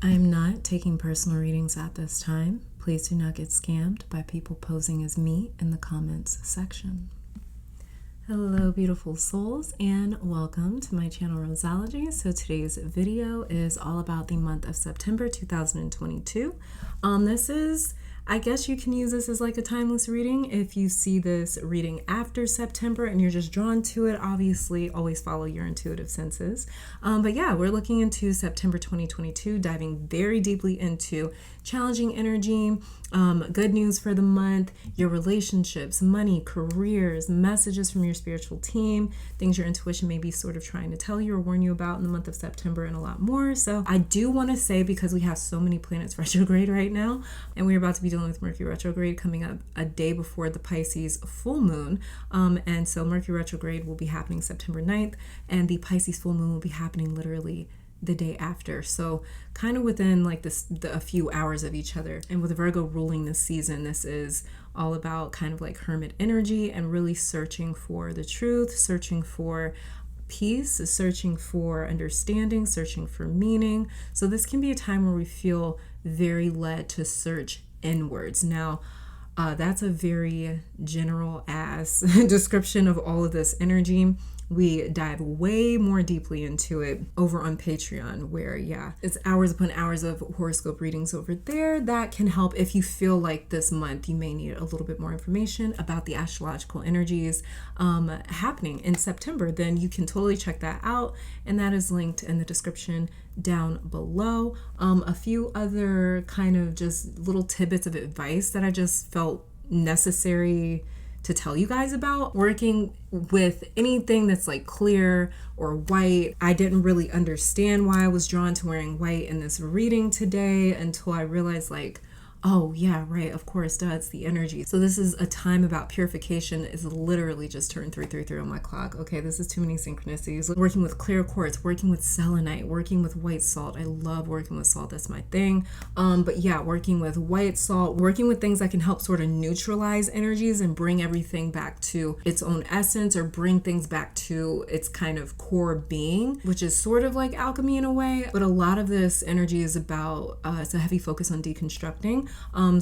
I am not taking personal readings at this time. Please do not get scammed by people posing as me in the comments section. Hello, beautiful souls, and welcome to my channel, Roseology. So today's video is all about the month of September 2022. This is, I guess you can use this as like a timeless reading. If you see this reading after September and you're just drawn to it, obviously always follow your intuitive senses. But yeah, we're looking into September 2022, diving very deeply into challenging energy, good news for the month, your relationships, money, careers, messages from your spiritual team, things your intuition may be sort of trying to tell you or warn you about in the month of September, and a lot more. So I do want to say, because we have so many planets retrograde right now, and we're about to be dealing with Mercury retrograde coming up a day before the Pisces full moon. And so Mercury retrograde will be happening September 9th, and the Pisces full moon will be happening literally the day after, so kind of within like a few hours of each other. And with Virgo ruling this season, this is all about kind of like hermit energy and really searching for the truth, searching for peace, searching for understanding, searching for meaning. So this can be a time where we feel very led to search inwards. Now, that's a very general ass description of all of this energy. We dive way more deeply into it over on Patreon, where it's hours upon hours of horoscope readings over there. That can help if you feel like this month you may need a little bit more information about the astrological energies happening in September. Then you can totally check that out, and that is linked in the description down below. A few other kind of just little tidbits of advice that I just felt necessary to tell you guys about. Working with anything that's like clear or white, I didn't really understand why I was drawn to wearing white in this reading today until I realized, like, oh yeah, right, of course, it's the energy. So this is a time about purification. It's literally just turned 333 on my clock. Okay, this is too many synchronicities. Working with clear quartz, working with selenite, working with white salt. I love working with salt, that's my thing. But yeah, working with white salt, working with things that can help sort of neutralize energies and bring everything back to its own essence, or bring things back to its kind of core being, which is sort of like alchemy in a way. But a lot of this energy is about, it's a heavy focus on deconstructing.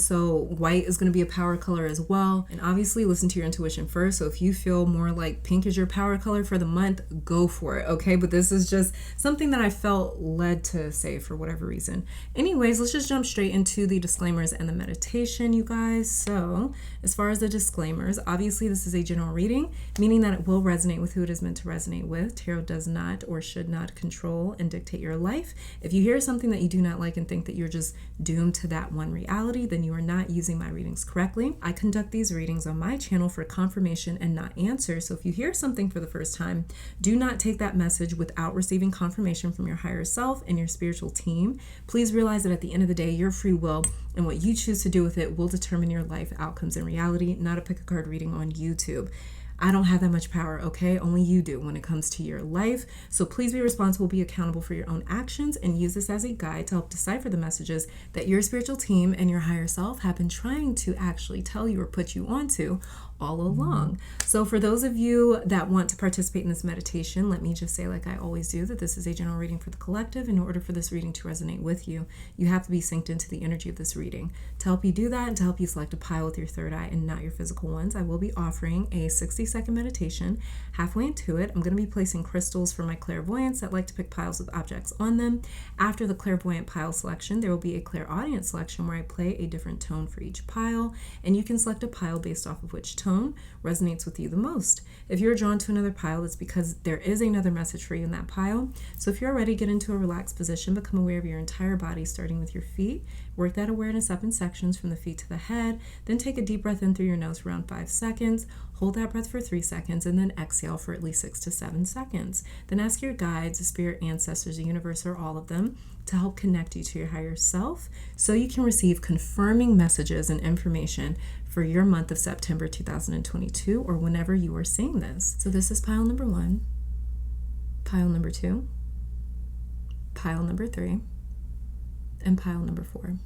So white is going to be a power color as well. And obviously listen to your intuition first. So if you feel more like pink is your power color for the month, go for it. Okay. But this is just something that I felt led to say for whatever reason. Anyways, let's just jump straight into the disclaimers and the meditation, you guys. So as far as the disclaimers, obviously this is a general reading, meaning that it will resonate with who it is meant to resonate with. Tarot does not or should not control and dictate your life. If you hear something that you do not like and think that you're just doomed to that one reality, then you are not using my readings correctly. I conduct these readings on my channel for confirmation and not answer. So if you hear something for the first time, do not take that message without receiving confirmation from your higher self and your spiritual team. Please realize that at the end of the day, your free will and what you choose to do with it will determine your life outcomes in reality, not a pick a card reading on YouTube. I don't have that much power, okay? Only you do when it comes to your life. So please be responsible, be accountable for your own actions, and use this as a guide to help decipher the messages that your spiritual team and your higher self have been trying to actually tell you or put you onto all along. So for those of you that want to participate in this meditation, let me just say, like I always do, that this is a general reading for the collective. In order for this reading to resonate with you, you have to be synced into the energy of this reading. To help you do that and to help you select a pile with your third eye and not your physical ones, I will be offering a 60-second meditation. Halfway into it, I'm going to be placing crystals for my clairvoyants that like to pick piles with objects on them. After the clairvoyant pile selection, there will be a clairaudient selection where I play a different tone for each pile, and you can select a pile based off of which tone resonates with you the most. If you're drawn to another pile, it's because there is another message for you in that pile. So if you're ready, get into a relaxed position, become aware of your entire body, starting with your feet. Work that awareness up in sections from the feet to the head. Then take a deep breath in through your nose for around 5 seconds. Hold that breath for 3 seconds, and then exhale for at least 6 to 7 seconds. Then ask your guides, spirit, ancestors, the universe, or all of them to help connect you to your higher self so you can receive confirming messages and information for your month of September 2022, or whenever you are seeing this. So this is pile number 1, pile number 2, pile number 3, and pile number 4.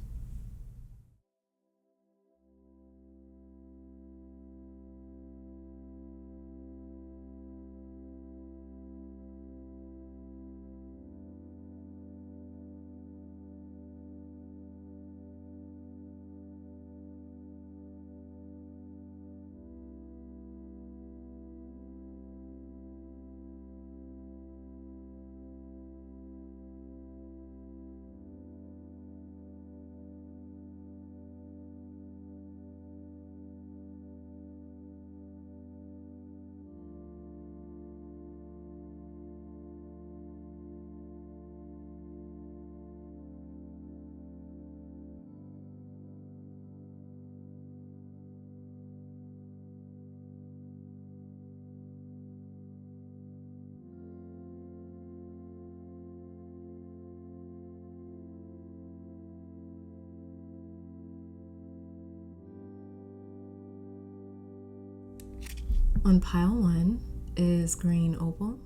On pile 1 is green opal.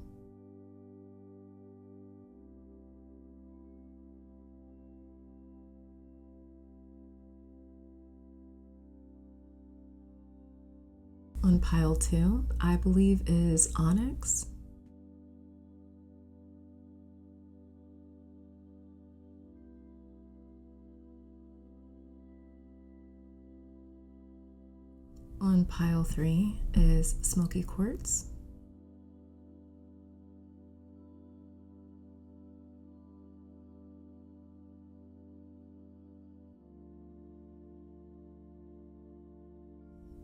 On pile 2, I believe is onyx. On pile 3 is smoky quartz.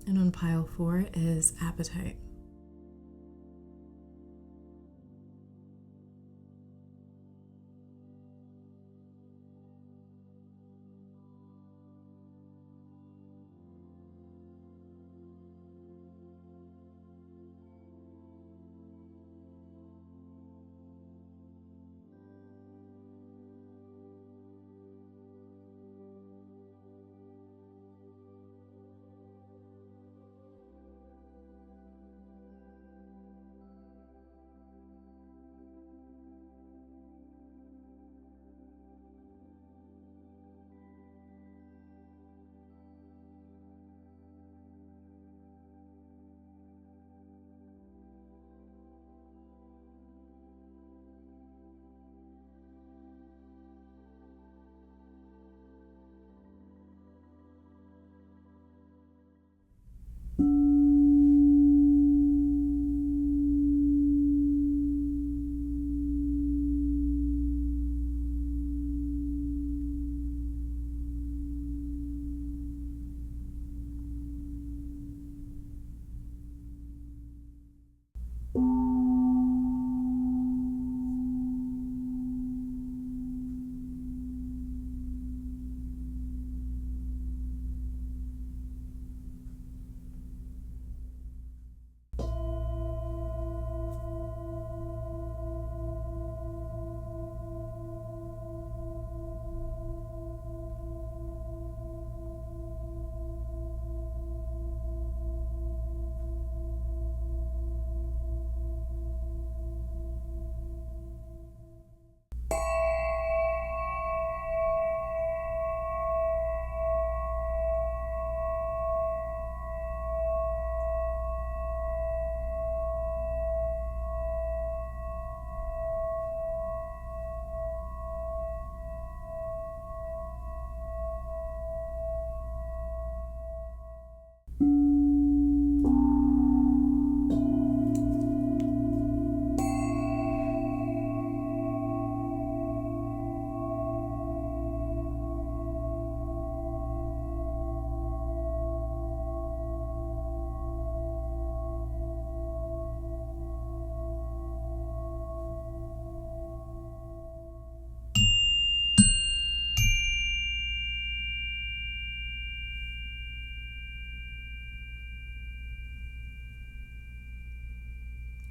And on pile 4 is apatite.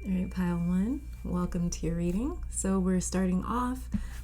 All right, pile 1, welcome to your reading. So we're starting off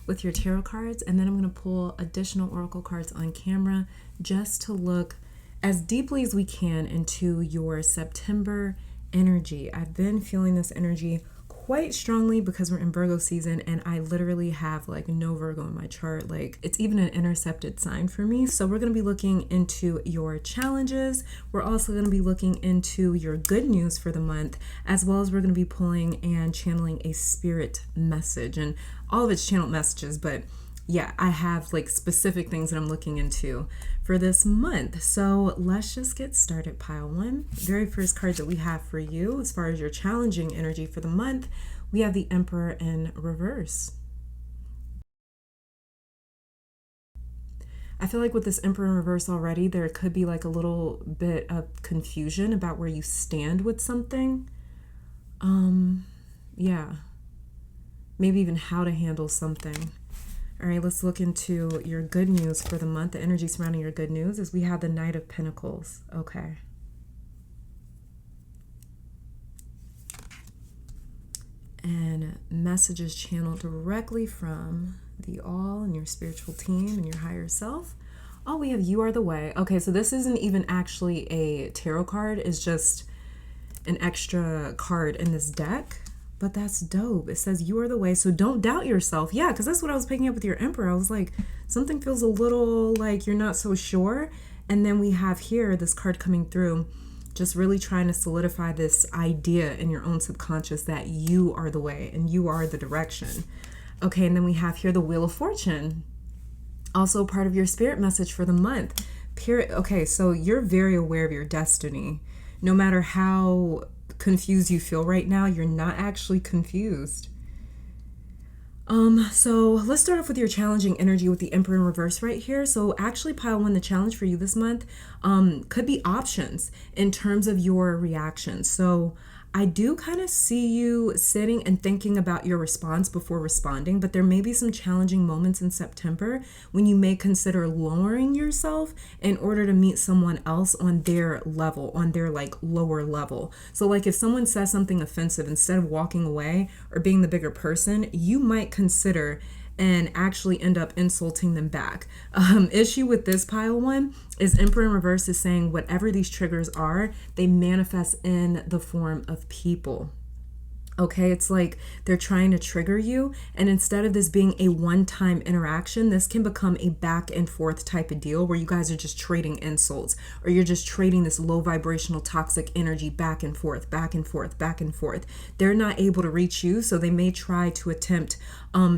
with your tarot cards, and then I'm going to pull additional oracle cards on camera just to look as deeply as we can into your September energy. I've been feeling this energy quite strongly because we're in Virgo season, and I literally have like no Virgo in my chart. Like, it's even an intercepted sign for me. So we're going to be looking into your challenges. We're also going to be looking into your good news for the month, as well as we're going to be pulling and channeling a spirit message, and all of it's channeled messages, but yeah, I have like specific things that I'm looking into for this month. So let's just get started, pile 1. Very first card that we have for you as far as your challenging energy for the month, we have the Emperor in reverse. I feel like with this Emperor in reverse already, there could be like a little bit of confusion about where you stand with something. Yeah, maybe even how to handle something. All right, let's look into your good news for the month. The energy surrounding your good news is we have the Knight of Pentacles. Okay. And messages channeled directly from the All and your spiritual team and your higher self. Oh, we have You Are the Way. Okay, so this isn't even actually a tarot card. It's just an extra card in this deck, but that's dope. It says you are the way, so don't doubt yourself. Yeah, because that's what I was picking up with your Emperor. I was like, something feels a little like you're not so sure. And then we have here this card coming through, just really trying to solidify this idea in your own subconscious that you are the way and you are the direction. Okay, and then we have here the Wheel of Fortune, also part of your spirit message for the month. Okay, so you're very aware of your destiny. No matter how confused you feel right now, you're not actually confused. So let's start off with your challenging energy with the Emperor in reverse right here. So actually, pile one, the challenge for you this month could be options in terms of your reactions. So I do kind of see you sitting and thinking about your response before responding, but there may be some challenging moments in September when you may consider lowering yourself in order to meet someone else on their level, on their like lower level. So like if someone says something offensive, instead of walking away or being the bigger person, you might consider and actually end up insulting them back. Issue with this pile one is Emperor in reverse is saying whatever these triggers are, they manifest in the form of people. Okay, it's like they're trying to trigger you, and instead of this being a one-time interaction, this can become a back and forth type of deal where you guys are just trading insults, or you're just trading this low vibrational toxic energy back and forth, back and forth, back and forth. They're not able to reach you, so they may try to attempt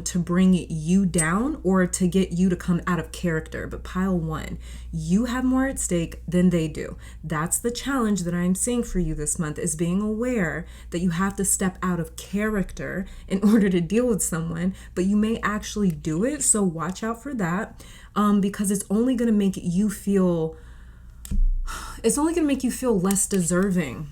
to bring you down or to get you to come out of character. But pile one, you have more at stake than they do. That's the challenge that I'm seeing for you this month, is being aware that you have to step out of character in order to deal with someone, but you may actually do it. So watch out for that, because it's only going to make you feel less deserving.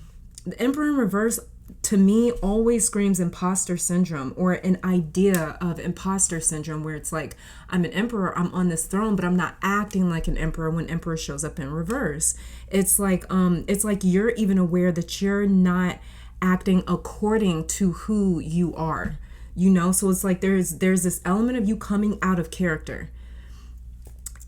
The Emperor in reverse, to me, always screams imposter syndrome, or an idea of imposter syndrome, where it's like, I'm an emperor, I'm on this throne, but I'm not acting like an emperor when emperor shows up in reverse. It's like you're even aware that you're not acting according to who you are, so it's like there's this element of you coming out of character.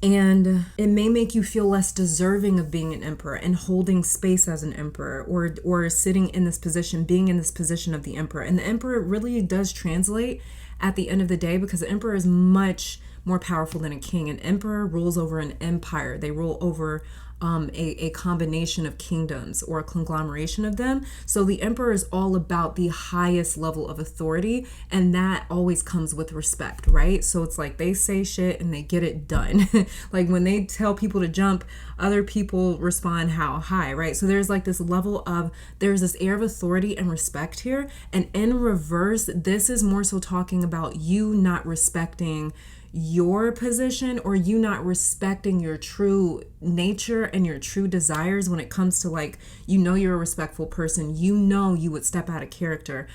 And it may make you feel less deserving of being an emperor and holding space as an emperor, or sitting in this position, being in this position of the emperor. And the emperor really does translate at the end of the day, because the emperor is much more powerful than a king. An emperor rules over an empire. They rule over a combination of kingdoms, or a conglomeration of them. So the emperor is all about the highest level of authority, and that always comes with respect, right? So it's like they say shit and they get it done. Like when they tell people to jump, other people respond how high, right? So there's like this level of, there's this air of authority and respect here. And in reverse, this is more so talking about you not respecting your position, or you not respecting your true nature and your true desires when it comes to, like, you're a respectful person, you would step out of character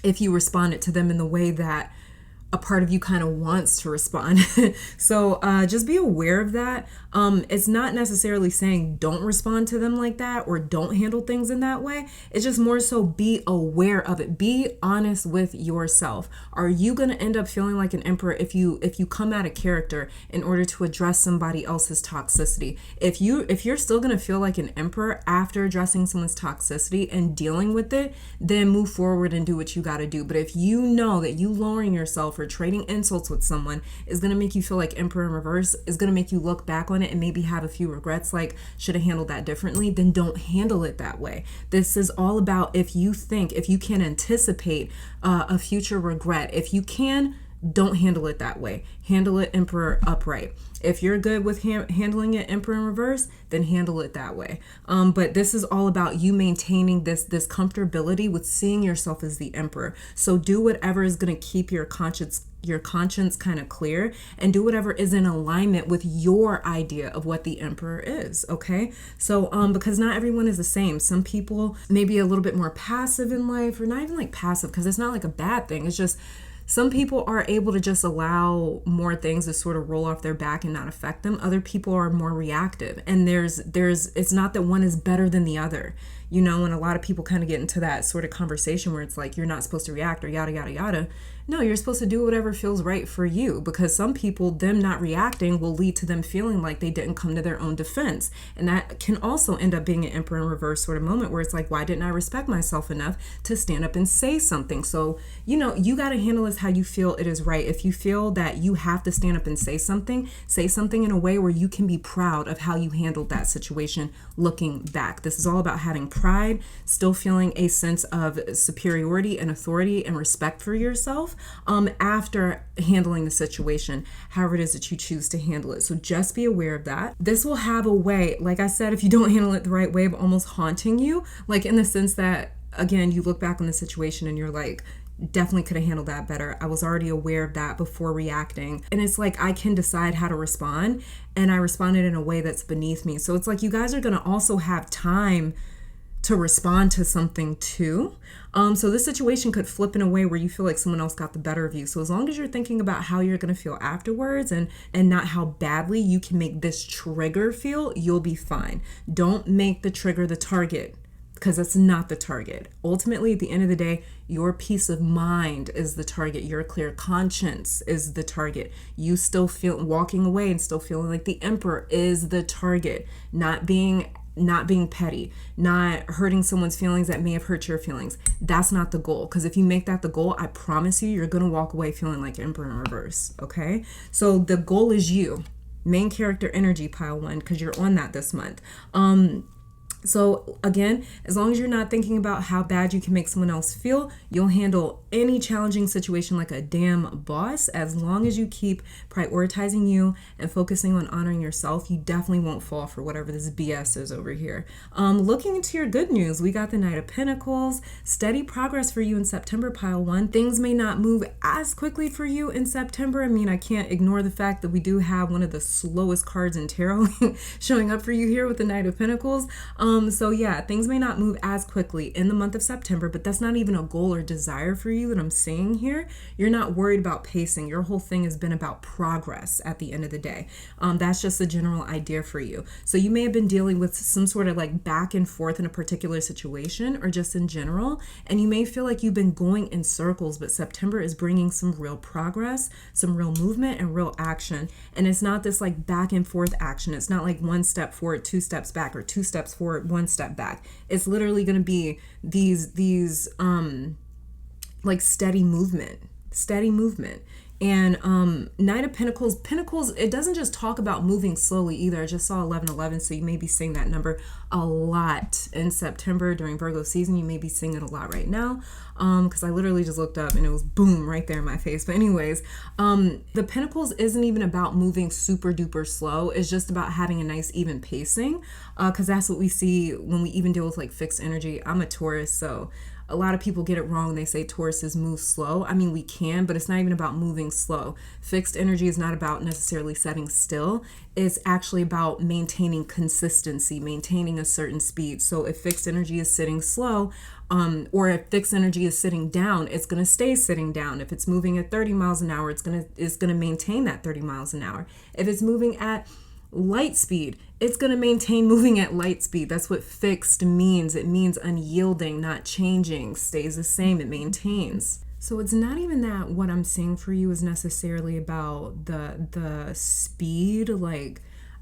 if you responded to them in the way that a part of you kind of wants to respond. So just be aware of that. It's not necessarily saying don't respond to them like that, or don't handle things in that way. It's just more so be aware of it. Be honest with yourself. Are you going to end up feeling like an emperor if you come out of character in order to address somebody else's toxicity? If you're still going to feel like an emperor after addressing someone's toxicity and dealing with it, then move forward and do what you got to do. But if you know that you lowering yourself or trading insults with someone is going to make you feel like emperor in reverse, is going to make you look back on it and maybe have a few regrets, like, should have handled that differently, then don't handle it that way. This is all about, if you can anticipate a future regret, if you can, don't handle it that way. Handle it emperor upright. If you're good with handling it emperor in reverse, then handle it that way. But this is all about you maintaining this comfortability with seeing yourself as the emperor. So do whatever is going to keep your conscience kind of clear, and do whatever is in alignment with your idea of what the emperor is. Okay, so because not everyone is the same. Some people may be a little bit more passive in life, or not even like passive, because it's not like a bad thing. It's just some people are able to just allow more things to sort of roll off their back and not affect them. Other people are more reactive, and there's it's not that one is better than the other. and a lot of people kind of get into that sort of conversation where it's like, you're not supposed to react or yada, yada, yada. No, you're supposed to do whatever feels right for you, because some people, them not reacting will lead to them feeling like they didn't come to their own defense. And that can also end up being an emperor in reverse sort of moment where it's like, why didn't I respect myself enough to stand up and say something? So, you got to handle this how you feel it is right. If you feel that you have to stand up and say something in a way where you can be proud of how you handled that situation looking back. This is all about having pride, still feeling a sense of superiority and authority and respect for yourself after handling the situation, however it is that you choose to handle it. So just be aware of that. This will have a way, like I said, if you don't handle it the right way, of almost haunting you, like in the sense that, again, you look back on the situation and you're like, definitely could have handled that better. I was already aware of that before reacting. And it's like, I can decide how to respond, and I responded in a way that's beneath me. So it's like, you guys are going to also have time to respond to something too. So this situation could flip in a way where you feel like someone else got the better of you. So as long as you're thinking about how you're going to feel afterwards and not how badly you can make this trigger feel, you'll be fine. Don't make the trigger the target, because that's not the target. Ultimately, at the end of the day, your peace of mind is the target. Your clear conscience is the target. You still feel walking away and still feeling like the emperor is the target. Not being petty, not hurting someone's feelings that may have hurt your feelings. That's not the goal. Because if you make that the goal, I promise you, you're going to walk away feeling like emperor in reverse. Okay? So the goal is you. Main character energy, pile 1, because you're on that this month. So again, as long as you're not thinking about how bad you can make someone else feel, you'll handle any challenging situation like a damn boss. As long as you keep prioritizing you and focusing on honoring yourself, you definitely won't fall for whatever this BS is over here. Looking into your good news, we got the Knight of Pentacles. Steady progress for you in September, pile 1. Things may not move as quickly for you in September. I mean, I can't ignore the fact that we do have one of the slowest cards in tarot showing up for you here with the Knight of Pentacles. So yeah, things may not move as quickly in the month of September, but that's not even a goal or desire for you that I'm seeing here. You're not worried about pacing. Your whole thing has been about progress at the end of the day. That's just the general idea for you. So you may have been dealing with some sort of like back and forth in a particular situation or just in general, and you may feel like you've been going in circles, but September is bringing some real progress, some real movement and real action. And it's not this like back and forth action. It's not like 1 step forward, 2 steps back, or 2 steps forward, 1 step back. It's literally going to be these like steady movement. And Knight of Pentacles, it doesn't just talk about moving slowly either. I just saw 1111, so you may be seeing that number a lot in September during Virgo season. You may be seeing it a lot right now, because I literally just looked up and it was boom right there in my face. But anyways, the Pentacles isn't even about moving super duper slow. It's just about having a nice even pacing, because that's what we see when we even deal with like fixed energy. I'm a Taurus, so a lot of people get it wrong. They say Tauruses move slow. I mean, we can, but it's not even about moving slow. Fixed energy is not about necessarily setting still. It's actually about maintaining consistency, maintaining a certain speed. So if fixed energy is sitting slow, or if fixed energy is sitting down, it's going to stay sitting down. If it's moving at 30 miles an hour, it's going to maintain that 30 miles an hour. If it's moving at light speed, it's going to maintain moving at light speed. That's what fixed means. It means unyielding, not changing, stays the same, it maintains. So it's not even that what I'm seeing for you is necessarily about the speed. Like,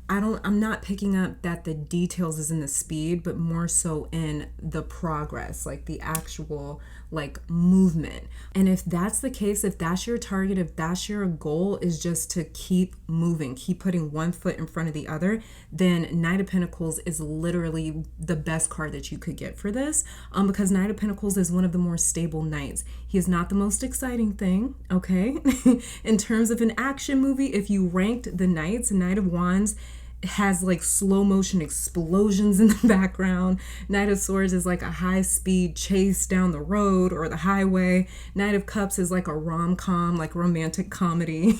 I'm not picking up that the details is in the speed, but more so in the progress, like the actual like movement. And if that's the case, if that's your target, if that's your goal, is just to keep moving, keep putting one foot in front of the other, then Knight of Pentacles is literally the best card that you could get for this, because Knight of Pentacles is one of the more stable knights. He is not the most exciting thing, okay? In terms of an action movie, if you ranked the knights, Knight of Wands has like slow motion explosions in the background. Knight of Swords is like a high speed chase down the road or the highway. Knight of Cups is like a rom-com, like romantic comedy.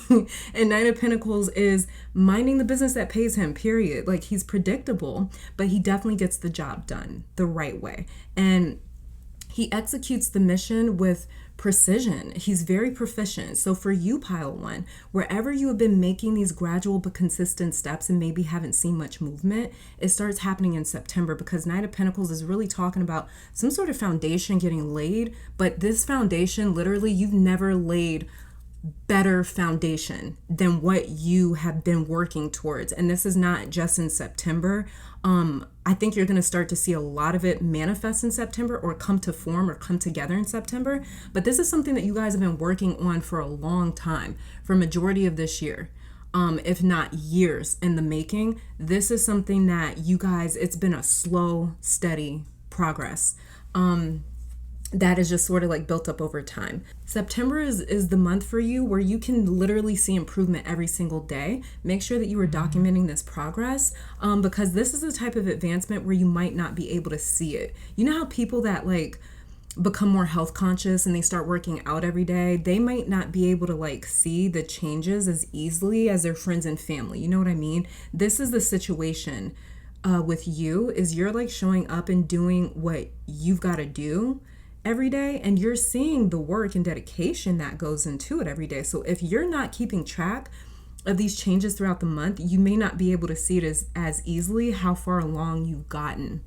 And Knight of Pentacles is minding the business that pays him, period. Like, he's predictable, but he definitely gets the job done the right way. And he executes the mission with precision. He's very proficient. So for you, pile one, wherever you have been making these gradual but consistent steps and maybe haven't seen much movement, it starts happening in September, because Knight of Pentacles is really talking about some sort of foundation getting laid. But this foundation, literally, you've never laid better foundation than what you have been working towards. And this is not just in September. I think you're going to start to see a lot of it manifest in September, or come to form or come together in September. But this is something that you guys have been working on for a long time, for a majority of this year, if not years in the making. This is something that you guys, it's been a slow, steady progress. That is just sort of like built up over time. September is the month for you where you can literally see improvement every single day. Make sure that you are documenting this progress, because this is the type of advancement where you might not be able to see it. You know how people that like become more health conscious and they start working out every day, they might not be able to like see the changes as easily as their friends and family. You know what I mean? This is the situation with you, is you're like showing up and doing what you've got to do every day, and you're seeing the work and dedication that goes into it every day. So if you're not keeping track of these changes throughout the month, you may not be able to see it as easily how far along you've gotten.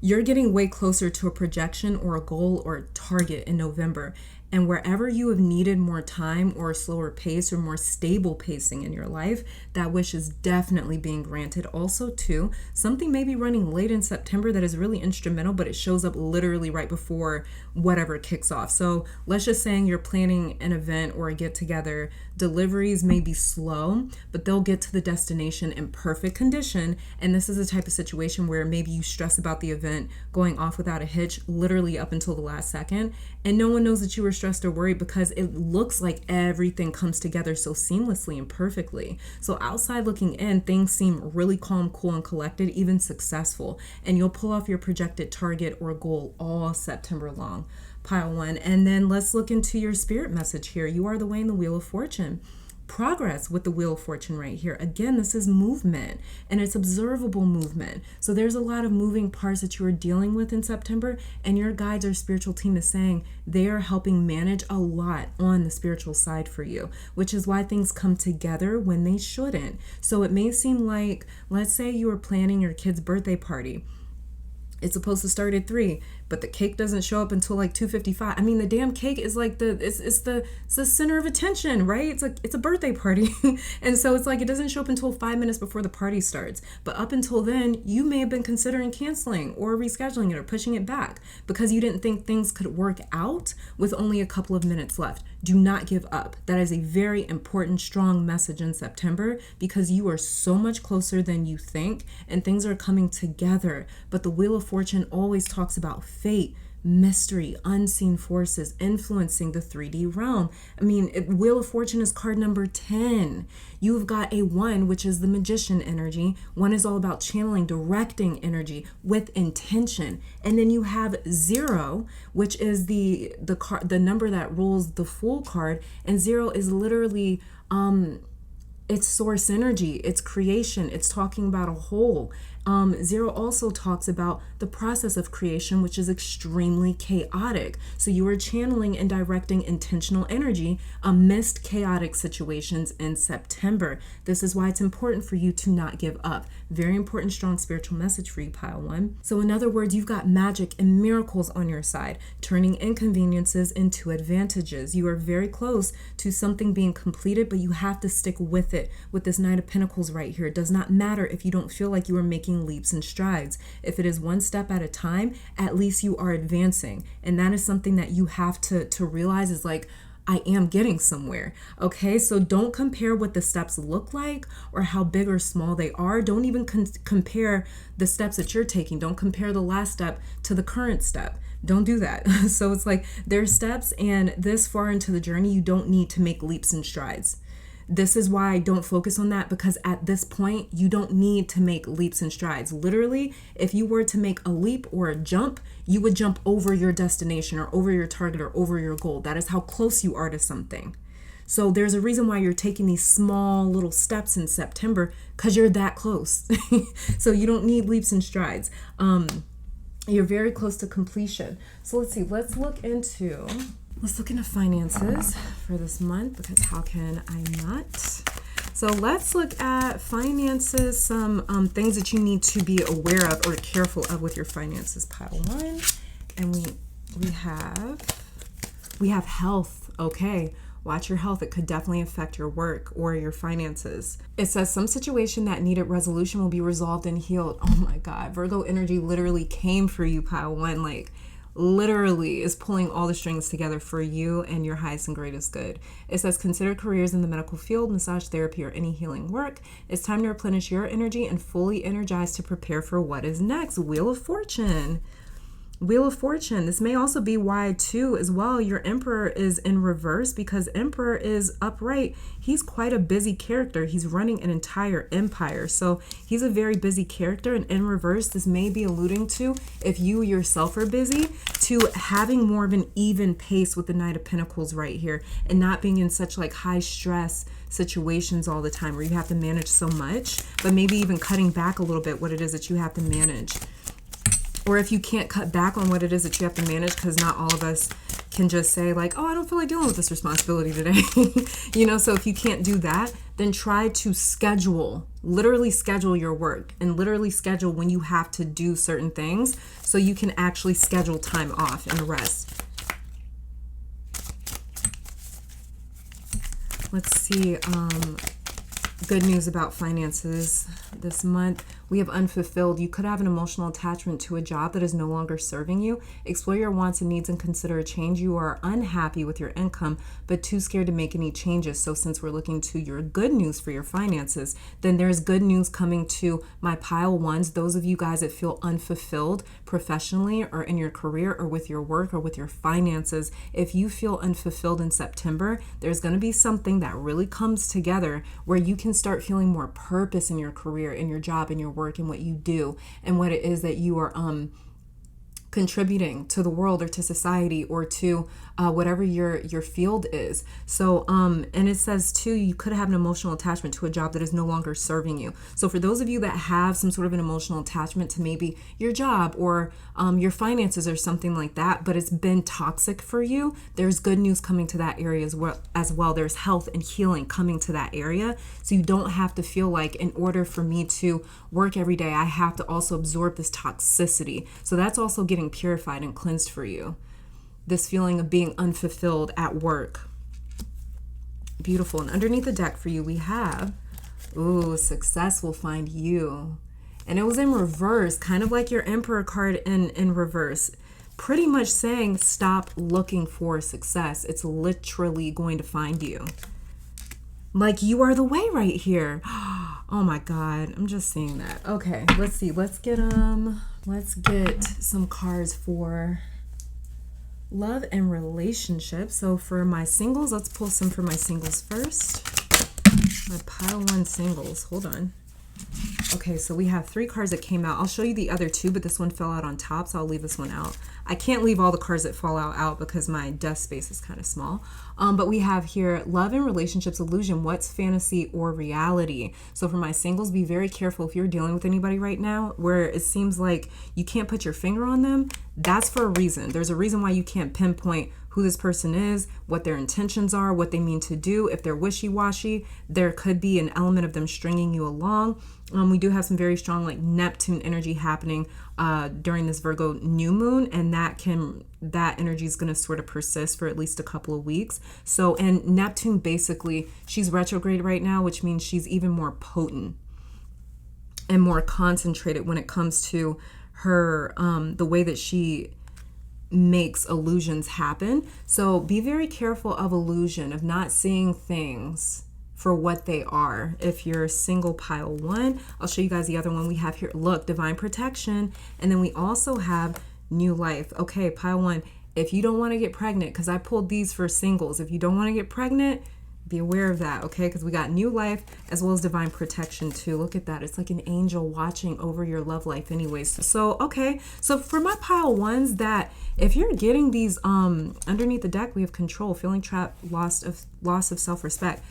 You're getting way closer to a projection or a goal or a target in November. And wherever you have needed more time or a slower pace or more stable pacing in your life, that wish is definitely being granted. Also, too, something may be running late in September that is really instrumental, but it shows up literally right before whatever kicks off. So let's just say you're planning an event or a get-together. Deliveries may be slow, but they'll get to the destination in perfect condition. And this is the type of situation where maybe you stress about the event going off without a hitch, literally up until the last second. And no one knows that you were stressed or worried, because it looks like everything comes together so seamlessly and perfectly. So outside looking in, things seem really calm, cool, and collected, even successful. And you'll pull off your projected target or goal all September long. Pile one. And then let's look into your spirit message here. You are the way in the Wheel of Fortune. Progress with the Wheel of Fortune right here. Again, this is movement, and it's observable movement. So there's a lot of moving parts that you are dealing with in September, and your guides or spiritual team is saying they are helping manage a lot on the spiritual side for you, which is why things come together when they shouldn't. So it may seem like, let's say you were planning your kid's birthday party. It's supposed to start at 3, but the cake doesn't show up until like 2:55. I mean, the damn cake is like it's the center of attention, right? It's like, it's a birthday party. And so it's like, it doesn't show up until 5 minutes before the party starts. But up until then, you may have been considering canceling or rescheduling it or pushing it back because you didn't think things could work out with only a couple of minutes left. Do not give up. That is a very important, strong message in September, because you are so much closer than you think, and things are coming together. But the Wheel of Fortune always talks about fate, mystery, unseen forces influencing the 3D realm. I mean, Wheel of Fortune is card number 10. You've got a 1, which is the magician energy. 1 is all about channeling, directing energy with intention. And then you have 0, which is the number that rules the Fool card. And 0 is literally it's source energy, it's creation, it's talking about a whole. 0 also talks about the process of creation, which is extremely chaotic. So you are channeling and directing intentional energy amidst chaotic situations in September. This is why it's important for you to not give up. Very important, strong spiritual message for you, pile 1. So in other words, you've got magic and miracles on your side, turning inconveniences into advantages. You are very close to something being completed, but you have to stick with it. With this Knight of Pentacles right here, it does not matter if you don't feel like you are making leaps and strides. If it is one step at a time, at least you are advancing. And that is something that you have to realize is like, I am getting somewhere. Okay, so don't compare what the steps look like or how big or small they are. Don't even compare the steps that you're taking. Don't compare the last step to the current step. Don't do that. So it's like, there's steps, and this far into the journey, you don't need to make leaps and strides. This is why I don't focus on that, because at this point, you don't need to make leaps and strides. Literally, if you were to make a leap or a jump, you would jump over your destination or over your target or over your goal. That is how close you are to something. So there's a reason why you're taking these small little steps in September, because you're that close. So you don't need leaps and strides. You're very close to completion. So let's see. Let's look into finances for this month, because how can I not? So let's look at finances, some things that you need to be aware of or careful of with your finances, pile 1. And we have health. Okay. Watch your health. It could definitely affect your work or your finances. It says some situation that needed resolution will be resolved and healed. Oh my God. Virgo energy literally came for you, pile 1. Like, literally is pulling all the strings together for you and your highest and greatest good. It says consider careers in the medical field, massage therapy, or any healing work. It's time to replenish your energy and fully energize to prepare for what is next. Wheel of Fortune. Wheel of Fortune. This may also be why too as well your Emperor is in reverse, because Emperor is upright. He's quite a busy character. He's running an entire empire. So he's a very busy character, and in reverse, this may be alluding to, if you yourself are busy, to having more of an even pace with the Knight of Pentacles right here, and not being in such like high stress situations all the time where you have to manage so much, but maybe even cutting back a little bit what it is that you have to manage. Or if you can't cut back on what it is that you have to manage, because not all of us can just say like, oh, I don't feel like dealing with this responsibility today. You know, so if you can't do that, then try to schedule, literally schedule your work, and literally schedule when you have to do certain things so you can actually schedule time off and rest. Let's see, good news about finances this month. We have unfulfilled. You could have an emotional attachment to a job that is no longer serving you. Explore your wants and needs and consider a change. You are unhappy with your income, but too scared to make any changes. So since we're looking to your good news for your finances, then there's good news coming to my pile 1s. Those of you guys that feel unfulfilled professionally or in your career or with your work or with your finances, if you feel unfulfilled in September, there's going to be something that really comes together where you can start feeling more purpose in your career, in your job, in your work, and what you do, and what it is that you are contributing to the world or to society or to whatever your field is. So and it says too, you could have an emotional attachment to a job that is no longer serving you. So for those of you that have some sort of an emotional attachment to maybe your job or your finances or something like that, but it's been toxic for you, there's good news coming to that area as well. There's health and healing coming to that area, so you don't have to feel like in order for me to work every day, I have to also absorb this toxicity. So that's also getting purified and cleansed for you. This feeling of being unfulfilled at work. Beautiful. And underneath the deck for you, we have, ooh, success will find you. And it was in reverse, kind of like your Emperor card in reverse. Pretty much saying stop looking for success. It's literally going to find you. Like you are the way right here. Oh my God, I'm just seeing that. Okay, let's see. Let's get some cards for love and relationships. So for my singles, let's pull some for my singles first. My pile 1 singles. Hold on. Okay, so we have 3 cards that came out. I'll show you the other 2, but this one fell out on top, so I'll leave this one out. I can't leave all the cards that fall out because my desk space is kind of small. But we have here love and relationships illusion. What's fantasy or reality? So for my singles, be very careful if you're dealing with anybody right now where it seems like you can't put your finger on them. That's for a reason. There's a reason why you can't pinpoint who this person is, what their intentions are, what they mean to do. If they're wishy-washy, there could be an element of them stringing you along. We do have some very strong like Neptune energy happening during this Virgo new moon, and that energy is going to sort of persist for at least a couple of weeks. So, and Neptune basically, she's retrograde right now, which means she's even more potent and more concentrated when it comes to her, the way that she makes illusions happen. So be very careful of illusion, of not seeing things for what they are. If you're single, pile 1, I'll show you guys the other one we have here. Look, divine protection. And then we also have new life. Okay, pile 1, if you don't want to get pregnant, because I pulled these for singles, if you don't want to get pregnant, be aware of that, okay? Because we got new life as well as divine protection too. Look at that. It's like an angel watching over your love life anyways. So, okay. So for my pile 1s, that if you're getting these underneath the deck, we have control, feeling trapped, loss of self-respect.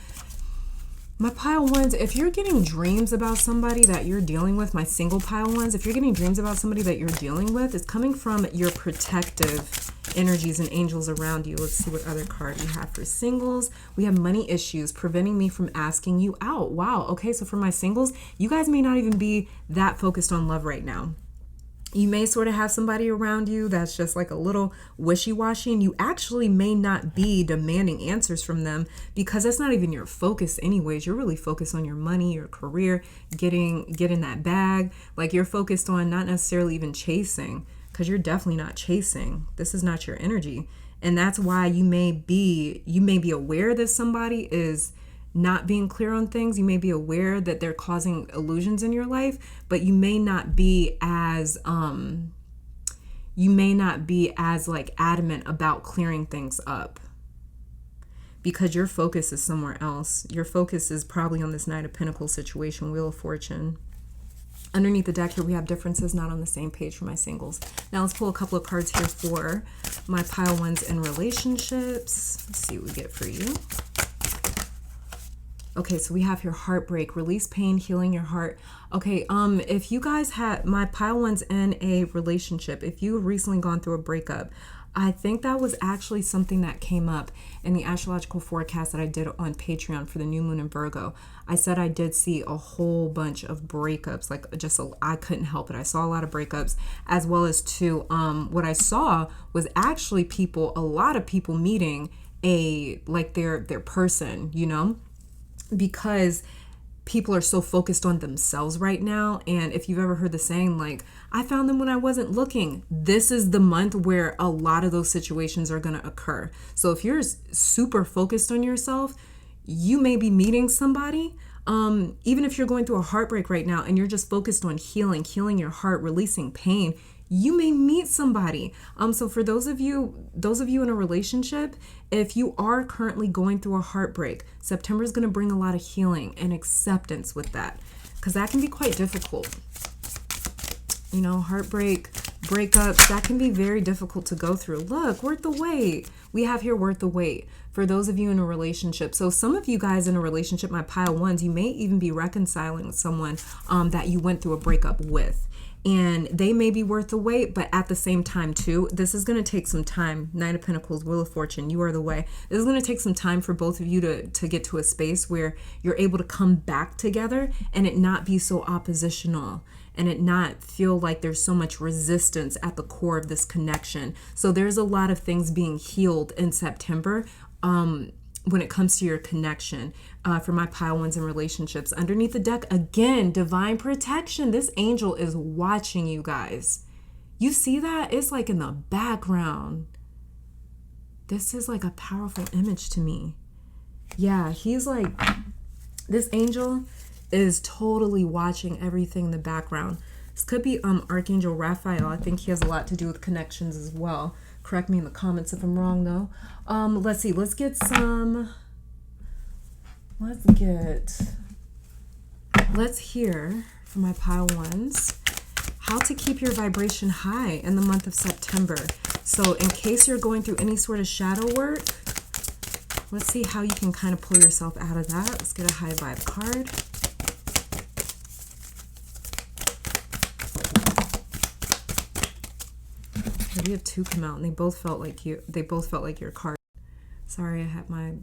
My pile ones, if you're getting dreams about somebody that you're dealing with, my single pile ones, if you're getting dreams about somebody that you're dealing with, it's coming from your protective energies and angels around you. Let's see what other card we have for singles. We have money issues preventing me from asking you out. Wow. Okay, so for my singles, you guys may not even be that focused on love right now. You may sort of have somebody around you that's just like a little wishy-washy, and you actually may not be demanding answers from them because that's not even your focus anyways. You're really focused on your money, your career, getting that bag. Like, you're focused on not necessarily even chasing, because you're definitely not chasing. This is not your energy. And that's why you may be aware that somebody is not being clear on things. You may be aware that they're causing illusions in your life, but you may not be as like adamant about clearing things up because your focus is somewhere else. Your focus is probably on this Knight of Pentacles situation, Wheel of Fortune. Underneath the deck here, we have differences not on the same page for my singles. Now let's pull a couple of cards here for my pile ones in relationships. Let's see what we get for you. Okay, so we have your heartbreak, release pain, healing your heart. Okay, if you guys had my pile ones in a relationship, if you've recently gone through a breakup, I think that was actually something that came up in the astrological forecast that I did on Patreon for the new moon in Virgo. I said I did see a whole bunch of breakups, like I couldn't help it. I saw a lot of breakups, as well as what I saw was actually a lot of people meeting their person, you know? Because people are so focused on themselves right now. And if you've ever heard the saying, like, I found them when I wasn't looking, this is the month where a lot of those situations are going to occur. So if you're super focused on yourself, you may be meeting somebody. Even if you're going through a heartbreak right now and you're just focused on healing your heart, releasing pain, you may meet somebody. So for those of you in a relationship, if you are currently going through a heartbreak, September is going to bring a lot of healing and acceptance with that, because that can be quite difficult. You know, heartbreak, breakups, that can be very difficult to go through. Look, worth the wait. We have here worth the wait for those of you in a relationship. So some of you guys in a relationship, my pile ones, you may even be reconciling with someone that you went through a breakup with. And they may be worth the wait, but at the same time too, this is going to take some time. Knight of Pentacles, Wheel of Fortune, you are the way. This is going to take some time for both of you to get to a space where you're able to come back together and it not be so oppositional and it not feel like there's so much resistance at the core of this connection. So there's a lot of things being healed in September when it comes to your connection. For my pile ones in relationships, underneath the deck, again, divine protection. This angel is watching you guys. You see that? It's like in the background. This is like a powerful image to me. Yeah, he's like, this angel is totally watching everything in the background. This could be Archangel Raphael. I think he has a lot to do with connections as well. Correct me in the comments if I'm wrong though. Let's see, let's hear from my pile ones how to keep your vibration high in the month of September. So in case you're going through any sort of shadow work, let's see how you can kind of pull yourself out of that. Let's get a high vibe card. We have two come out and they both felt like your card. Sorry, I had my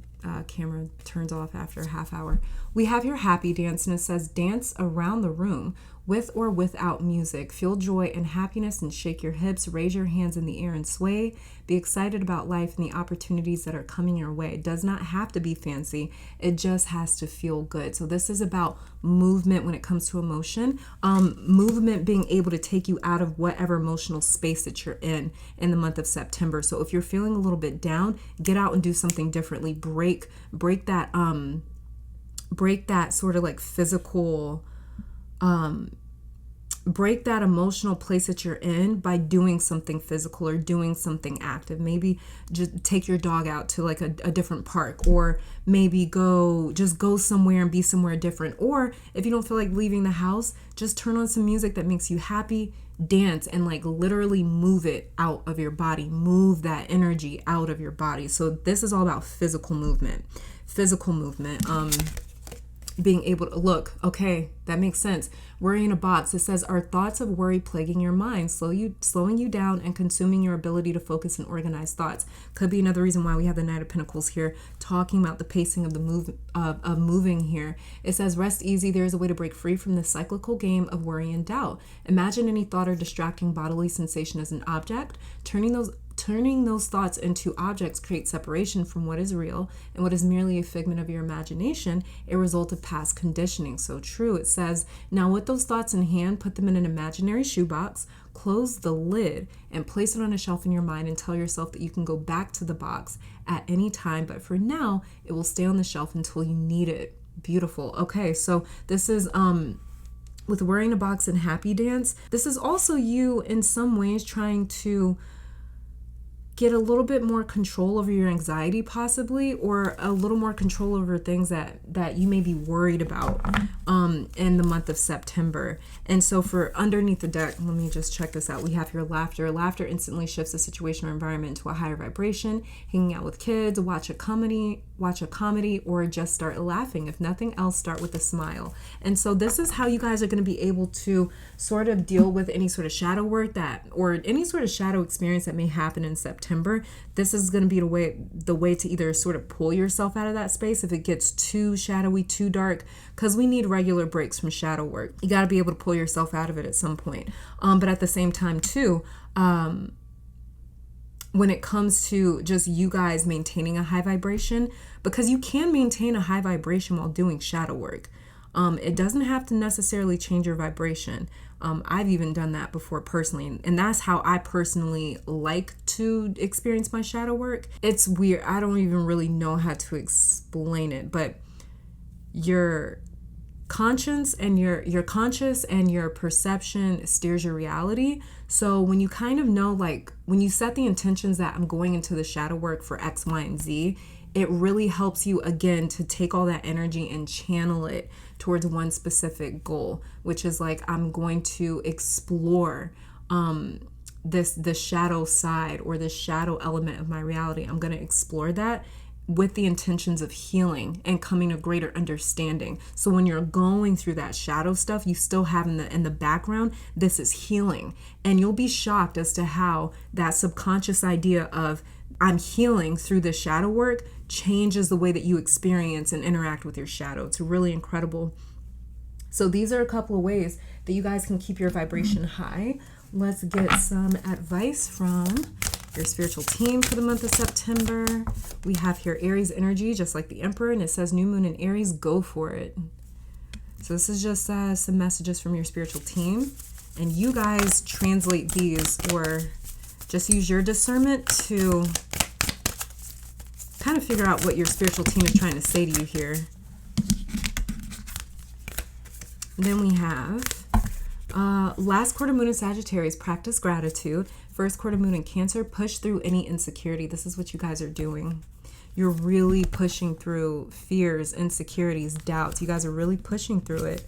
camera turned off after a half hour. We have your happy dance, and it says dance around the room with or without music. Feel joy and happiness and shake your hips, raise your hands in the air and sway. Be excited about life and the opportunities that are coming your way. It does not have to be fancy. It just has to feel good. So this is about movement when it comes to emotion. Movement being able to take you out of whatever emotional space that you're in the month of September. So if you're feeling a little bit down, get out and do something differently. Break that sort of like physical break that emotional place that you're in by doing something physical or doing something active. Maybe just take your dog out to like a different park, or maybe go somewhere and be somewhere different. Or if you don't feel like leaving the house, just turn on some music that makes you happy, dance, and like literally move it out of your body, move that energy out of your body. So this is all about physical movement. being able to look, okay, that makes sense. Worry in a box. It says, are thoughts of worry plaguing your mind, slowing you down and consuming your ability to focus and organize thoughts? Could be another reason why we have the Knight of Pentacles here, talking about the pacing of the moving here. It says, rest easy. There is a way to break free from the cyclical game of worry and doubt. Imagine any thought or distracting bodily sensation as an object. Turning those thoughts into objects creates separation from what is real and what is merely a figment of your imagination, a result of past conditioning. So true. It says, now with those thoughts in hand, put them in an imaginary shoebox, close the lid, and place it on a shelf in your mind and tell yourself that you can go back to the box at any time, but for now, it will stay on the shelf until you need it. Beautiful. Okay, so this is with Worry in a Box and Happy Dance. This is also you in some ways trying to get a little bit more control over your anxiety, possibly, or a little more control over things that you may be worried about in the month of September. And so for underneath the deck, let me just check this out. We have here laughter. Laughter instantly shifts the situation or environment into a higher vibration. Hanging out with kids, watch a comedy, or just start laughing. If nothing else, start with a smile. And so this is how you guys are going to be able to sort of deal with any sort of shadow work or any sort of shadow experience that may happen in September. This is going to be the way to either sort of pull yourself out of that space if it gets too shadowy, too dark, because we need regular breaks from shadow work. You got to be able to pull yourself out of it at some point. But at the same time too, when it comes to just you guys maintaining a high vibration, because you can maintain a high vibration while doing shadow work. It doesn't have to necessarily change your vibration. I've even done that before personally, and that's how I personally like to experience my shadow work. It's weird. I don't even really know how to explain it, but your conscience and your conscious and your perception steers your reality. So when you kind of know, like when you set the intentions that I'm going into the shadow work for X, Y, and Z, it really helps you again to take all that energy and channel it towards one specific goal, which is like, I'm going to explore the shadow side or the shadow element of my reality. I'm going to explore that with the intentions of healing and coming to greater understanding. So when you're going through that shadow stuff, you still have in the background, this is healing. And you'll be shocked as to how that subconscious idea of I'm healing through the shadow work changes the way that you experience and interact with your shadow. It's really incredible. So these are a couple of ways that you guys can keep your vibration high. Let's get some advice from your spiritual team for the month of September. We have here Aries energy, just like the Emperor, and it says new moon in Aries, go for it. So this is just some messages from your spiritual team, and you guys translate these or just use your discernment to kind of figure out what your spiritual team is trying to say to you here. And then we have last quarter moon in Sagittarius, practice gratitude. First quarter moon in Cancer, push through any insecurity. This is what you guys are doing. You're really pushing through fears, insecurities, doubts. You guys are really pushing through it.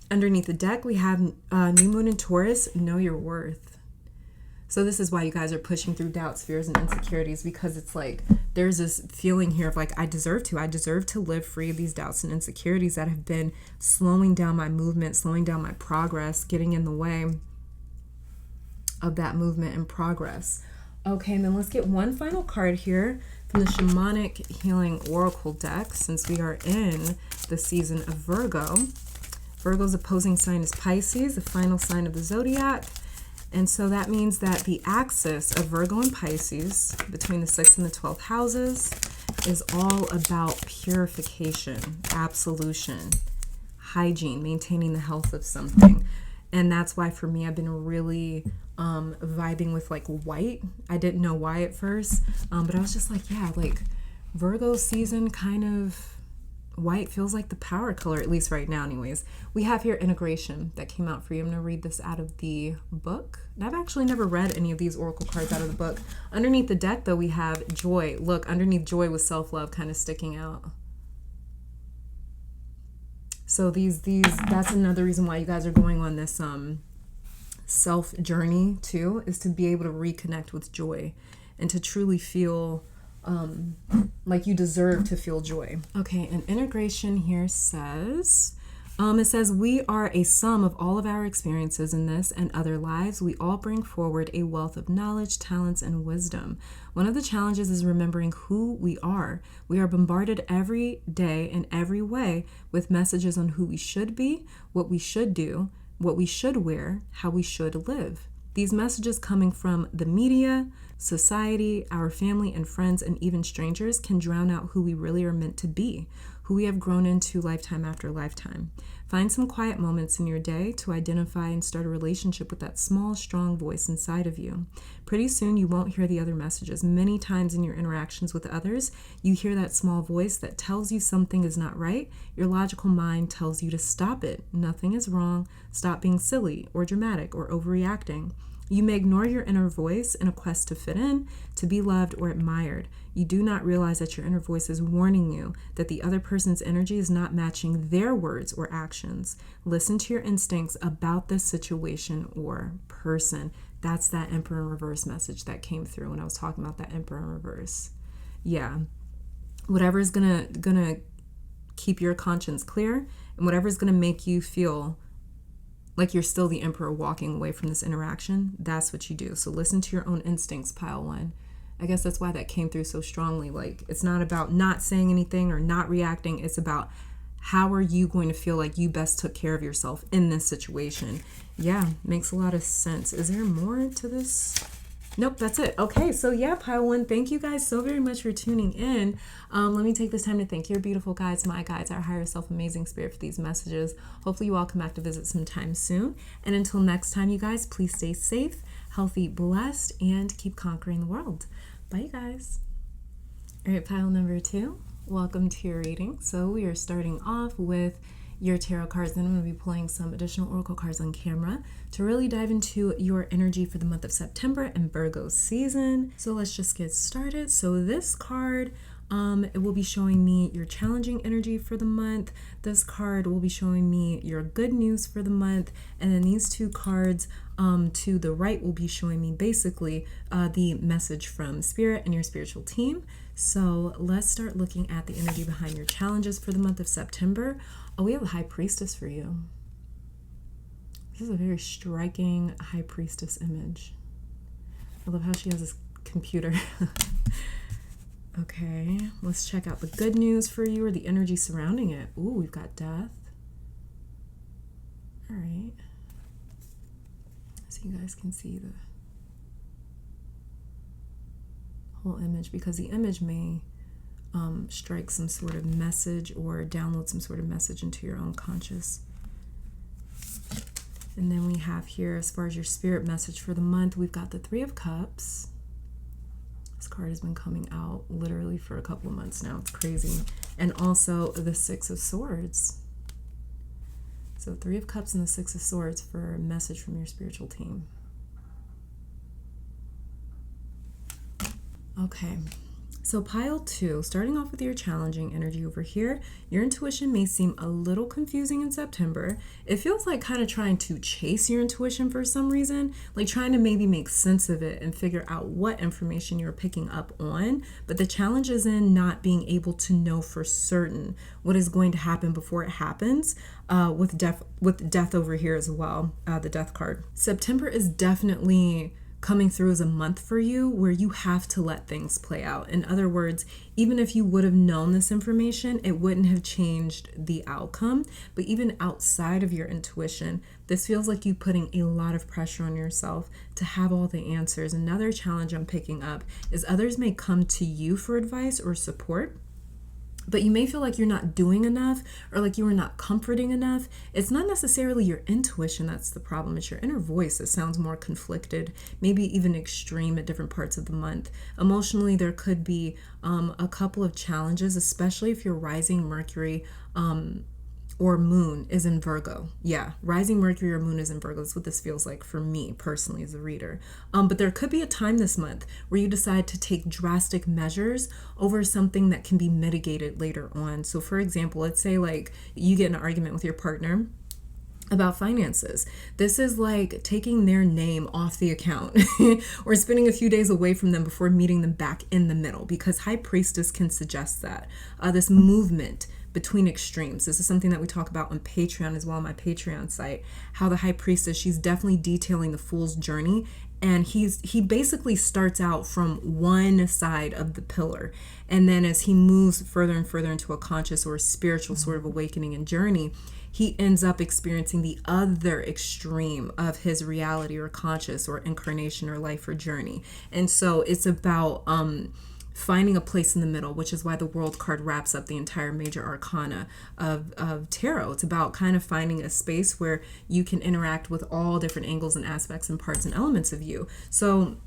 Underneath the deck, we have new moon in Taurus, know your worth. So this is why you guys are pushing through doubts, fears, and insecurities, because it's like there's this feeling here of like, I deserve to live free of these doubts and insecurities that have been slowing down my movement, slowing down my progress, getting in the way of that movement and progress. Okay, and then let's get one final card here from the Shamanic Healing Oracle deck, since we are in the season of Virgo. Virgo's opposing sign is Pisces, the final sign of the zodiac. And so that means that the axis of Virgo and Pisces between the 6th and the 12th houses is all about purification, absolution, hygiene, maintaining the health of something. And that's why for me, I've been really vibing with like white. I didn't know why at first, but I was just like, yeah, like Virgo season, kind of white feels like the power color, at least right now anyways. We have here integration that came out for you. I'm going to read this out of the book. And I've actually never read any of these oracle cards out of the book. Underneath the deck, though, we have joy. Look, underneath joy with self-love kind of sticking out. So that's another reason why you guys are going on this self journey too, is to be able to reconnect with joy and to truly feel like you deserve to feel joy. Okay, and integration here says, it says, we are a sum of all of our experiences in this and other lives. We all bring forward a wealth of knowledge, talents, and wisdom. One of the challenges is remembering who we are. We are bombarded every day in every way with messages on who we should be, what we should do, what we should wear, how we should live. These messages coming from the media, society, our family and friends, and even strangers can drown out who we really are meant to be, who we have grown into lifetime after lifetime. Find some quiet moments in your day to identify and start a relationship with that small, strong voice inside of you. Pretty soon you won't hear the other messages. Many times in your interactions with others, you hear that small voice that tells you something is not right. Your logical mind tells you to stop it. Nothing is wrong. Stop being silly or dramatic or overreacting. You may ignore your inner voice in a quest to fit in, to be loved or admired. You do not realize that your inner voice is warning you that the other person's energy is not matching their words or actions. Listen to your instincts about this situation or person. That's that Emperor in Reverse message that came through when I was talking about that Emperor in Reverse. Yeah. Whatever is gonna keep your conscience clear, and whatever is gonna make you feel like you're still the emperor walking away from this interaction, that's what you do. So listen to your own instincts, pile one. I guess that's why that came through so strongly. Like, it's not about not saying anything or not reacting. It's about how are you going to feel like you best took care of yourself in this situation. Yeah, makes a lot of sense. Is there more to this? Nope, that's it. Okay, so yeah, pile one, thank you guys so very much for tuning in. Let me take this time to thank your beautiful guides, my guides, our higher self, amazing spirit for these messages. Hopefully you all come back to visit sometime soon. And until next time, you guys, please stay safe, healthy, blessed, and keep conquering the world. Bye, you guys. All right, pile number 2, welcome to your reading. So we are starting off with your tarot cards. Then I'm going to be pulling some additional oracle cards on camera to really dive into your energy for the month of September and Virgo season. So let's just get started. So this card, it will be showing me your challenging energy for the month. This card will be showing me your good news for the month. And then these 2 cards to the right will be showing me basically the message from Spirit and your spiritual team. So let's start looking at the energy behind your challenges for the month of September. Oh, we have a High Priestess for you. This is a very striking High Priestess image. I love how she has this computer. Okay, let's check out the good news for you or the energy surrounding it. Ooh, we've got Death. All right. So you guys can see the whole image, because the image may strike some sort of message or download some sort of message into your own conscious. And then we have here, as far as your spirit message for the month, we've got the 3 of Cups. This card has been coming out literally for a couple of months now. It's crazy. And also the 6 of Swords. So 3 of Cups and the 6 of Swords for a message from your spiritual team. Okay. So pile 2, starting off with your challenging energy over here, your intuition may seem a little confusing in September. It feels like kind of trying to chase your intuition for some reason, like trying to maybe make sense of it and figure out what information you're picking up on. But the challenge is in not being able to know for certain what is going to happen before it happens, with death over here as well, the Death card. September is definitely coming through as a month for you where you have to let things play out. In other words, even if you would have known this information, it wouldn't have changed the outcome. But even outside of your intuition, this feels like you putting a lot of pressure on yourself to have all the answers. Another challenge I'm picking up is others may come to you for advice or support, but you may feel like you're not doing enough or like you are not comforting enough. It's not necessarily your intuition that's the problem. It's your inner voice that sounds more conflicted, maybe even extreme at different parts of the month. Emotionally, there could be a couple of challenges, especially if your rising Mercury or moon is in Virgo. Yeah, rising Mercury or moon is in Virgo. That's what this feels like for me personally as a reader. But there could be a time this month where you decide to take drastic measures over something that can be mitigated later on. So for example, let's say like you get in an argument with your partner about finances. This is like taking their name off the account or spending a few days away from them before meeting them back in the middle, because High Priestess can suggest that. This movement between extremes. This is something that we talk about on Patreon as well, on my Patreon site, how the High Priestess, she's definitely detailing the Fool's journey. And he basically starts out from one side of the pillar. And then as he moves further and further into a conscious or a spiritual sort of awakening and journey, he ends up experiencing the other extreme of his reality or conscious or incarnation or life or journey. And so it's about finding a place in the middle, which is why the World card wraps up the entire major arcana of tarot. It's about kind of finding a space where you can interact with all different angles and aspects and parts and elements of you. So,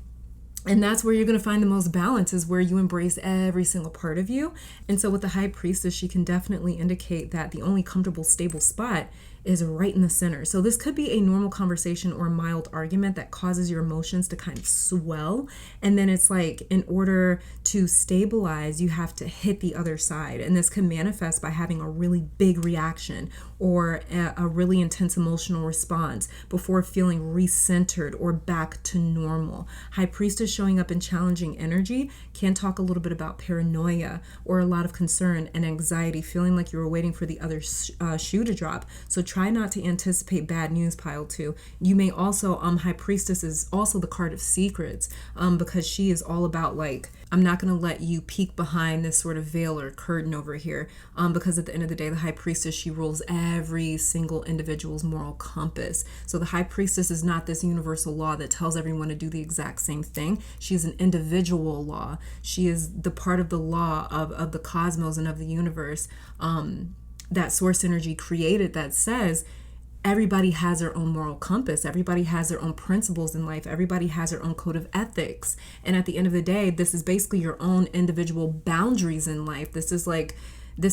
and that's where you're going to find the most balance, is where you embrace every single part of you. And so with the High Priestess, she can definitely indicate that the only comfortable, stable spot is right in the center. So this could be a normal conversation or a mild argument that causes your emotions to kind of swell. And then it's like, in order to stabilize, you have to hit the other side. And this can manifest by having a really big reaction or a really intense emotional response before feeling recentered or back to normal. High Priestess showing up in challenging energy can talk a little bit about paranoia or a lot of concern and anxiety, feeling like you were waiting for the other shoe to drop. So try not to anticipate bad news, pile 2. You may also, High Priestess is also the card of secrets, because she is all about like, I'm not going to let you peek behind this sort of veil or curtain over here, because at the end of the day, the High Priestess, she rules every single individual's moral compass. So the High Priestess is not this universal law that tells everyone to do the exact same thing. She is an individual law. She is the part of the law of the cosmos and of the universe, that source energy created, that says everybody has their own moral compass. Everybody has their own principles in life. Everybody has their own code of ethics. And at the end of the day, this is basically your own individual boundaries in life. This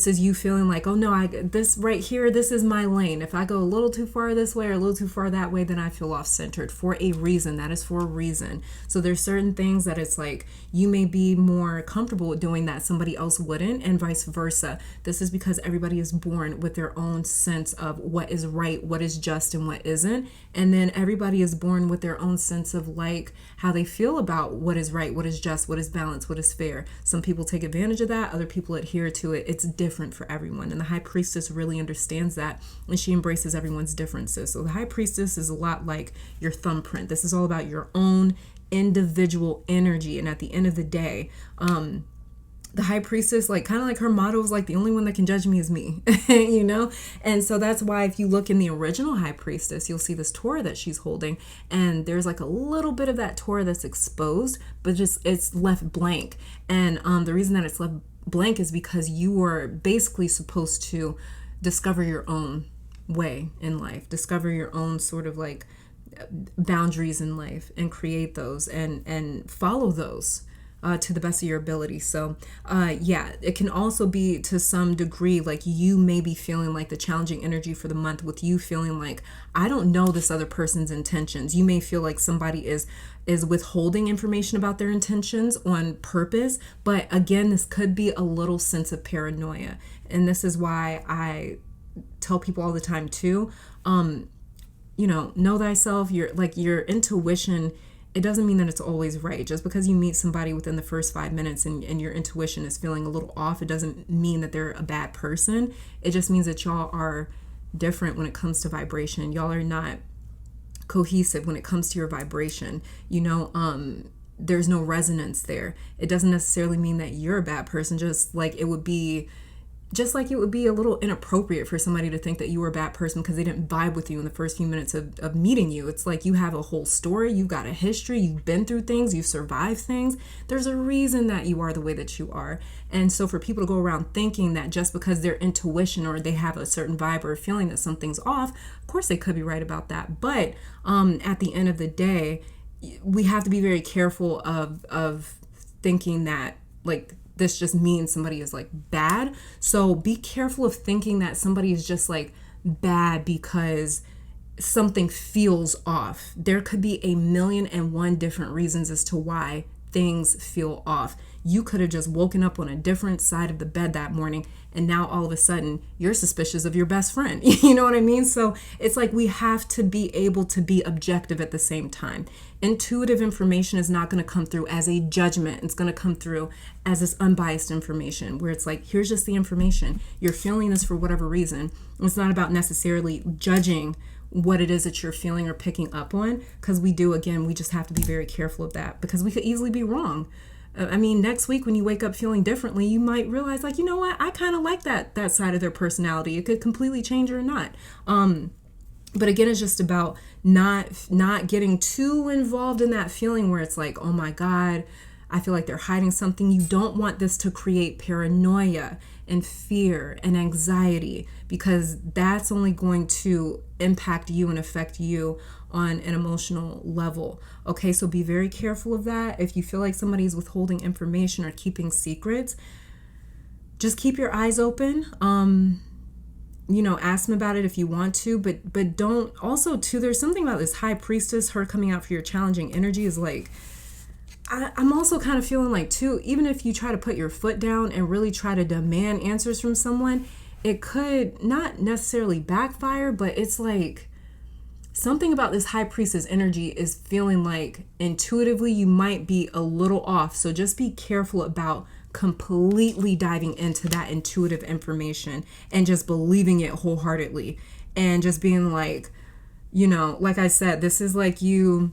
is you feeling like, oh no, this right here, this is my lane. If I go a little too far this way or a little too far that way, then I feel off-centered for a reason. That is for a reason. So there's certain things that it's like you may be more comfortable with doing that somebody else wouldn't, and vice versa. This is because everybody is born with their own sense of what is right, what is just, and what isn't. And then everybody is born with their own sense of like how they feel about what is right, what is just, what is balanced, what is fair. Some people take advantage of that. Other people adhere to it. It's different for everyone. And the High Priestess really understands that, and she embraces everyone's differences. So the High Priestess is a lot like your thumbprint. This is all about your own individual energy. And at the end of the day, the High Priestess, like kind of like her motto is like, the only one that can judge me is me, you know? And so that's why if you look in the original High Priestess, you'll see this Torah that she's holding, and there's like a little bit of that Torah that's exposed, but just it's left blank. And the reason that it's left blank is because you were basically supposed to discover your own way in life, discover your own sort of like boundaries in life, and create those and follow those to the best of your ability. So yeah, it can also be to some degree like you may be feeling like the challenging energy for the month with you feeling like, I don't know this other person's intentions. You may feel like somebody is withholding information about their intentions on purpose. But again, this could be a little sense of paranoia. And this is why I tell people all the time too, know thyself. Your intuition, it doesn't mean that it's always right. Just because you meet somebody within the first 5 minutes and your intuition is feeling a little off, it doesn't mean that they're a bad person. It just means that y'all are different when it comes to vibration. Y'all are not cohesive when it comes to your vibration. There's no resonance there. It doesn't necessarily mean that you're a bad person, just like it would be a little inappropriate for somebody to think that you were a bad person because they didn't vibe with you in the first few minutes of meeting you. It's like you have a whole story, you've got a history, you've been through things, you've survived things. There's a reason that you are the way that you are. And so for people to go around thinking that just because their intuition or they have a certain vibe or a feeling that something's off, of course they could be right about that. But at the end of the day, we have to be very careful of thinking that like this just means somebody is like bad. So be careful of thinking that somebody is just like bad because something feels off. There could be 1,000,001 different reasons as to why things feel off. you could have just woken up on a different side of the bed that morning, and now all of a sudden you're suspicious of your best friend. You know what I mean? So it's like we have to be able to be objective at the same time. Intuitive information is not going to come through as a judgment. It's going to come through as this unbiased information where it's like, here's just the information. You're feeling this for whatever reason. It's not about necessarily judging what it is that you're feeling or picking up on, because we just have to be very careful of that, because we could easily be wrong. I mean, next week when you wake up feeling differently, you might realize, like, you know what, I kind of like that side of their personality. It could completely change or not. But again, it's just about not getting too involved in that feeling where it's like, oh my God, I feel like they're hiding something. You don't want this to create paranoia and fear and anxiety, because that's only going to impact you and affect you on an emotional level. Okay, so be very careful of that. If you feel like somebody's withholding information or keeping secrets, just keep your eyes open. Ask them about it if you want to, but don't. Also, too, there's something about this high priestess, her coming out for your challenging energy is like, I'm also kind of feeling like, too, even if you try to put your foot down and really try to demand answers from someone, it could not necessarily backfire, but it's like something about this high priestess energy is feeling like intuitively you might be a little off. So just be careful about completely diving into that intuitive information and just believing it wholeheartedly, and just being like, like I said, this is like you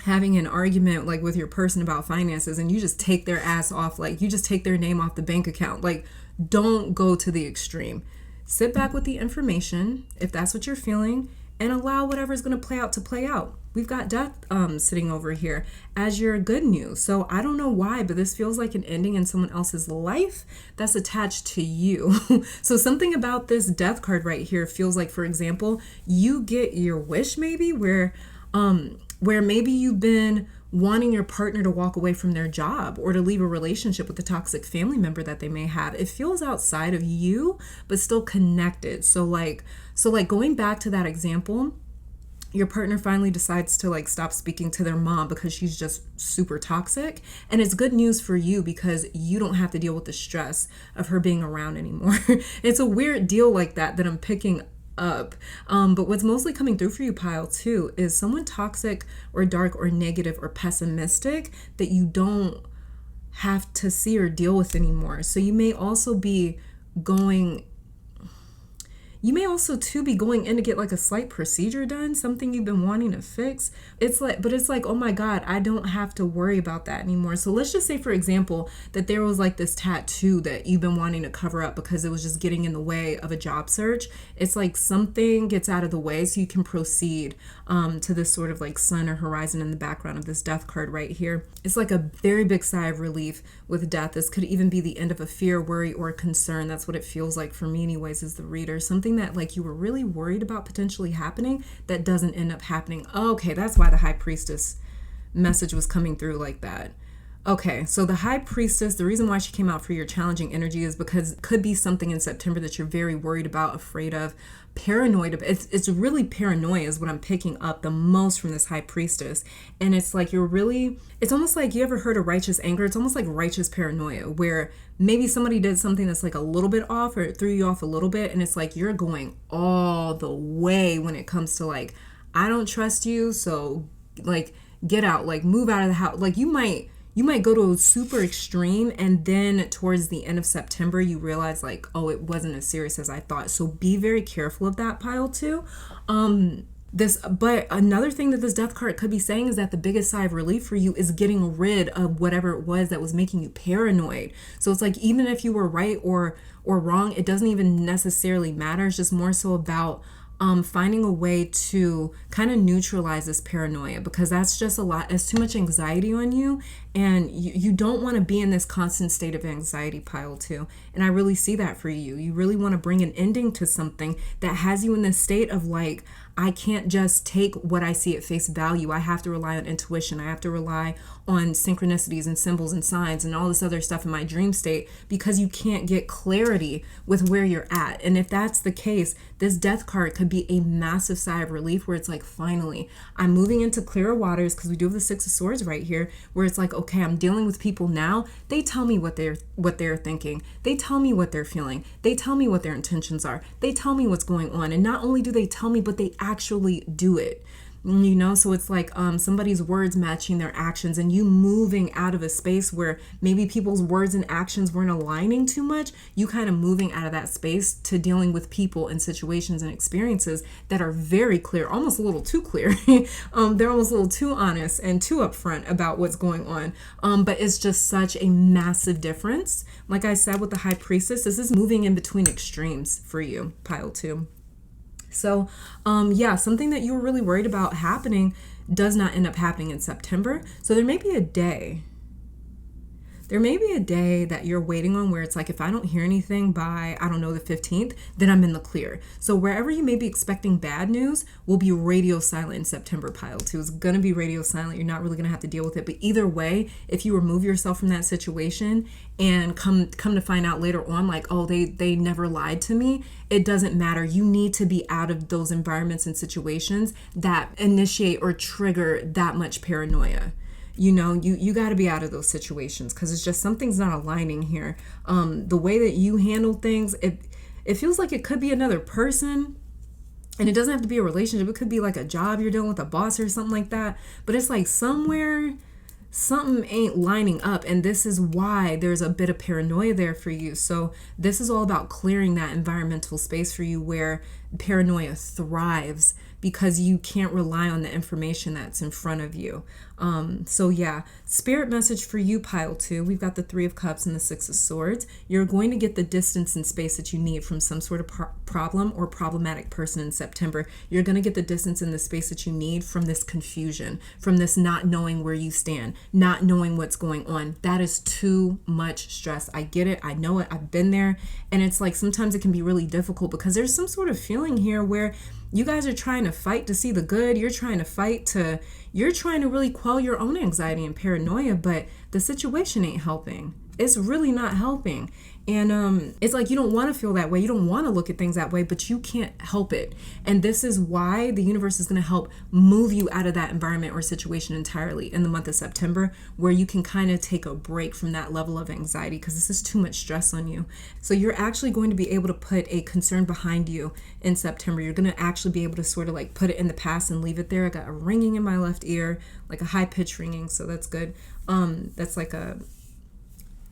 having an argument like with your person about finances, and you just take their ass off, like you just take their name off the bank account. Like, don't go to the extreme. Sit back with the information if that's what you're feeling, and allow whatever's going to play out. We've got death sitting over here as your good news. So I don't know why, but this feels like an ending in someone else's life that's attached to you. So something about this death card right here feels like, for example, you get your wish maybe where maybe you've been wanting your partner to walk away from their job or to leave a relationship with a toxic family member that they may have. It feels outside of you, but still connected. So like going back to that example, your partner finally decides to like stop speaking to their mom because she's just super toxic. And it's good news for you because you don't have to deal with the stress of her being around anymore. It's a weird deal like that I'm picking up. But what's mostly coming through for you, Pile, too, is someone toxic or dark or negative or pessimistic that you don't have to see or deal with anymore. So you may also be going in to get like a slight procedure done, something you've been wanting to fix. It's like, oh my God, I don't have to worry about that anymore. So let's just say, for example, that there was like this tattoo that you've been wanting to cover up because it was just getting in the way of a job search. It's like something gets out of the way so you can proceed to this sort of like sun or horizon in the background of this death card right here. It's like a very big sigh of relief with death. This could even be the end of a fear, worry, or concern. That's what it feels like for me anyways, as the reader. Something that like you were really worried about potentially happening that doesn't end up happening. Okay, that's why the High Priestess message was coming through like that. Okay, so the High Priestess, the reason why she came out for your challenging energy is because it could be something in September that you're very worried about, afraid of, paranoid of. It's really paranoia is what I'm picking up the most from this High Priestess. And it's like it's almost like, you ever heard of righteous anger? It's almost like righteous paranoia, where maybe somebody did something that's like a little bit off or it threw you off a little bit, and it's like you're going all the way when it comes to like, I don't trust you, so like get out, like move out of the house. Like you might go to a super extreme, and then towards the end of September, you realize like, oh, it wasn't as serious as I thought. So be very careful of that, Pile, too. But another thing that this death card could be saying is that the biggest sigh of relief for you is getting rid of whatever it was that was making you paranoid. So it's like, even if you were right or wrong, it doesn't even necessarily matter. It's just more so about finding a way to kind of neutralize this paranoia, because that's just a lot. It's too much anxiety on you, and you don't want to be in this constant state of anxiety, Pile, too. And I really see that for you. You really want to bring an ending to something that has you in this state of like, I can't just take what I see at face value. I have to rely on intuition. I have to rely on synchronicities and symbols and signs and all this other stuff in my dream state, because you can't get clarity with where you're at. And if that's the case, this death card could be a massive sigh of relief where it's like, finally, I'm moving into clearer waters, because we do have the Six of Swords right here, where it's like, okay, I'm dealing with people now. They tell me what they're thinking. They tell me what they're feeling. They tell me what their intentions are. They tell me what's going on. And not only do they tell me, but they actually do it. You know, so it's like somebody's words matching their actions, and you moving out of a space where maybe people's words and actions weren't aligning too much. You kind of moving out of that space to dealing with people and situations and experiences that are very clear, almost a little too clear. They're almost a little too honest and too upfront about what's going on. But it's just such a massive difference. Like I said, with the High Priestess, this is moving in between extremes for you, pile 2. So, yeah, something that you were really worried about happening does not end up happening in September. So there may be a day. There may be a day that you're waiting on where it's like, if I don't hear anything by, I don't know, the 15th, then I'm in the clear. So wherever you may be expecting bad news will be radio silent in September, pile 2. It's going to be radio silent. You're not really going to have to deal with it. But either way, if you remove yourself from that situation and come to find out later on, like, oh, they never lied to me, it doesn't matter. You need to be out of those environments and situations that initiate or trigger that much paranoia. You know, you got to be out of those situations, because it's just something's not aligning here. The way that you handle things, it feels like it could be another person, and it doesn't have to be a relationship. It could be like a job you're doing with a boss or something like that. But it's like somewhere something ain't lining up, and this is why there's a bit of paranoia there for you. So this is all about clearing that environmental space for you where paranoia thrives, because you can't rely on the information that's in front of you. So yeah, spirit message for you, pile 2. We've got the 3 of Cups and the 6 of Swords. You're going to get the distance and space that you need from some sort of problem or problematic person in September. You're going to get the distance and the space that you need from this confusion, from this not knowing where you stand, not knowing what's going on. That is too much stress. I get it. I know it. I've been there. And it's like, sometimes it can be really difficult, because there's some sort of feeling here where you guys are trying to fight to see the good. You're trying to really quell your own anxiety and paranoia, but the situation ain't helping. It's really not helping. And it's like, you don't want to feel that way. You don't want to look at things that way, but you can't help it. And this is why the universe is going to help move you out of that environment or situation entirely in the month of September, where you can kind of take a break from that level of anxiety, because this is too much stress on you. So you're actually going to be able to put a concern behind you in September. You're going to actually be able to sort of like put it in the past and leave it there. I got a ringing in my left ear, like a high pitch ringing. So that's good. That's like a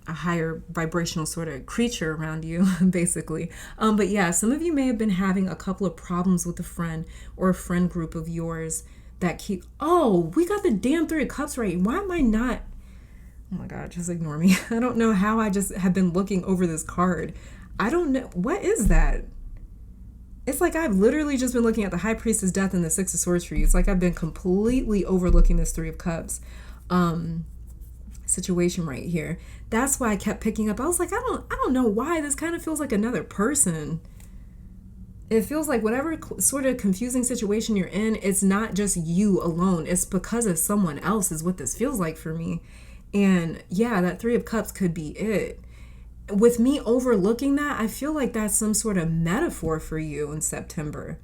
higher vibrational sort of creature around you, basically. But yeah, some of you may have been having a couple of problems with a friend or a friend group of yours that keep, oh, we got the damn 3 of Cups right. Why am I not? Oh my God, just ignore me. I don't know how I just have been looking over this card. I don't know. What is that? It's like I've literally just been looking at the High Priestess Death and the 6 of Swords for you. It's like I've been completely overlooking this 3 of Cups situation right here. That's why I kept picking up. I was like, I don't know why this kind of feels like another person. It feels like whatever sort of confusing situation you're in, it's not just you alone. It's because of someone else is what this feels like for me. And yeah, that 3 of Cups could be it. With me overlooking that, I feel like that's some sort of metaphor for you in September.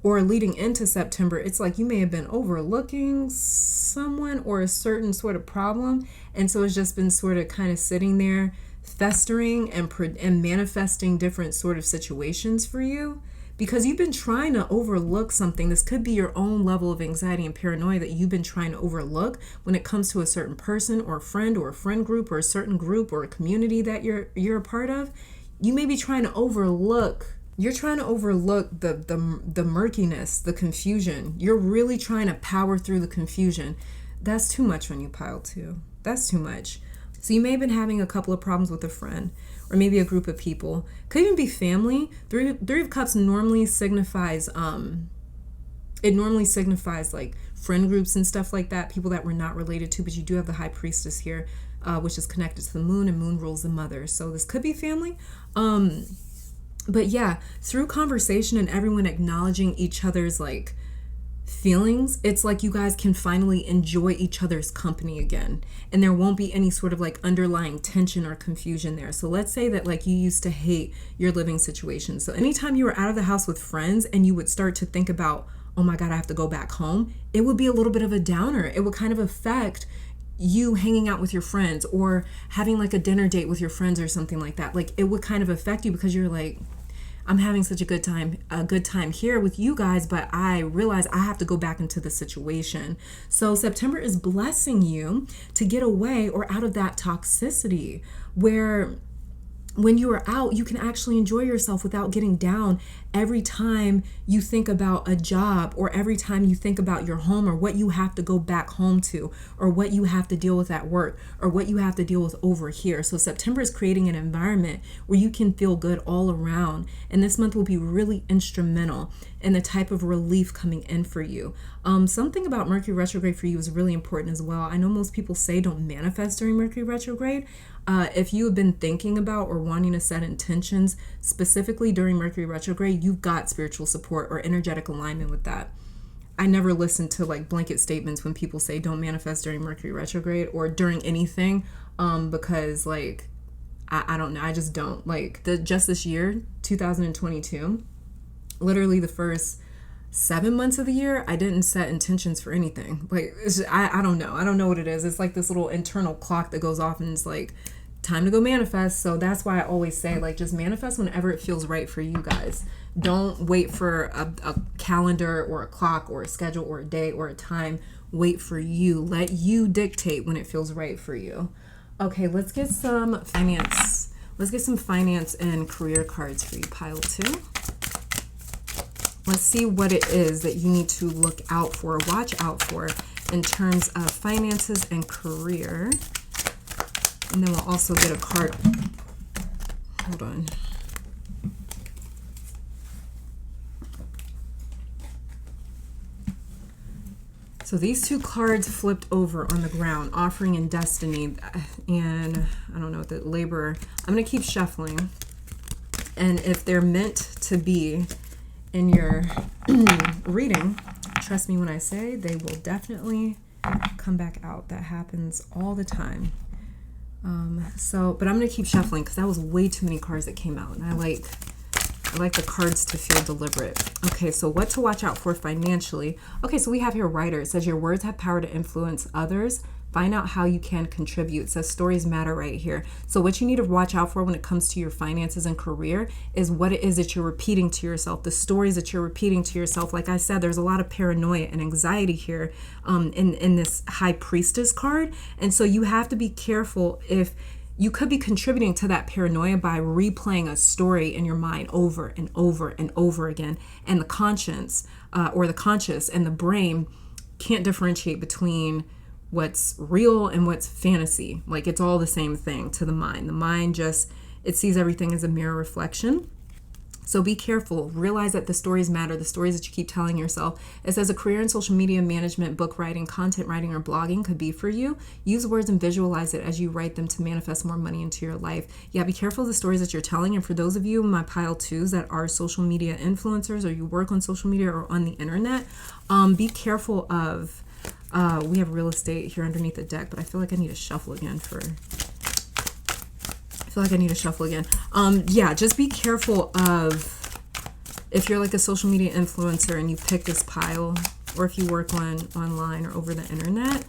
Or leading into September, it's like you may have been overlooking someone or a certain sort of problem. And so it's just been sort of kind of sitting there, festering and manifesting different sort of situations for you. Because you've been trying to overlook something. This could be your own level of anxiety and paranoia that you've been trying to overlook when it comes to a certain person or a friend group or a certain group or a community that you're a part of. You may be trying to overlook. You're trying to overlook the murkiness, the confusion. You're really trying to power through the confusion. That's too much when you pile 2. That's too much. So you may have been having a couple of problems with a friend or maybe a group of people. Could even be family. 3 of Cups normally signifies, like friend groups and stuff like that, people that we're not related to, but you do have the High Priestess here, which is connected to the moon, and moon rules the mother. So this could be family. But yeah, through conversation and everyone acknowledging each other's like feelings, it's like you guys can finally enjoy each other's company again, and there won't be any sort of like underlying tension or confusion there. So let's say that like you used to hate your living situation, so anytime you were out of the house with friends and you would start to think about, oh my god, I have to go back home, it would be a little bit of a downer. It would kind of affect you hanging out with your friends or having like a dinner date with your friends or something like that. Like it would kind of affect you because you're like, I'm having such a good time here with you guys, but I realize I have to go back into the situation. So September is blessing you to get away or out of that toxicity where when you are out, you can actually enjoy yourself without getting down every time you think about a job or every time you think about your home or what you have to go back home to or what you have to deal with at work or what you have to deal with over here. So September is creating an environment where you can feel good all around. And this month will be really instrumental in the type of relief coming in for you. Something about Mercury retrograde for you is really important as well. I know most people say don't manifest during Mercury retrograde. If you have been thinking about or wanting to set intentions specifically during Mercury retrograde, you've got spiritual support or energetic alignment with that. I never listen to like blanket statements when people say don't manifest during Mercury retrograde or during anything, because like, I don't know. I just don't. Like just this year, 2022, literally the first 7 months of the year, I didn't set intentions for anything. Like, I don't know. I don't know what it is. It's like this little internal clock that goes off and it's like, time to go manifest. So that's why I always say, like, just manifest whenever it feels right for you guys. Don't wait for a calendar or a clock or a schedule or a date or a time. Wait for you. Let you dictate when it feels right for you. Okay, let's get some finance. Let's get some finance and career cards for you, pile 2. Let's see what it is that you need to look out for, watch out for in terms of finances and career. And then we'll also get a card. Hold on. So these two cards flipped over on the ground, offering and destiny, and I don't know what the laborer. I'm going to keep shuffling. And if they're meant to be in your reading, trust me when I say they will definitely come back out. That happens all the time. But I'm going to keep shuffling because that was way too many cards that came out. And I like the cards to feel deliberate. Okay, so what to watch out for financially. Okay, so we have here writer. It says your words have power to influence others. Find out how you can contribute. It says stories matter right here. So what you need to watch out for when it comes to your finances and career is what it is that you're repeating to yourself, the stories that you're repeating to yourself. Like I said, there's a lot of paranoia and anxiety here in this High Priestess card. And so you have to be careful if you could be contributing to that paranoia by replaying a story in your mind over and over and over again. And the conscience or the conscious and the brain can't differentiate between what's real and what's fantasy. Like it's all the same thing to the mind. The mind just, it sees everything as a mirror reflection. So be careful. Realize that the stories matter, the stories that you keep telling yourself. It says a career in social media management, book writing, content writing, or blogging could be for you. Use words and visualize it as you write them to manifest more money into your life. Yeah, be careful of the stories that you're telling. And for those of you, my pile 2s that are social media influencers or you work on social media or on the internet, be careful of we have real estate here underneath the deck, but I feel like I need to shuffle again yeah, just be careful of if you're like a social media influencer and you pick this pile, or if you work online or over the internet,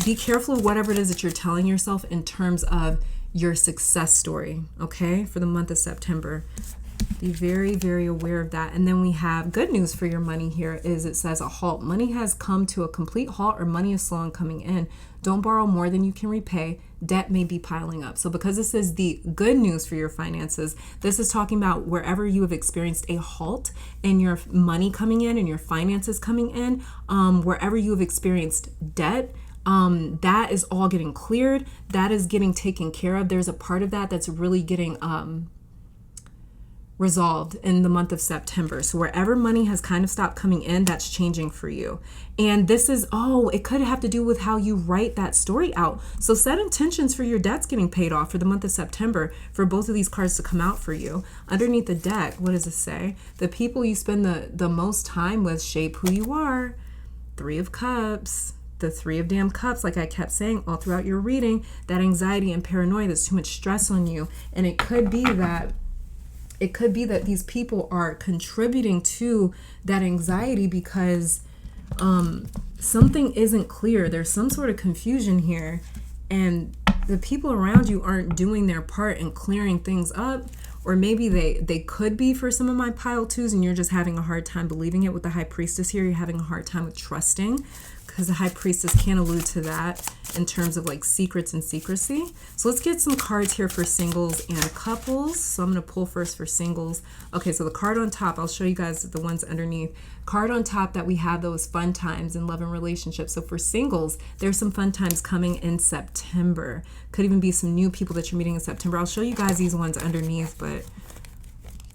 be careful of whatever it is that you're telling yourself in terms of your success story, okay, for the month of September. Be very, very aware of that. And then we have good news for your money here is it says a halt. Money has come to a complete halt or money is slow in coming in. Don't borrow more than you can repay. Debt may be piling up. So because this is the good news for your finances, this is talking about wherever you have experienced a halt in your money coming in and your finances coming in, wherever you have experienced debt, that is all getting cleared. That is getting taken care of. There's a part of that that's really getting resolved in the month of September. So wherever money has kind of stopped coming in, that's changing for you. And this is, it could have to do with how you write that story out. So set intentions for your debts getting paid off for the month of September for both of these cards to come out for you. Underneath the deck, what does it say? The people you spend the most time with shape who you are. 3 of Cups. The 3 of damn cups, like I kept saying all throughout your reading, that anxiety and paranoia, that's too much stress on you. And it could be that these people are contributing to that anxiety because something isn't clear. There's some sort of confusion here, and the people around you aren't doing their part in clearing things up. Or maybe they could be for some of my pile 2s, and you're just having a hard time believing it. With the High Priestess here, you're having a hard time with trusting, because the High Priestess can allude to that in terms of like secrets and secrecy. So let's get some cards here for singles and couples. So I'm going to pull first for singles. Okay, so the card on top, I'll show you guys the ones underneath. Card on top that we have those fun times in love and relationships. So for singles, there's some fun times coming in September. Could even be some new people that you're meeting in September. I'll show you guys these ones underneath, but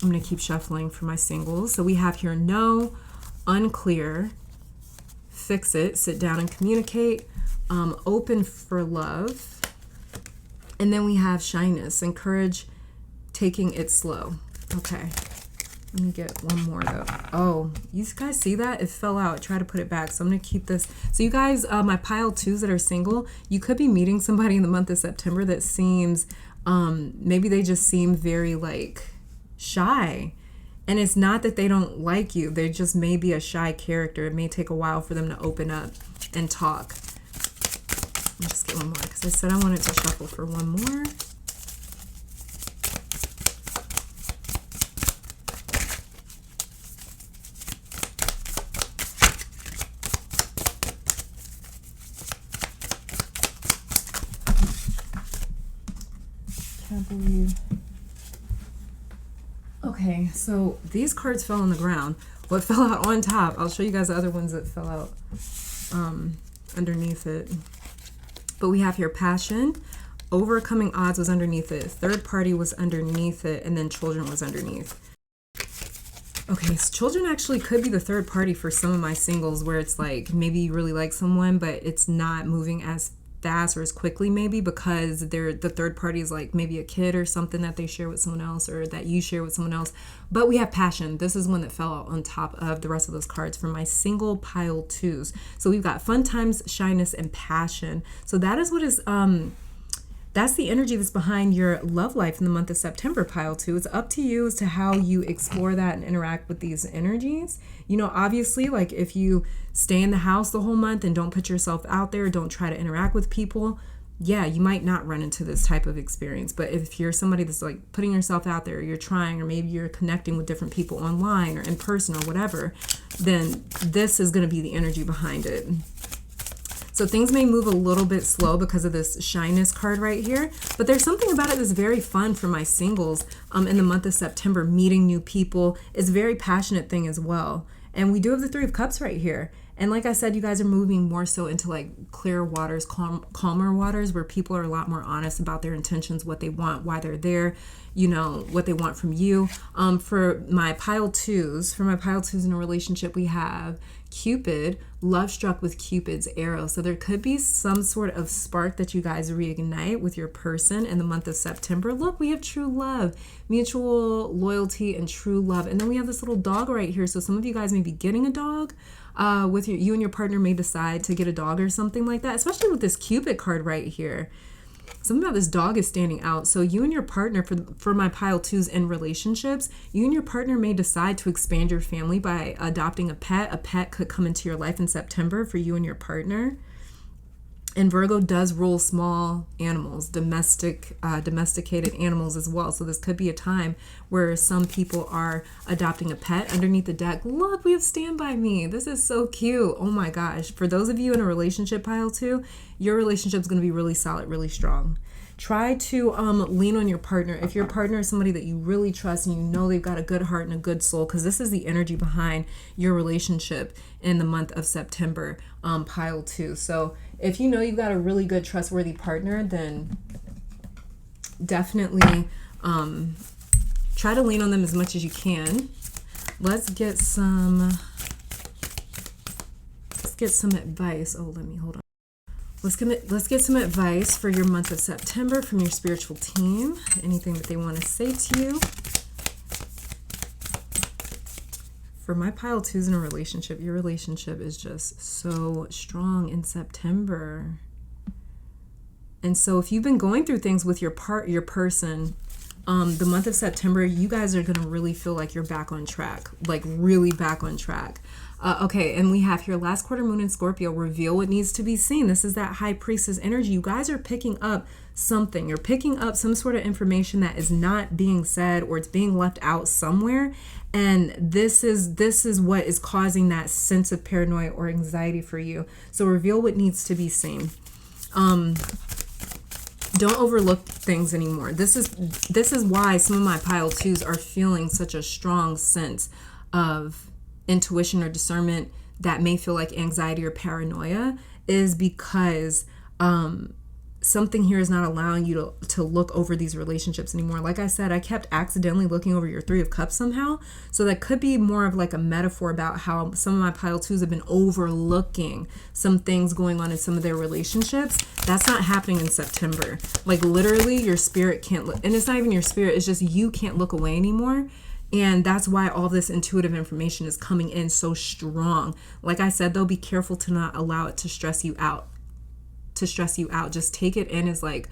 I'm going to keep shuffling for my singles. So we have here no, unclear, fix it, sit down and communicate, open for love, and then we have shyness, encourage taking it slow. Okay, let me get one more though. Oh, you guys see that? It fell out. I tried to put it back, so I'm gonna keep this. So you guys, my pile 2s that are single, you could be meeting somebody in the month of September that seems, maybe they just seem very like shy. And it's not that they don't like you. They just may be a shy character. It may take a while for them to open up and talk. Let me just get one more because I said I wanted to shuffle for one more. Can't believe. Okay, so these cards fell on the ground. What fell out on top? I'll show you guys the other ones that fell out underneath it. But we have here passion, overcoming odds was underneath it, third party was underneath it, and then children was underneath. Okay, so children actually could be the third party for some of my singles, where it's like maybe you really like someone, but it's not moving as fast or as quickly, maybe because the third party is like maybe a kid or something that they share with someone else, or that you share with someone else. But we have passion. This is one that fell out on top of the rest of those cards for my single pile 2s. So we've got fun times, shyness, and passion. So that is what is that's the energy that's behind your love life in the month of September, pile 2. It's up to you as to how you explore that and interact with these energies. You know, obviously, like if you stay in the house the whole month and don't put yourself out there, don't try to interact with people, yeah, you might not run into this type of experience. But if you're somebody that's like putting yourself out there, you're trying, or maybe you're connecting with different people online or in person or whatever, then this is going to be the energy behind it. So things may move a little bit slow because of this shyness card right here, but there's something about it that's very fun for my singles in the month of September. Meeting new people is a very passionate thing as well. And we do have the 3 of Cups right here. And like I said, you guys are moving more so into like clear waters, calmer waters, where people are a lot more honest about their intentions, what they want, why they're there, you know, what they want from you. For my pile 2s in a relationship, we have Cupid, love struck with Cupid's arrow. So there could be some sort of spark that you guys reignite with your person in the month of September. Look, we have true love, mutual loyalty, and true love. And then we have this little dog right here. So some of you guys may be getting a dog. With you and your partner may decide to get a dog or something like that, especially with this Cupid card right here. Something about this dog is standing out. So you and your partner, for my pile 2s in relationships, you and your partner may decide to expand your family by adopting a pet. A pet could come into your life in September for you and your partner. And Virgo does rule small animals, domesticated animals as well. So this could be a time where some people are adopting a pet. Underneath the deck, look, we have Stand By Me. This is so cute. Oh my gosh. For those of you in a relationship, pile 2, your relationship is going to be really solid, really strong. Try to lean on your partner. If your partner is somebody that you really trust and you know they've got a good heart and a good soul, because this is the energy behind your relationship in the month of September, pile 2. So if you know you've got a really good, trustworthy partner, then definitely Try to lean on them as much as you can. Let's get some advice. Oh, hold on. Let's get some advice for your month of September from your spiritual team. Anything that they want to say to you. For my pile 2s in a relationship, your relationship is just so strong in September. And so if you've been going through things with your person, the month of September, you guys are going to really feel like you're back on track, like really back on track. Okay, and we have here last quarter moon in Scorpio, reveal what needs to be seen. This is that high priestess energy. You guys are picking up something. You're picking up some sort of information that is not being said, or it's being left out somewhere. And this is what is causing that sense of paranoia or anxiety for you. So reveal what needs to be seen. Don't overlook things anymore. This is why some of my pile 2s are feeling such a strong sense of intuition or discernment that may feel like anxiety or paranoia, is because something here is not allowing you to look over these relationships anymore. Like I said, I kept accidentally looking over your 3 of Cups somehow. So that could be more of like a metaphor about how some of my pile 2s have been overlooking some things going on in some of their relationships. That's not happening in September. Like literally your spirit can't look, and it's not even your spirit, it's just you can't look away anymore. And that's why all this intuitive information is coming in so strong. Like I said, though, be careful to not allow it to stress you out. Just take it in as like,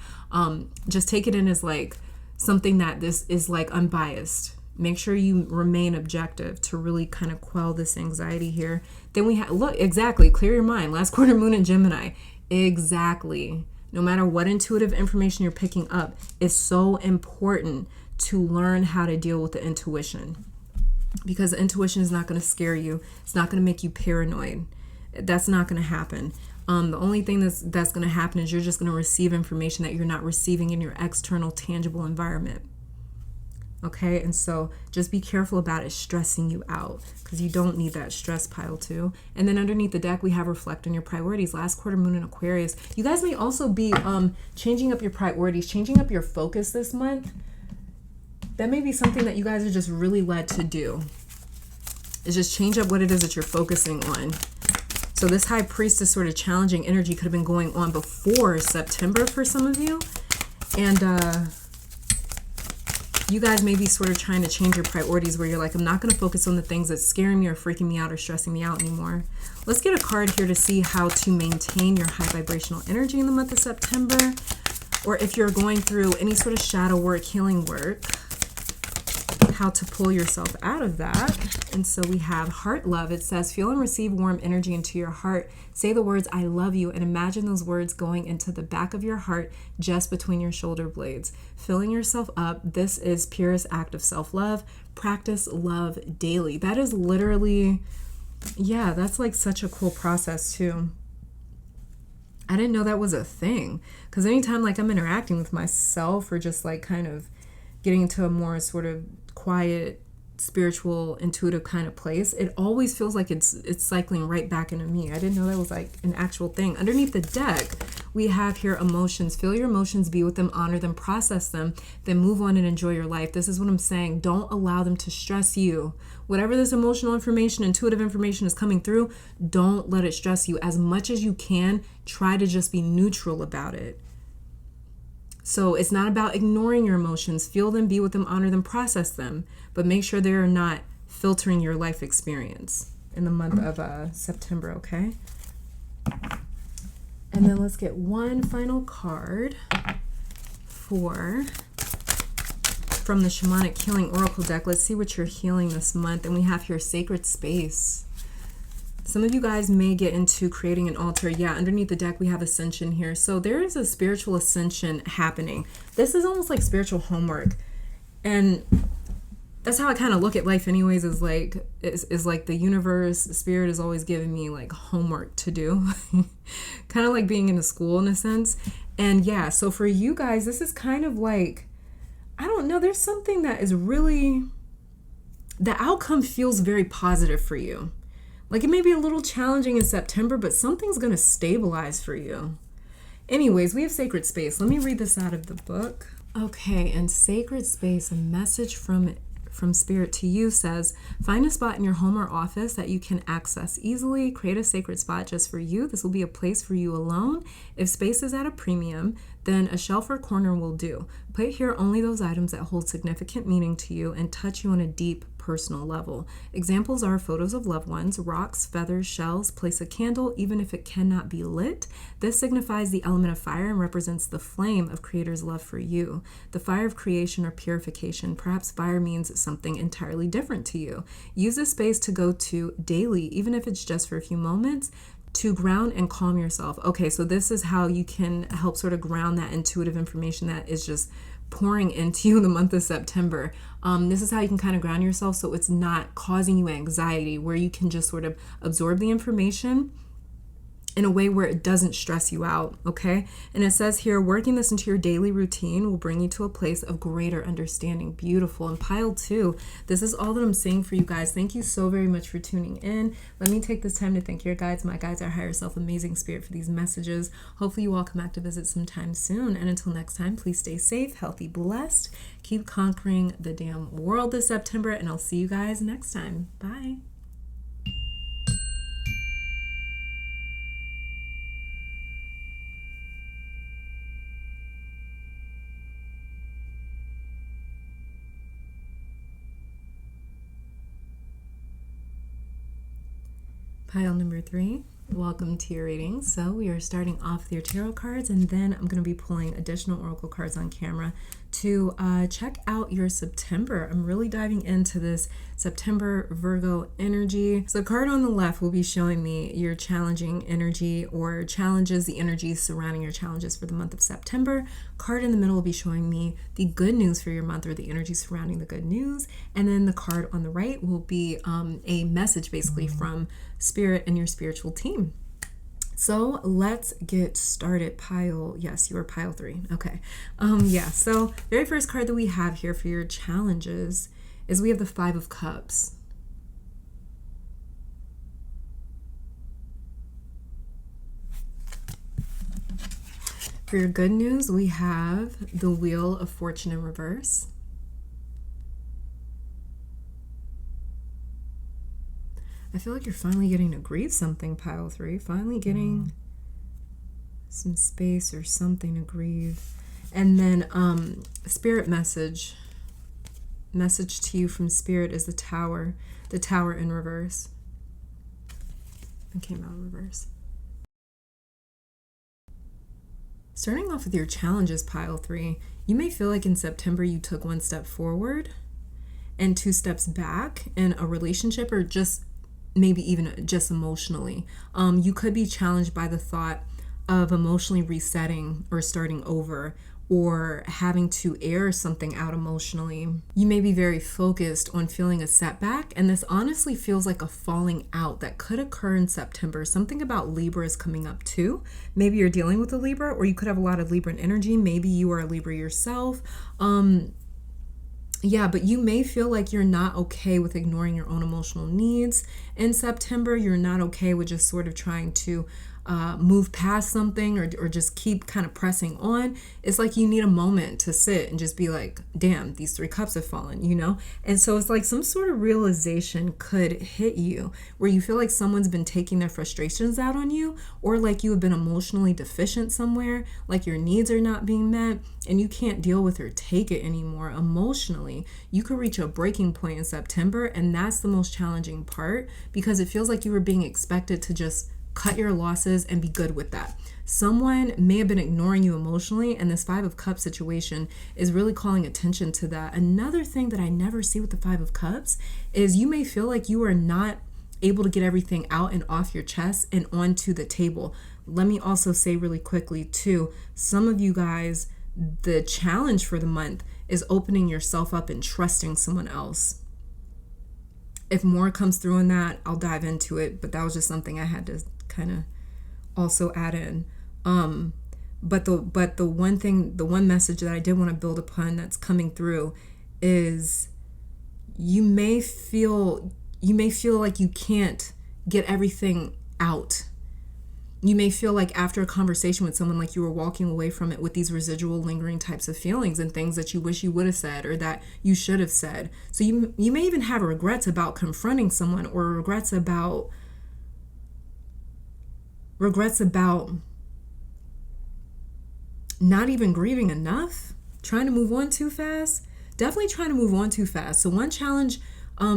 something that this is like unbiased. Make sure you remain objective to really kind of quell this anxiety here. Then we have, look, exactly, clear your mind. Last quarter moon in Gemini. Exactly. No matter what intuitive information you're picking up, it's so important to learn how to deal with the intuition, because the intuition is not going to scare you. It's not going to make you paranoid. That's not going to happen. The only thing that's going to happen is you're just going to receive information that you're not receiving in your external tangible environment. Okay, and so just be careful about it stressing you out, because you don't need that stress, pile 2. And then underneath the deck, we have reflect on your priorities. Last quarter moon in Aquarius. You guys may also be changing up your priorities, changing up your focus this month. That may be something that you guys are just really led to do, is just change up what it is that you're focusing on. So this high priestess sort of challenging energy could have been going on before September for some of you. And you guys may be sort of trying to change your priorities, where you're like, I'm not going to focus on the things that's scaring me or freaking me out or stressing me out anymore. Let's get a card here to see how to maintain your high vibrational energy in the month of September. Or if you're going through any sort of shadow work, healing work, how to pull yourself out of that. And so we have heart love. It says, feel and receive warm energy into your heart. Say the words, I love you, and imagine those words going into the back of your heart, just between your shoulder blades. Filling yourself up. This is purest act of self-love. Practice love daily. That is literally, yeah, that's like such a cool process too. I didn't know that was a thing, because anytime like I'm interacting with myself, or just like kind of getting into a more sort of quiet, spiritual, intuitive kind of place, it always feels like it's cycling right back into me. I didn't know that was like an actual thing. Underneath the deck, we have here emotions. Feel your emotions, be with them, honor them, process them, then move on and enjoy your life. This is what I'm saying. Don't allow them to stress you. Whatever this emotional information, intuitive information is coming through, don't let it stress you. As much as you can, try to just be neutral about it. So it's not about ignoring your emotions. Feel them, be with them, honor them, process them, but make sure they are not filtering your life experience in the month of September, okay? And then let's get one final card from the Shamanic Healing Oracle deck. Let's see what you're healing this month. And we have here sacred space. Some of you guys may get into creating an altar. Yeah, underneath the deck, we have ascension here. So there is a spiritual ascension happening. This is almost like spiritual homework. And that's how I kind of look at life anyways, is like the universe, spirit is always giving me like homework to do. Kind of like being in a school in a sense. And yeah, so for you guys, this is kind of like, I don't know, there's something that is really, the outcome feels very positive for you. Like it may be a little challenging in September, but something's going to stabilize for you. Anyways, we have sacred space. Let me read this out of the book. Okay, and sacred space, a message from spirit to you says, find a spot in your home or office that you can access easily. Create a sacred spot just for you. This will be a place for you alone. If space is at a premium, then a shelf or corner will do. Put here only those items that hold significant meaning to you and touch you on a deep personal level. Examples are photos of loved ones, rocks, feathers, shells. Place a candle even if it cannot be lit. This signifies the element of fire and represents the flame of Creator's love for you. The fire of creation or purification. Perhaps fire means something entirely different to you. Use this space to go to daily, even if it's just for a few moments, to ground and calm yourself. Okay, so this is how you can help sort of ground that intuitive information that is just pouring into you in the month of September. This is how you can kind of ground yourself so it's not causing you anxiety, where you can just sort of absorb the information in a way where it doesn't stress you out, okay? And it says here, working this into your daily routine will bring you to a place of greater understanding. Beautiful. And pile 2, this is all that I'm saying for you guys. Thank you so very much for tuning in. Let me take this time to thank your guides, my guides, our higher self, amazing spirit, for these messages. Hopefully you all come back to visit sometime soon. And until next time, please stay safe, healthy, blessed. Keep conquering the damn world this September, and I'll see you guys next time. Bye. Pile number 3, welcome to your reading. So we are starting off with your tarot cards, and then I'm going to be pulling additional oracle cards on camera to check out your September. I'm really diving into this September Virgo energy. So the card on the left will be showing me your challenging energy or challenges, the energies surrounding your challenges for the month of September. Card in the middle will be showing me the good news for your month, or the energy surrounding the good news. And then the card on the right will be a message basically from spirit and your spiritual team. So let's get started. Pile, yes, you are pile 3. Okay. So very first card that we have here for your challenges is we have the 5 of Cups. For your good news, we have the Wheel of Fortune in reverse. I feel like you're finally getting to grieve something, pile 3. Finally getting some space or something to grieve. And then spirit message to you from spirit is the Tower in reverse. It came out in reverse. Starting off with your challenges, pile 3, you may feel like in September you took 1 step forward and 2 steps back in a relationship, or just maybe even just emotionally. You could be challenged by the thought of emotionally resetting or starting over, or having to air something out emotionally. You may be very focused on feeling a setback, and this honestly feels like a falling out that could occur in September. Something about Libra is coming up too. Maybe you're dealing with a Libra, or you could have a lot of Libran energy. Maybe you are a Libra yourself. But you may feel like you're not okay with ignoring your own emotional needs in September. You're not okay with just sort of trying to move past something, or just keep kind of pressing on. It's like you need a moment to sit and just be like, damn, these 3 cups have fallen, you know? And so it's like some sort of realization could hit you where you feel like someone's been taking their frustrations out on you, or like you have been emotionally deficient somewhere, like your needs are not being met and you can't deal with or take it anymore emotionally. You could reach a breaking point in September, and that's the most challenging part, because it feels like you were being expected to just cut your losses and be good with that. Someone may have been ignoring you emotionally, and this 5 of Cups situation is really calling attention to that. Another thing that I never see with the 5 of Cups is you may feel like you are not able to get everything out and off your chest and onto the table. Let me also say really quickly too, some of you guys, the challenge for the month is opening yourself up and trusting someone else. If more comes through in that, I'll dive into it, but that was just something I had to kind of also add in. But the one message that I did want to build upon that's coming through is you may feel like you can't get everything out You may feel like after a conversation with someone, like you were walking away from it with these residual lingering types of feelings and things that you wish you would have said or that you should have said. So you may even have regrets about confronting someone, or regrets about not even grieving enough, trying to move on too fast. Definitely trying to move on too fast. So one challenge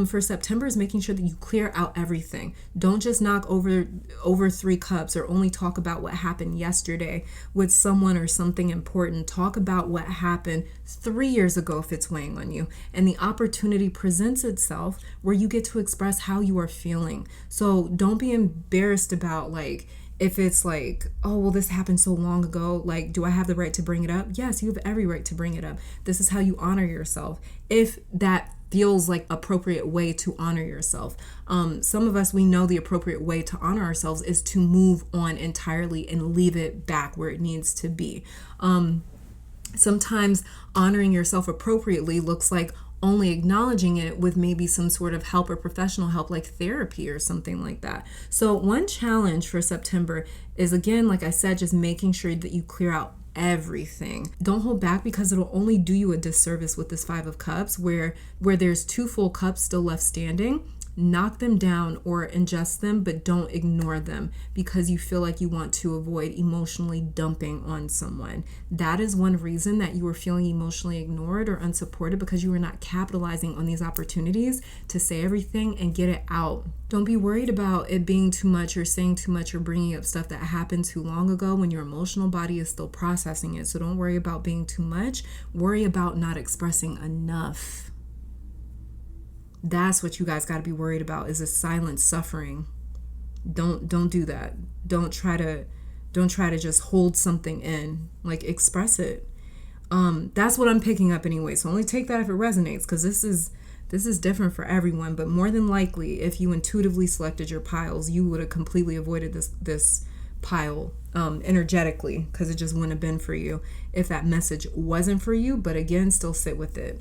for September is making sure that you clear out everything. Don't just knock over 3 cups or only talk about what happened yesterday with someone or something important. Talk about what happened 3 years ago if it's weighing on you. And the opportunity presents itself where you get to express how you are feeling. So don't be embarrassed about like, if it's like, oh, well, this happened so long ago, like, do I have the right to bring it up? Yes, you have every right to bring it up. This is how you honor yourself. If that feels like appropriate way to honor yourself. Some of us, we know the appropriate way to honor ourselves is to move on entirely and leave it back where it needs to be. Sometimes honoring yourself appropriately looks like only acknowledging it with maybe some sort of help or professional help like therapy or something like that. So one challenge for September is, again, like I said, just making sure that you clear out everything. Don't hold back, because it'll only do you a disservice with this 5 of Cups where there's 2 full cups still left standing. Knock them down or ingest them, but don't ignore them because you feel like you want to avoid emotionally dumping on someone. That is one reason that you were feeling emotionally ignored or unsupported, because you were not capitalizing on these opportunities to say everything and get it out. Don't be worried about it being too much or saying too much or bringing up stuff that happened too long ago when your emotional body is still processing it. So don't worry about being too much. Worry about not expressing enough. That's what you guys got to be worried about, is a silent suffering. Don't do that. Don't try to just hold something in. Like, express it. That's what I'm picking up anyway. So only take that if it resonates, because this is different for everyone. But more than likely, if you intuitively selected your piles, you would have completely avoided this pile energetically, because it just wouldn't have been for you if that message wasn't for you. But again, still sit with it.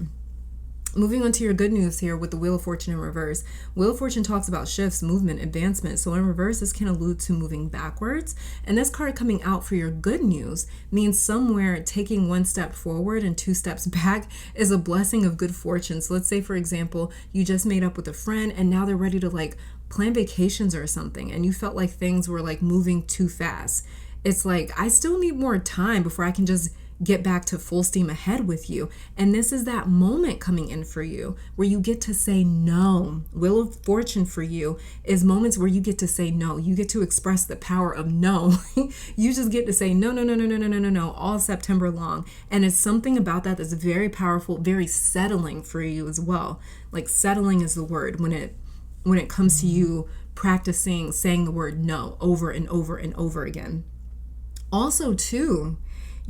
Moving on to your good news here with the Wheel of Fortune in reverse. Wheel of Fortune talks about shifts, movement, advancement. So in reverse, this can allude to moving backwards. And this card coming out for your good news means somewhere taking 1 step forward and 2 steps back is a blessing of good fortune. So let's say, for example, you just made up with a friend and now they're ready to like plan vacations or something, and you felt like things were like moving too fast. It's like, I still need more time before I can just get back to full steam ahead with you. And this is that moment coming in for you where you get to say no. Wheel of Fortune for you is moments where you get to say no. You get to express the power of no. You just get to say no all September long. And it's something about that that's very powerful, very settling for you as well. Like, settling is the word when it comes to you practicing saying the word no over and over and over again. Also, too,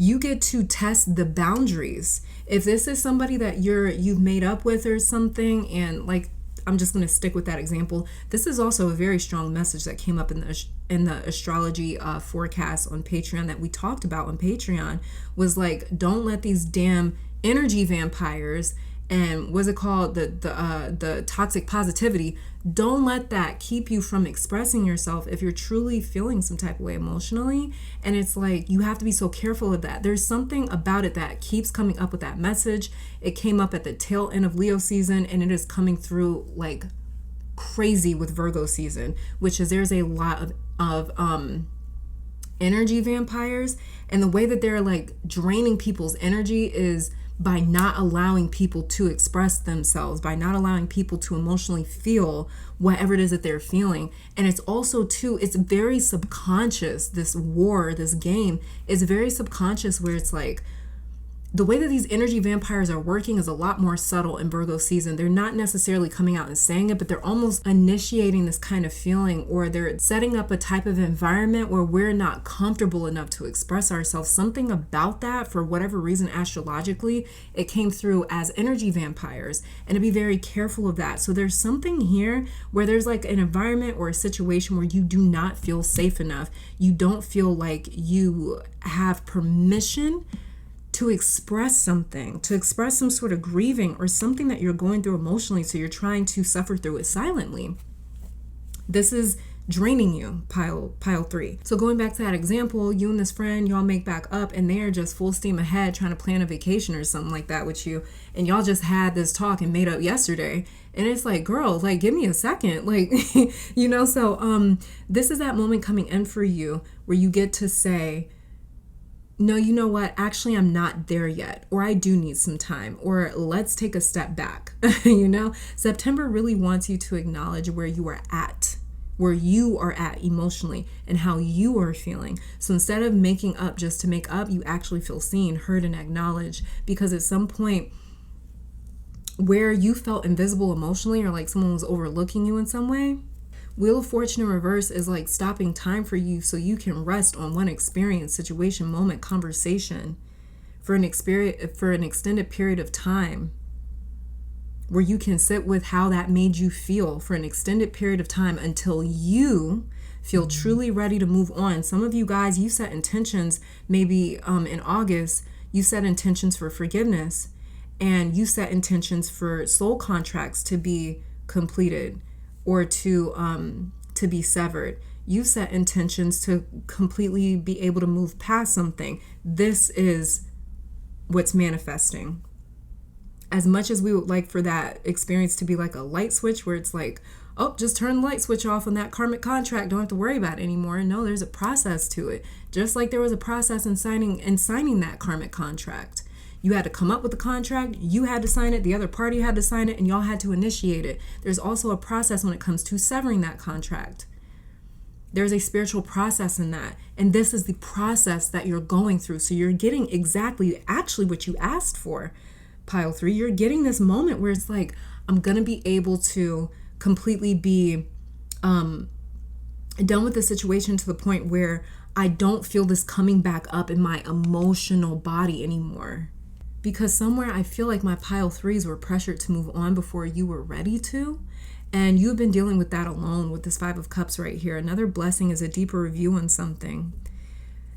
you get to test the boundaries. If this is somebody that you've made up with or something, and like, I'm just going to stick with that example. This is also a very strong message that came up in the astrology forecast on Patreon that we talked about on Patreon, was like, don't let these damn energy vampires and what's it called, the toxic positivity, don't let that keep you from expressing yourself if you're truly feeling some type of way emotionally. And it's like, you have to be so careful of that. There's something about it that keeps coming up with that message. It came up at the tail end of Leo season, and it is coming through like crazy with Virgo season, which is, there's a lot of energy vampires, and the way that they're like draining people's energy is by not allowing people to express themselves, by not allowing people to emotionally feel whatever it is that they're feeling. And it's also, too, it's very subconscious. This war, this game is very subconscious, where it's like, the way that these energy vampires are working is a lot more subtle in Virgo season. They're not necessarily coming out and saying it, but they're almost initiating this kind of feeling, or they're setting up a type of environment where we're not comfortable enough to express ourselves. Something about that, for whatever reason, astrologically, it came through as energy vampires, and to be very careful of that. So there's something here where there's like an environment or a situation where you do not feel safe enough. You don't feel like you have permission to express something, to express some sort of grieving or something that you're going through emotionally, so you're trying to suffer through it silently. This is draining you, pile 3. So going back to that example, you and this friend, y'all make back up and they're just full steam ahead trying to plan a vacation or something like that with you, and y'all just had this talk and made up yesterday, and it's like, girl, like, give me a second, like, so this is that moment coming in for you where you get to say, no, you know what, actually I'm not there yet, or I do need some time, or let's take a step back. September really wants you to acknowledge where you are at emotionally and how you are feeling. So instead of making up just to make up, you actually feel seen, heard, and acknowledged, because at some point where you felt invisible emotionally, or like someone was overlooking you in some way, Wheel of Fortune in reverse is like stopping time for you so you can rest on one experience, situation, moment, conversation for an extended period of time, where you can sit with how that made you feel for an extended period of time until you feel truly ready to move on. Some of you guys, you set intentions, maybe in August, you set intentions for forgiveness, and you set intentions for soul contracts to be completed, or to be severed. You set intentions to completely be able to move past something. This is what's manifesting. As much as we would like for that experience to be like a light switch, where it's like, oh, just turn the light switch off on that karmic contract, don't have to worry about it anymore. No, there's a process to it. Just like there was a process in signing that karmic contract. You had to come up with the contract, you had to sign it, the other party had to sign it, and y'all had to initiate it. There's also a process when it comes to severing that contract. There's a spiritual process in that. And this is the process that you're going through. So you're getting actually what you asked for, pile 3. You're getting this moment where it's like, I'm going to be able to completely be done with the situation to the point where I don't feel this coming back up in my emotional body anymore. Because somewhere I feel like my pile 3s were pressured to move on before you were ready to. And you've been dealing with that alone with this 5 of Cups right here. Another blessing is a deeper review on something.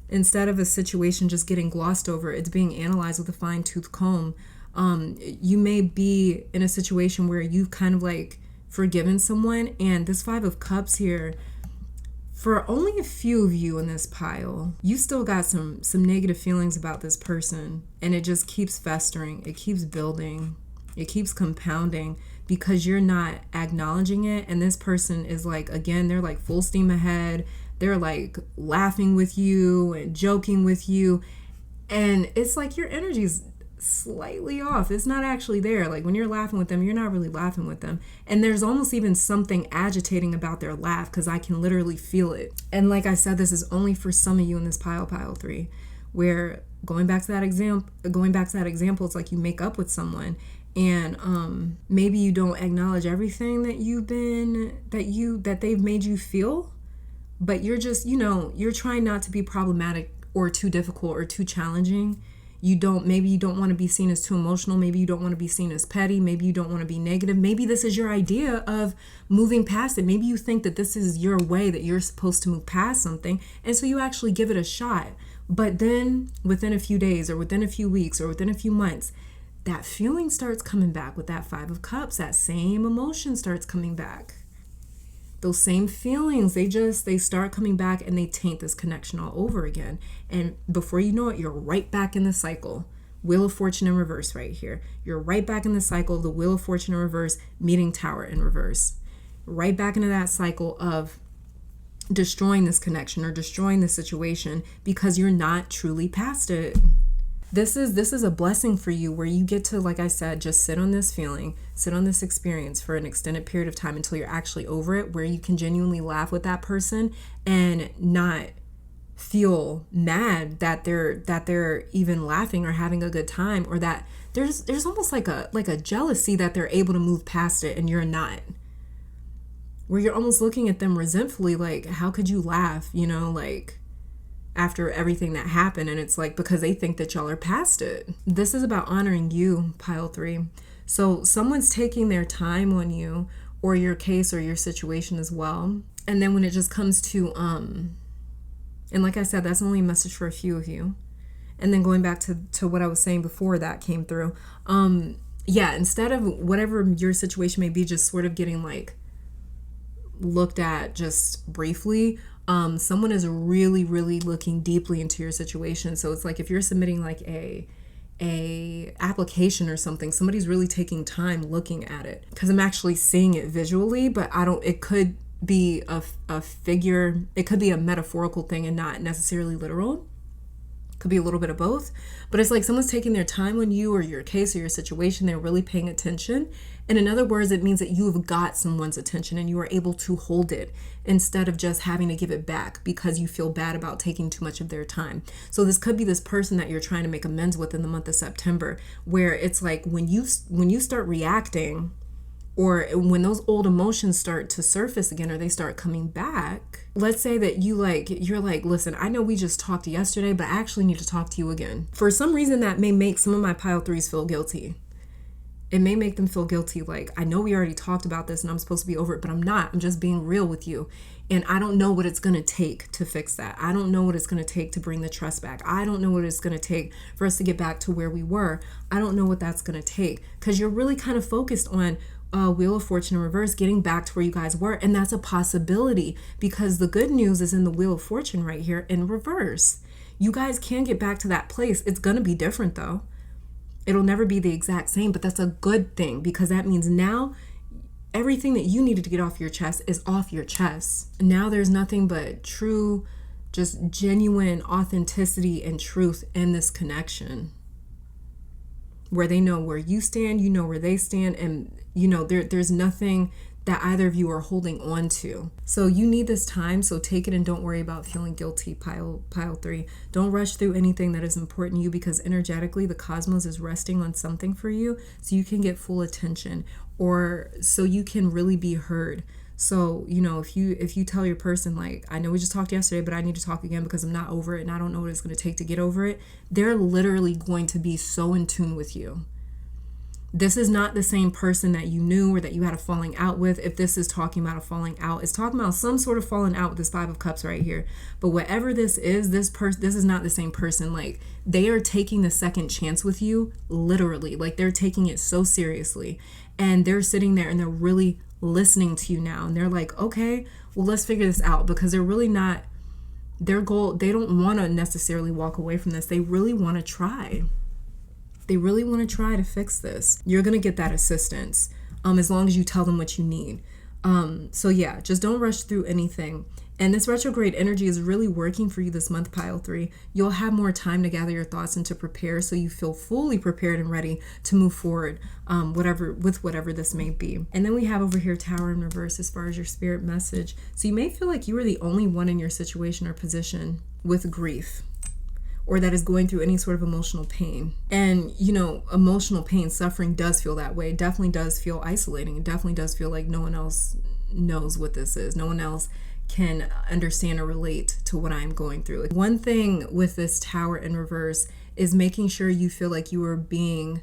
Instead of a situation just getting glossed over, it's being analyzed with a fine-tooth comb. You may be in a situation where you've kind of like forgiven someone, and this 5 of Cups here, for only a few of you in this pile, you still got some negative feelings about this person, and it just keeps festering. It keeps building. It keeps compounding because you're not acknowledging it. And this person is like, again, they're like full steam ahead. They're like laughing with you and joking with you. And it's like your energy's slightly off. It's not actually there. Like when you're laughing with them, you're not really laughing with them. And there's almost even something agitating about their laugh, because I can literally feel it. And like I said, this is only for some of you in this pile 3, where going back to that example, it's like you make up with someone, and maybe you don't acknowledge everything that they've made you feel, but you're just, you're trying not to be problematic or too difficult or too challenging. Maybe you don't want to be seen as too emotional. Maybe you don't want to be seen as petty. Maybe you don't want to be negative. Maybe this is your idea of moving past it. Maybe you think that this is your way that you're supposed to move past something. And so you actually give it a shot. But then within a few days or within a few weeks or within a few months, that feeling starts coming back with that 5 of Cups. That same emotion starts coming back. Those same feelings, they start coming back, and they taint this connection all over again. And before you know it, you're right back in the cycle. Wheel of Fortune in reverse right here. You're right back in the cycle of the Wheel of Fortune in reverse, meeting Tower in reverse. Right back into that cycle of destroying this connection or destroying this situation because you're not truly past it. This is a blessing for you where you get to, like I said, just sit on this feeling, sit on this experience for an extended period of time until you're actually over it, where you can genuinely laugh with that person and not feel mad that they're even laughing or having a good time, or that there's almost like a jealousy that they're able to move past it and you're not. Where you're almost looking at them resentfully, like, how could you laugh, like after everything that happened? And it's like, because they think that y'all are past it. This is about honoring you, pile 3. So someone's taking their time on you or your case or your situation as well. And then when it just comes to, and like I said, that's only a message for a few of you. And then going back to what I was saying before that came through. Instead of whatever your situation may be, just sort of getting like looked at just briefly, someone is really, really looking deeply into your situation. So it's like if you're submitting like a application or something, somebody's really taking time looking at it, because I'm actually seeing it visually, but it could be a figure, it could be a metaphorical thing and not necessarily literal. Could be a little bit of both, but it's like someone's taking their time on you or your case or your situation. They're really paying attention. And in other words, it means that you have got someone's attention and you are able to hold it instead of just having to give it back because you feel bad about taking too much of their time. So this could be this person that you're trying to make amends with in the month of September, where it's like when you start reacting, or when those old emotions start to surface again, or they start coming back, let's say that you're like, listen, I know we just talked yesterday, but I actually need to talk to you again. For some reason, that may make some of my pile threes feel guilty. It may make them feel guilty. Like, I know we already talked about this and I'm supposed to be over it, but I'm not. I'm just being real with you. And I don't know what it's going to take to fix that. I don't know what it's going to take to bring the trust back. I don't know what it's going to take for us to get back to where we were. I don't know what that's going to take, because you're really kind of focused on Wheel of Fortune in reverse, getting back to where you guys were. And that's a possibility, because the good news is in the Wheel of Fortune right here in reverse. You guys can get back to that place. It's going to be different though. It'll never be the exact same, but that's a good thing, because that means now everything that you needed to get off your chest is off your chest. Now there's nothing but true, just genuine authenticity and truth in this connection, where they know where you stand, you know where they stand, and you know there's nothing that either of you are holding on to. So you need this time, so take it and don't worry about feeling guilty, pile 3. Don't rush through anything that is important to you, because energetically the cosmos is resting on something for you, so you can get full attention, or so you can really be heard. So, you know, if you tell your person, like, I know we just talked yesterday, but I need to talk again because I'm not over it and I don't know what it's going to take to get over it, they're literally going to be so in tune with you. This is not the same person that you knew or that you had a falling out with. If this is talking about a falling out, it's talking about some sort of falling out with this 5 of Cups right here. But whatever this is, this is not the same person. Like, they are taking the second chance with you, literally. Like, they're taking it so seriously. And they're sitting there and they're really listening to you now. And they're like, okay, well, let's figure this out, because they're really not, their goal, they don't want to necessarily walk away from this. They really want to try. They really want to try to fix this. You're going to get that assistance as long as you tell them what you need. So yeah, just don't rush through anything. And this retrograde energy is really working for you this month, pile 3. You'll have more time to gather your thoughts and to prepare, so you feel fully prepared and ready to move forward, whatever this may be. And then we have over here Tower in reverse as far as your spirit message. So you may feel like you are the only one in your situation or position with grief, or that is going through any sort of emotional pain. And, you know, emotional pain, suffering does feel that way. It definitely does feel isolating. It definitely does feel like no one else knows what this is. No one else can understand or relate to what I'm going through. Like, one thing with this Tower in reverse is making sure you feel like you are being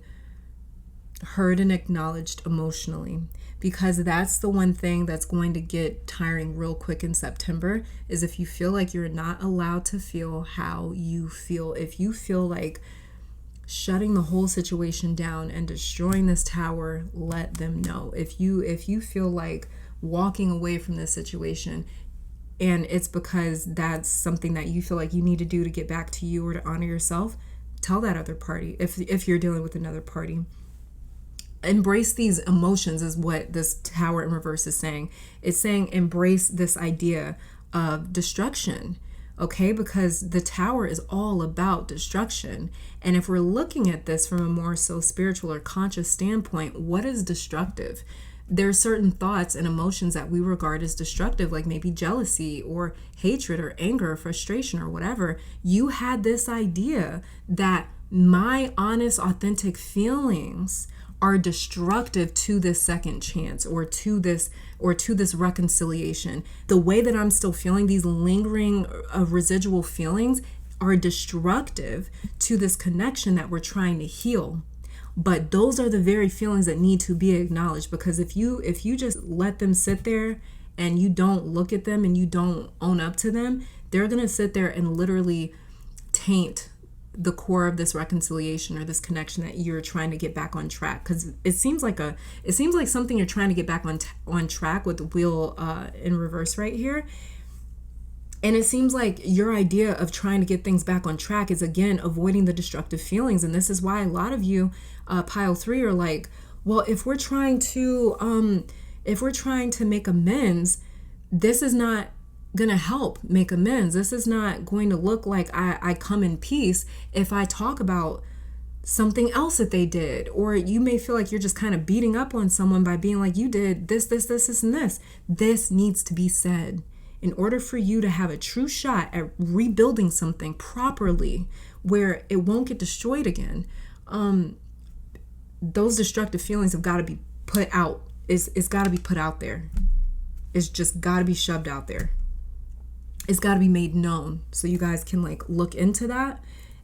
heard and acknowledged emotionally, because that's the one thing that's going to get tiring real quick in September, is if you feel like you're not allowed to feel how you feel. If you feel like shutting the whole situation down and destroying this tower, let them know. If you feel like walking away from this situation, and it's because that's something that you feel like you need to do to get back to you or to honor yourself, tell that other party. If you're dealing with another party, embrace these emotions is what this Tower in reverse is saying. It's saying embrace this idea of destruction, okay? Because the Tower is all about destruction. And if we're looking at this from a more so spiritual or conscious standpoint, what is destructive? There are certain thoughts and emotions that we regard as destructive, like maybe jealousy or hatred or anger or frustration or whatever. You had this idea that my honest, authentic feelings are destructive to this second chance, or to this reconciliation. The way that I'm still feeling, these lingering residual feelings, are destructive to this connection that we're trying to heal. But those are the very feelings that need to be acknowledged, because if you just let them sit there and you don't look at them and you don't own up to them, they're going to sit there and literally taint the core of this reconciliation or this connection that you're trying to get back on track, because it seems like something you're trying to get back on track with the wheel in reverse right here. And it seems like your idea of trying to get things back on track is, again, avoiding the destructive feelings. And this is why a lot of you, pile 3, are like, well, if we're trying to make amends, this is not going to help make amends. This is not going to look like I come in peace if I talk about something else that they did. Or you may feel like you're just kind of beating up on someone by being like, you did this, and this. This needs to be said. In order for you to have a true shot at rebuilding something properly where it won't get destroyed again, those destructive feelings have got to be put out. It's got to be put out there. It's just got to be shoved out there. It's got to be made known so you guys can like look into that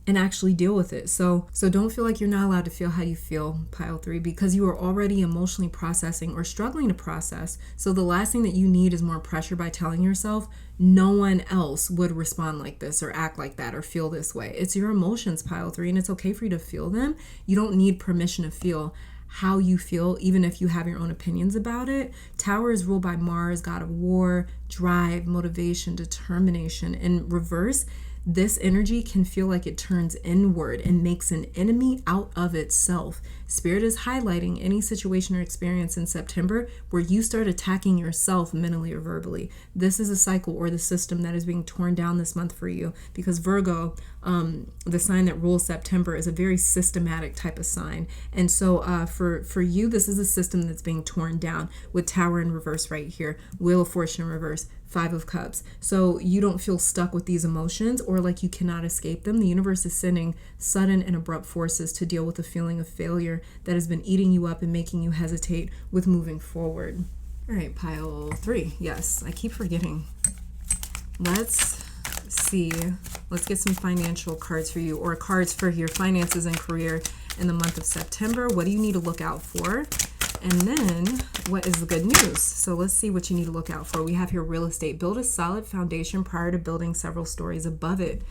and actually deal with it. So don't feel like you're not allowed to feel how you feel, pile 3, because you are already emotionally processing or struggling to process. So the last thing that you need is more pressure by telling yourself no one else would respond like this or act like that or feel this way. It's your emotions, pile 3, and it's okay for you to feel them. You don't need permission to feel how you feel, even if you have your own opinions about it. Tower is ruled by Mars, god of war, drive, motivation, determination. In reverse, this energy can feel like it turns inward and makes an enemy out of itself. Spirit is highlighting any situation or experience in September where you start attacking yourself mentally or verbally. This is a cycle or the system that is being torn down this month for you, because Virgo, the sign that rules September, is a very systematic type of sign. And so for you, this is a system that's being torn down with Tower in reverse right here, Wheel of Fortune in reverse, 5 of Cups. So you don't feel stuck with these emotions or like you cannot escape them. The universe is sending sudden and abrupt forces to deal with the feeling of failure that has been eating you up and making you hesitate with moving forward. All right, pile 3. Yes, I keep forgetting. Let's see. Let's get some financial cards for you, or cards for your finances and career in the month of September. What do you need to look out for? And then what is the good news? So let's see what you need to look out for. We have here real estate. Build a solid foundation prior to building several stories above it.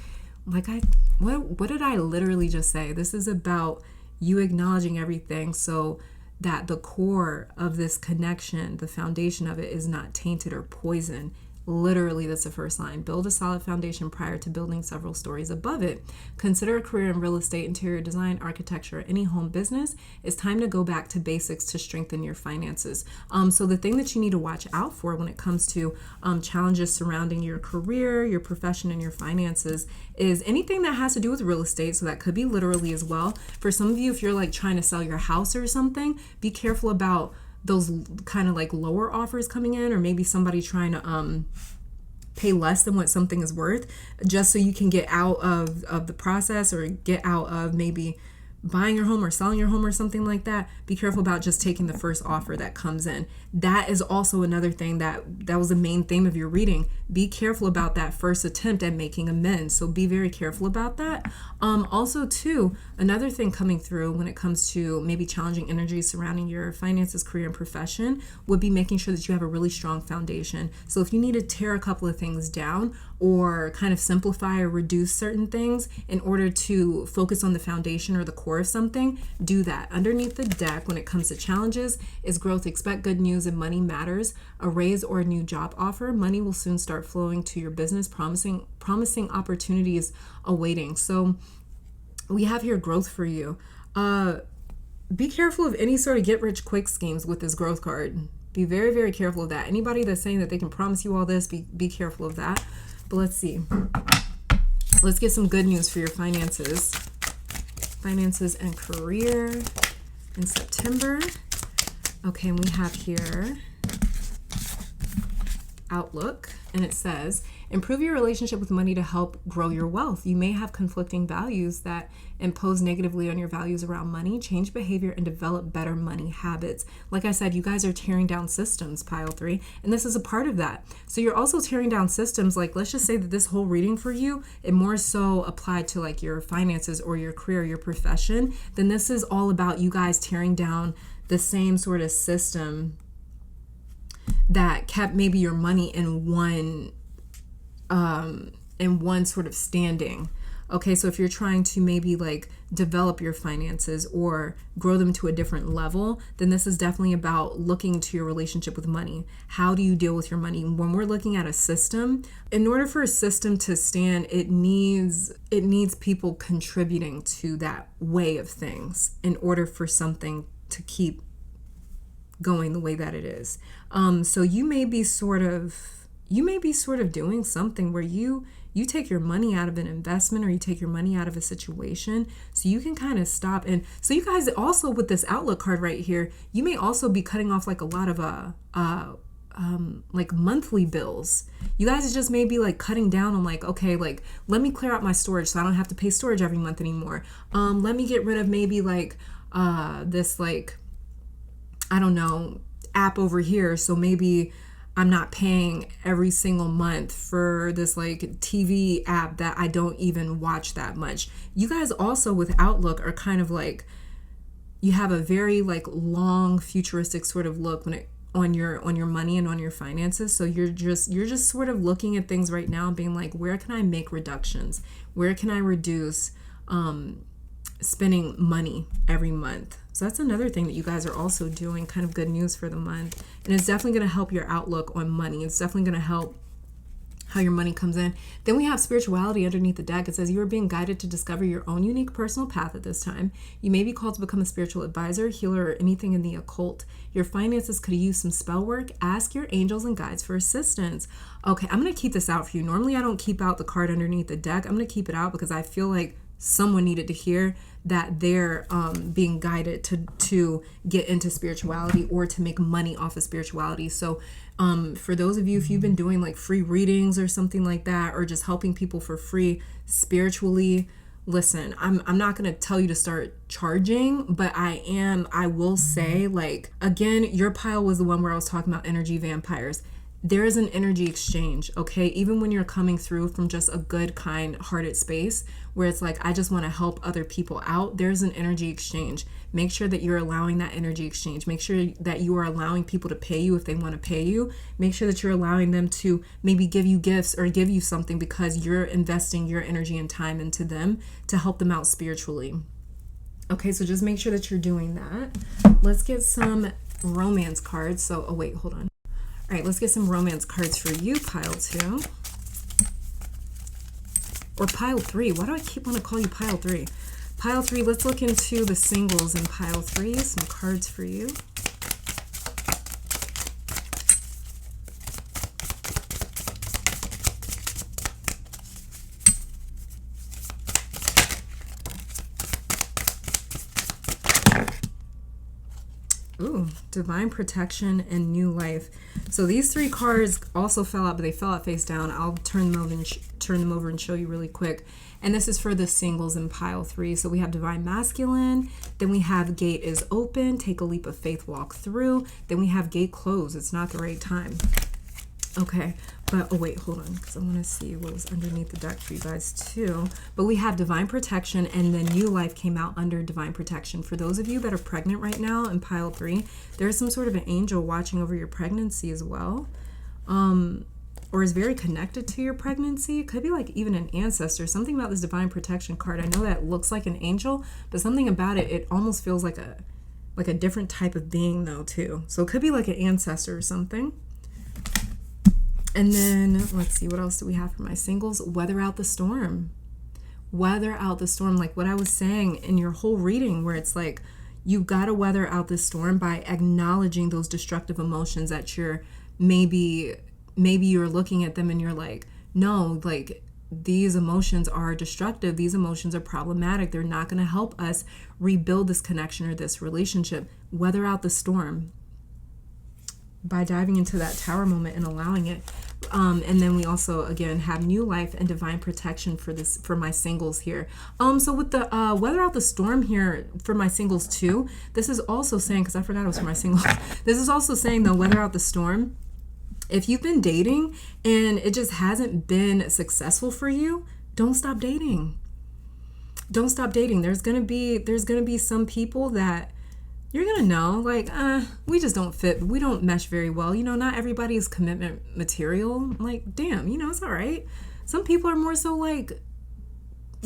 What did I literally just say? This is about you acknowledging everything so that the core of this connection, the foundation of it, is not tainted or poisoned. Literally, that's the first line. Build a solid foundation prior to building several stories above it. Consider a career in real estate, interior design, architecture, or any home business. It's time to go back to basics to strengthen your finances. So the thing that you need to watch out for when it comes to challenges surrounding your career, your profession, and your finances is anything that has to do with real estate. So that could be literally as well. For some of you, if you're like trying to sell your house or something, be careful about those kind of like lower offers coming in, or maybe somebody trying to pay less than what something is worth, just so you can get out of the process or get out of maybe buying your home or selling your home or something like that. Be careful about just taking the first offer that comes in. That is also another thing that was the main theme of your reading. Be careful about that first attempt at making amends. So be very careful about that. Also too, another thing coming through when it comes to maybe challenging energies surrounding your finances, career, and profession would be making sure that you have a really strong foundation. So if you need to tear a couple of things down or kind of simplify or reduce certain things in order to focus on the foundation or the core of something, do that. Underneath the deck, when it comes to challenges, is growth. Expect good news and money matters. A raise or a new job offer. Money will soon start flowing to your business, promising opportunities awaiting. So we have here growth for you. Be careful of any sort of get rich quick schemes with this growth card. Be very, very careful of that. Anybody that's saying that they can promise you all this, be careful of that. But let's see. Let's get some good news for your finances. Finances and career in September. Okay, and we have here Outlook, and it says, improve your relationship with money to help grow your wealth. You may have conflicting values that impose negatively on your values around money. Change behavior and develop better money habits. Like I said, you guys are tearing down systems, pile 3, and this is a part of that. So you're also tearing down systems. Like, let's just say that this whole reading for you, it more so applied to like your finances or your career, your profession. Then this is all about you guys tearing down the same sort of system that kept maybe your money in one sort of standing. Okay, so if you're trying to maybe like develop your finances or grow them to a different level, then this is definitely about looking to your relationship with money. How do you deal with your money? When we're looking at a system, in order for a system to stand, it needs people contributing to that way of things in order for something to keep going the way that it is. So you may be sort of doing something where you take your money out of an investment or you take your money out of a situation so you can kind of stop. And so you guys also, with this outlook card right here, you may also be cutting off like a lot of like monthly bills. You guys just may be like cutting down on like, okay, like let me clear out my storage so I don't have to pay storage every month anymore. Let me get rid of maybe like this like, I don't know, app over here. So maybe I'm not paying every single month for this like TV app that I don't even watch that much. You guys also with Outlook are kind of like, you have a very like long futuristic sort of look when it on your money and on your finances. So you're just sort of looking at things right now and being like, where can I make reductions? Where can I reduce spending money every month? So that's another thing that you guys are also doing, kind of good news for the month. And it's definitely going to help your outlook on money. It's definitely going to help how your money comes in. Then we have spirituality underneath the deck. It says you are being guided to discover your own unique personal path at this time. You may be called to become a spiritual advisor, healer, or anything in the occult. Your finances could use some spell work. Ask your angels and guides for assistance. Okay, I'm going to keep this out for you. Normally I don't keep out the card underneath the deck. I'm going to keep it out because I feel like someone needed to hear that they're being guided to get into spirituality or to make money off of spirituality. So for those of you, if you've been doing like free readings or something like that, or just helping people for free spiritually, listen, I'm not going to tell you to start charging, but I will say, like, again, your pile was the one where I was talking about energy vampires. There is an energy exchange, okay? Even when you're coming through from just a good, kind-hearted space where it's like, I just want to help other people out, there's an energy exchange. Make sure that you're allowing that energy exchange. Make sure that you are allowing people to pay you if they want to pay you. Make sure that you're allowing them to maybe give you gifts or give you something because you're investing your energy and time into them to help them out spiritually. Okay, so just make sure that you're doing that. Let's get some romance cards. So, oh wait, hold on. All right, let's get some romance cards for you, pile 2. Or pile 3. Why do I keep wanting to call you pile 3? Pile 3, let's look into the singles in pile 3. Some cards for you. Ooh, divine protection and new life. So these 3 cards also fell out, but they fell out face down. I'll turn them over and show you really quick. And this is for the singles in pile 3. So we have divine masculine. Then we have gate is open. Take a leap of faith, walk through. Then we have gate closed. It's not the right time. Okay, but oh wait, hold on, because I want to see what was underneath the deck for you guys too. But we have divine protection, and then new life came out under divine protection. For those of you that are pregnant right now in pile 3, there's some sort of an angel watching over your pregnancy as well, or is very connected to your pregnancy. It could be like even an ancestor. Something about this divine protection card. I know that looks like an angel, but something about it, it almost feels like a different type of being though too. So it could be like an ancestor or something. And then, let's see, what else do we have for my singles? Weather out the storm. Weather out the storm, like what I was saying in your whole reading, where it's like, you got to weather out the storm by acknowledging those destructive emotions that you're, maybe you're looking at them and you're like, no, like, these emotions are destructive. These emotions are problematic. They're not going to help us rebuild this connection or this relationship. Weather out the storm by diving into that tower moment and allowing it. And then we also, again, have new life and divine protection for my singles here. So with the weather out the storm here for my singles too, this is also saying, because I forgot it was for my singles, this is also saying though, weather out the storm. If you've been dating and it just hasn't been successful for you, don't stop dating. Don't stop dating. There's gonna be some people that you're gonna know, like, we just don't fit. We don't mesh very well. You know, not everybody is commitment material. Like, damn, you know, it's all right. Some people are more so like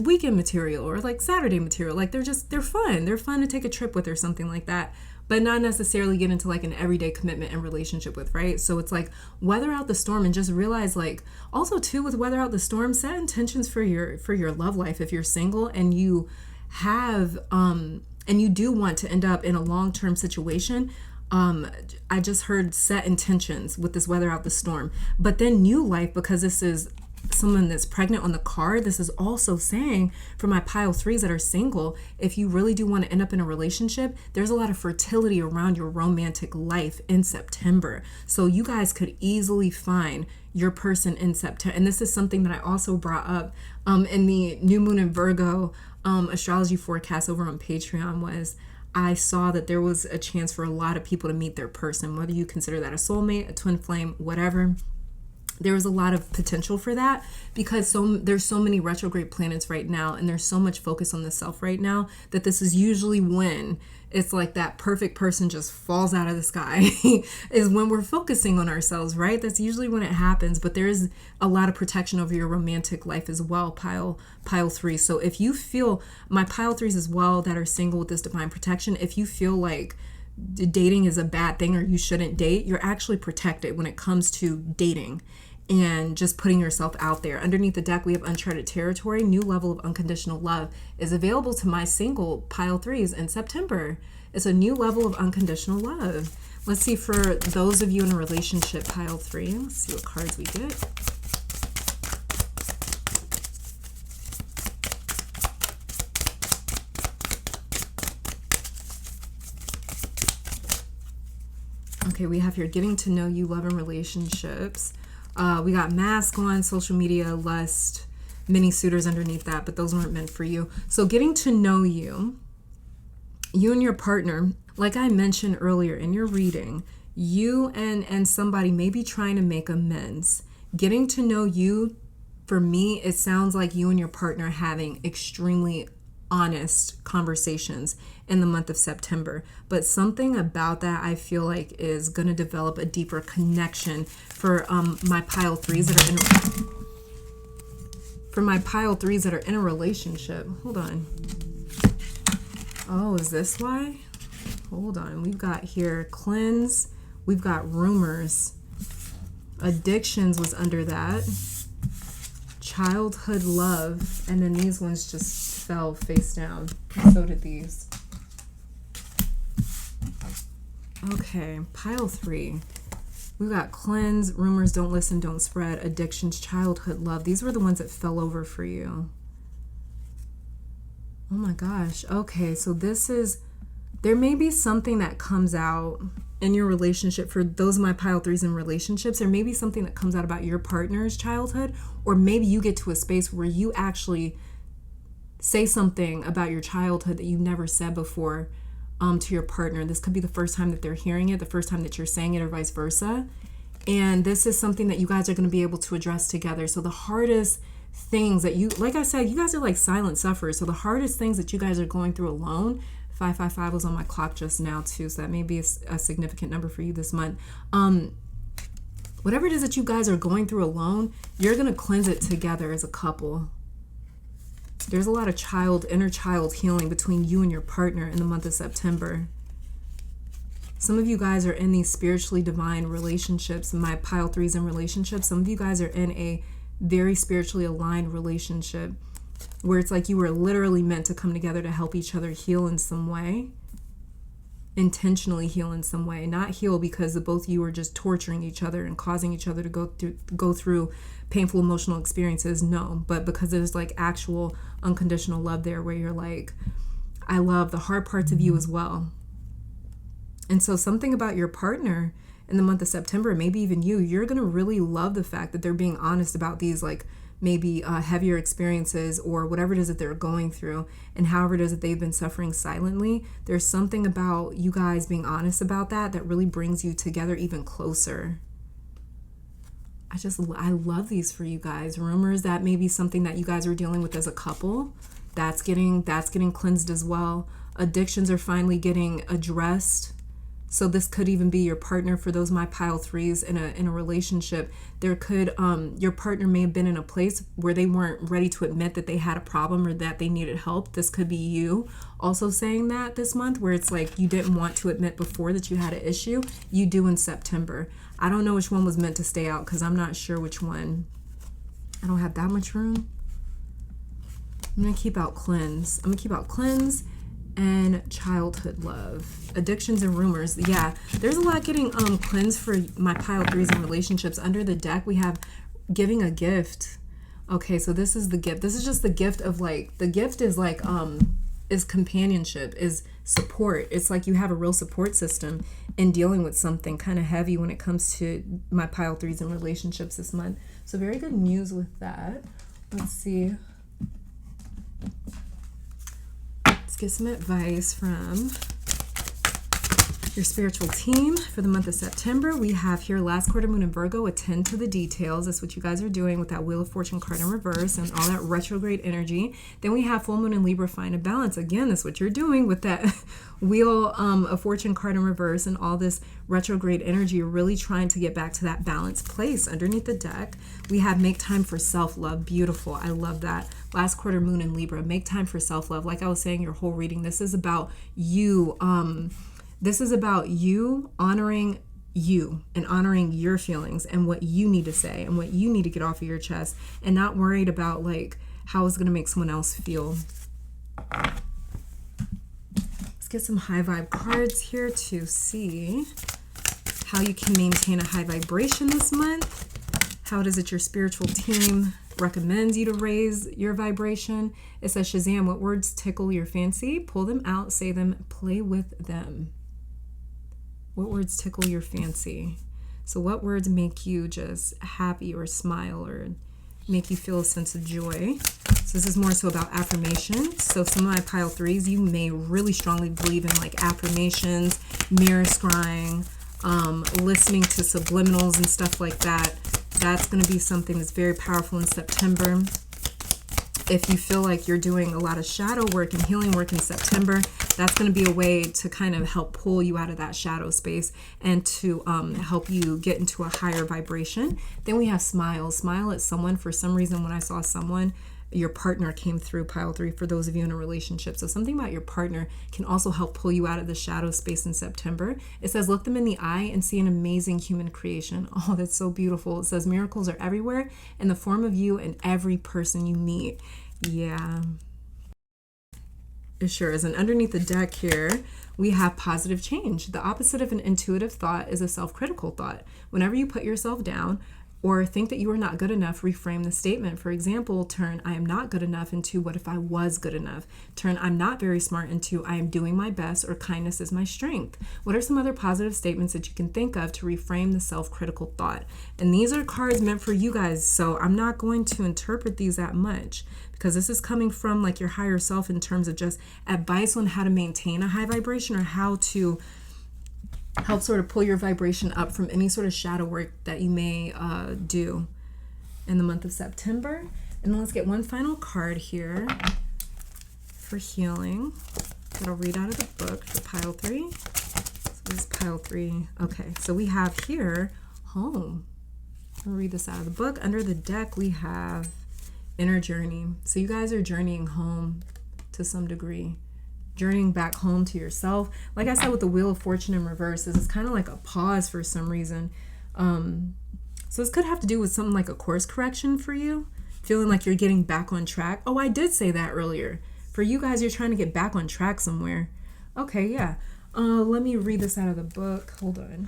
weekend material or like Saturday material. Like they're fun. They're fun to take a trip with or something like that, but not necessarily get into like an everyday commitment and relationship with, right? So it's like weather out the storm and just realize, like, also too with weather out the storm, set intentions for your love life if you're single and you have and you do want to end up in a long-term situation. I just heard set intentions with this weather out the storm, but then new life, because this is someone that's pregnant on the card. This is also saying for my pile 3s that are single, if you really do want to end up in a relationship, there's a lot of fertility around your romantic life in September. So you guys could easily find your person in September. And this is something that I also brought up in the new moon in Virgo astrology forecast over on Patreon. Was I saw that there was a chance for a lot of people to meet their person, whether you consider that a soulmate, a twin flame, whatever. There was a lot of potential for that because there's so many retrograde planets right now, and there's so much focus on the self right now, that this is usually when it's like that perfect person just falls out of the sky is when we're focusing on ourselves, right? That's usually when it happens. But there is a lot of protection over your romantic life as well, pile 3. So if you feel, my pile 3s as well that are single with this divine protection, if you feel like dating is a bad thing or you shouldn't date, you're actually protected when it comes to dating and just putting yourself out there. Underneath the deck, we have uncharted territory. New level of unconditional love is available to my single pile 3s in September. It's a new level of unconditional love. Let's see for those of you in a relationship, pile 3. Let's see what cards we get. Okay, we have here getting to know you, love and relationships. We got mask on, social media, lust, mini suitors underneath that, but those weren't meant for you. So getting to know you, you and your partner, like I mentioned earlier in your reading, you and somebody may be trying to make amends. Getting to know you, for me, it sounds like you and your partner having extremely honest conversations in the month of September. But something about that I feel like is going to develop a deeper connection for my pile 3s that are in a relationship. Hold on. Oh, is this why? Hold on. We've got here cleanse. We've got rumors. Addictions was under that. Childhood love. And then these ones just fell face down. So did these. Okay, pile 3. We've got cleanse, rumors, don't listen, don't spread, addictions, childhood love. These were the ones that fell over for you. Oh my gosh. Okay, so there may be something that comes out in your relationship. For those of my pile 3s in relationships, there may be something that comes out about your partner's childhood, or maybe you get to a space where you actually say something about your childhood that you never said before to your partner. This could be the first time that they're hearing it, the first time that you're saying it, or vice versa. And this is something that you guys are going to be able to address together. So the hardest things that you, like I said, you guys are like silent sufferers. So the hardest things that you guys are going through alone, 555 was on my clock just now too, so that may be a significant number for you this month. Whatever it is that you guys are going through alone, you're going to cleanse it together as a couple. There's a lot of inner child healing between you and your partner in the month of September. Some of you guys are in these spiritually divine relationships, my pile 3s in relationships. Some of you guys are in a very spiritually aligned relationship where it's like you were literally meant to come together to help each other heal in some way. Intentionally heal in some way. Not heal because the both of you are just torturing each other and causing each other to go through painful emotional experiences. No, but because there's like actual unconditional love there where you're like, I love the hard parts of you as well. And so something about your partner in the month of September, maybe even you're going to really love the fact that they're being honest about these like maybe heavier experiences or whatever it is that they're going through, and however it is that they've been suffering silently. There's something about you guys being honest about that really brings you together even closer. I love these for you guys. Rumors, that may be something that you guys are dealing with as a couple. That's getting cleansed as well. Addictions are finally getting addressed. So this could even be your partner. For those my pile threes in a relationship, there could your partner may have been in a place where they weren't ready to admit that they had a problem or that they needed help. This could be you also saying that this month, where it's like you didn't want to admit before that you had an issue. You do in September. I don't know which one was meant to stay out because I'm not sure which one. I don't have that much room. I'm gonna keep out cleanse. I'm gonna keep out cleanse and childhood love, addictions and rumors. Yeah, there's a lot getting cleansed for my pile threes and relationships. Under the deck, we have giving a gift. Okay, so this is the gift. This is just the gift of like, the gift is like is companionship, is support. It's like you have a real support system in dealing with something kind of heavy when it comes to my pile threes and relationships this month. So very good news with that. Let's see. Let's get some advice from your spiritual team for the month of September. We have here last quarter moon in Virgo, attend to the details. That's what you guys are doing with that Wheel of Fortune card in reverse and all that retrograde energy. Then we have full moon in Libra, find a balance. Again, that's what you're doing with that Wheel of Fortune card in reverse and all this retrograde energy. You're really trying to get back to that balanced place. Underneath the deck, we have make time for self-love. Beautiful. I love that. Last quarter moon in Libra, make time for self-love. Like I was saying, your whole reading, this is about you. This is about you honoring you and honoring your feelings and what you need to say and what you need to get off of your chest, and not worried about like how it's going to make someone else feel. Let's get some high vibe cards here to see how you can maintain a high vibration this month. How does it your spiritual team recommends you to raise your vibration? It says, Shazam, what words tickle your fancy? Pull them out, say them, play with them. What words tickle your fancy? So what words make you just happy or smile or make you feel a sense of joy? So this is more so about affirmations. So some of my pile threes, you may really strongly believe in like affirmations, mirror scrying, listening to subliminals and stuff like that. That's going to be something that's very powerful in September. If you feel like you're doing a lot of shadow work and healing work in September, that's going to be a way to kind of help pull you out of that shadow space and to help you get into a higher vibration. Then we have smile. Smile at someone. For some reason, when I saw someone, your partner came through pile three for those of you in a relationship. So something about your partner can also help pull you out of the shadow space in September. It says, look them in the eye and see an amazing human creation. Oh, that's so beautiful. It says, miracles are everywhere in the form of you and every person you meet. Yeah, it sure is. And underneath the deck here, we have positive change. The opposite of an intuitive thought is a self-critical thought. Whenever you put yourself down or think that you are not good enough, reframe the statement. For example, turn I am not good enough into what if I was good enough? Turn I'm not very smart into I am doing my best or kindness is my strength. What are some other positive statements that you can think of to reframe the self-critical thought? And these are cards meant for you guys, so I'm not going to interpret these that much because this is coming from like your higher self in terms of just advice on how to maintain a high vibration or how to help sort of pull your vibration up from any sort of shadow work that you may do in the month of September. And then let's get one final card here for healing that I'll read out of the book for pile three. So this is pile three. Okay, so we have here home. I'll read this out of the book. Under the deck, we have inner journey. So you guys are journeying home to some degree. Journeying back home to yourself. Like I said with the Wheel of Fortune in reverse, this is kind of like a pause for some reason. So this could have to do with something like a course correction for you, feeling like you're getting back on track. Oh, I did say that earlier. For you guys, you're trying to get back on track somewhere. Okay, yeah. Let me read this out of the book. Hold on.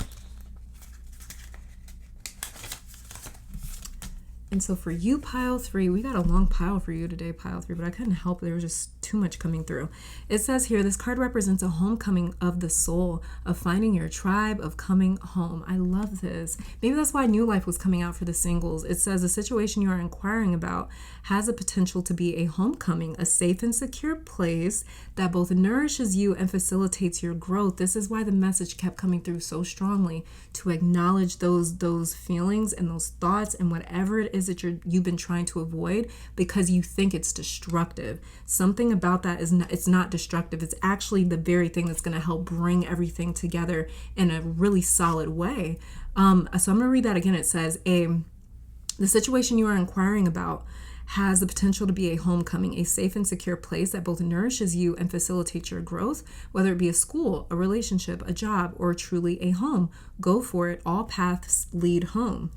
And so for you, pile three, we got a long pile for you today, pile three, but I couldn't help it. There was just too much coming through. It says here, this card represents a homecoming of the soul, of finding your tribe, of coming home. I love this. Maybe that's why New Life was coming out for the singles. It says the situation you are inquiring about has a potential to be a homecoming, a safe and secure place that both nourishes you and facilitates your growth. This is why the message kept coming through so strongly, to acknowledge those feelings and those thoughts and whatever it is that you've been trying to avoid because you think it's destructive. Something about that is not, it's not destructive. It's actually the very thing that's going to help bring everything together in a really solid way. So I'm going to read that again. It says, the situation you are inquiring about has the potential to be a homecoming, a safe and secure place that both nourishes you and facilitates your growth, whether it be a school, a relationship, a job, or truly a home. Go for it. All paths lead home.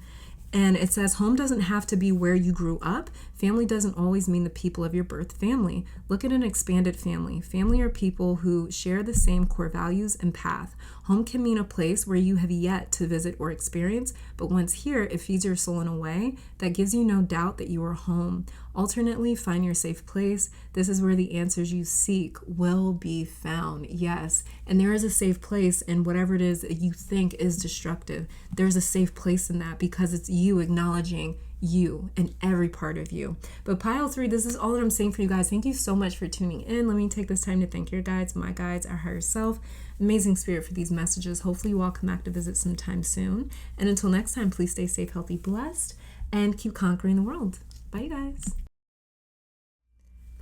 And it says, home doesn't have to be where you grew up. Family doesn't always mean the people of your birth family. Look at an expanded family. Family are people who share the same core values and path. Home can mean a place where you have yet to visit or experience, but once here, it feeds your soul in a way that gives you no doubt that you are home. Alternately, find your safe place. This is where the answers you seek will be found. Yes, and there is a safe place in whatever it is that you think is destructive. There's a safe place in that because it's you acknowledging you and every part of you. But pile 3, this is all that I'm saying for you guys. Thank you so much for tuning in. Let me take this time to thank your guides, my guides, our higher self, amazing spirit for these messages. Hopefully you all come back to visit sometime soon. And until next time, please stay safe, healthy, blessed, and keep conquering the world. Bye, you guys.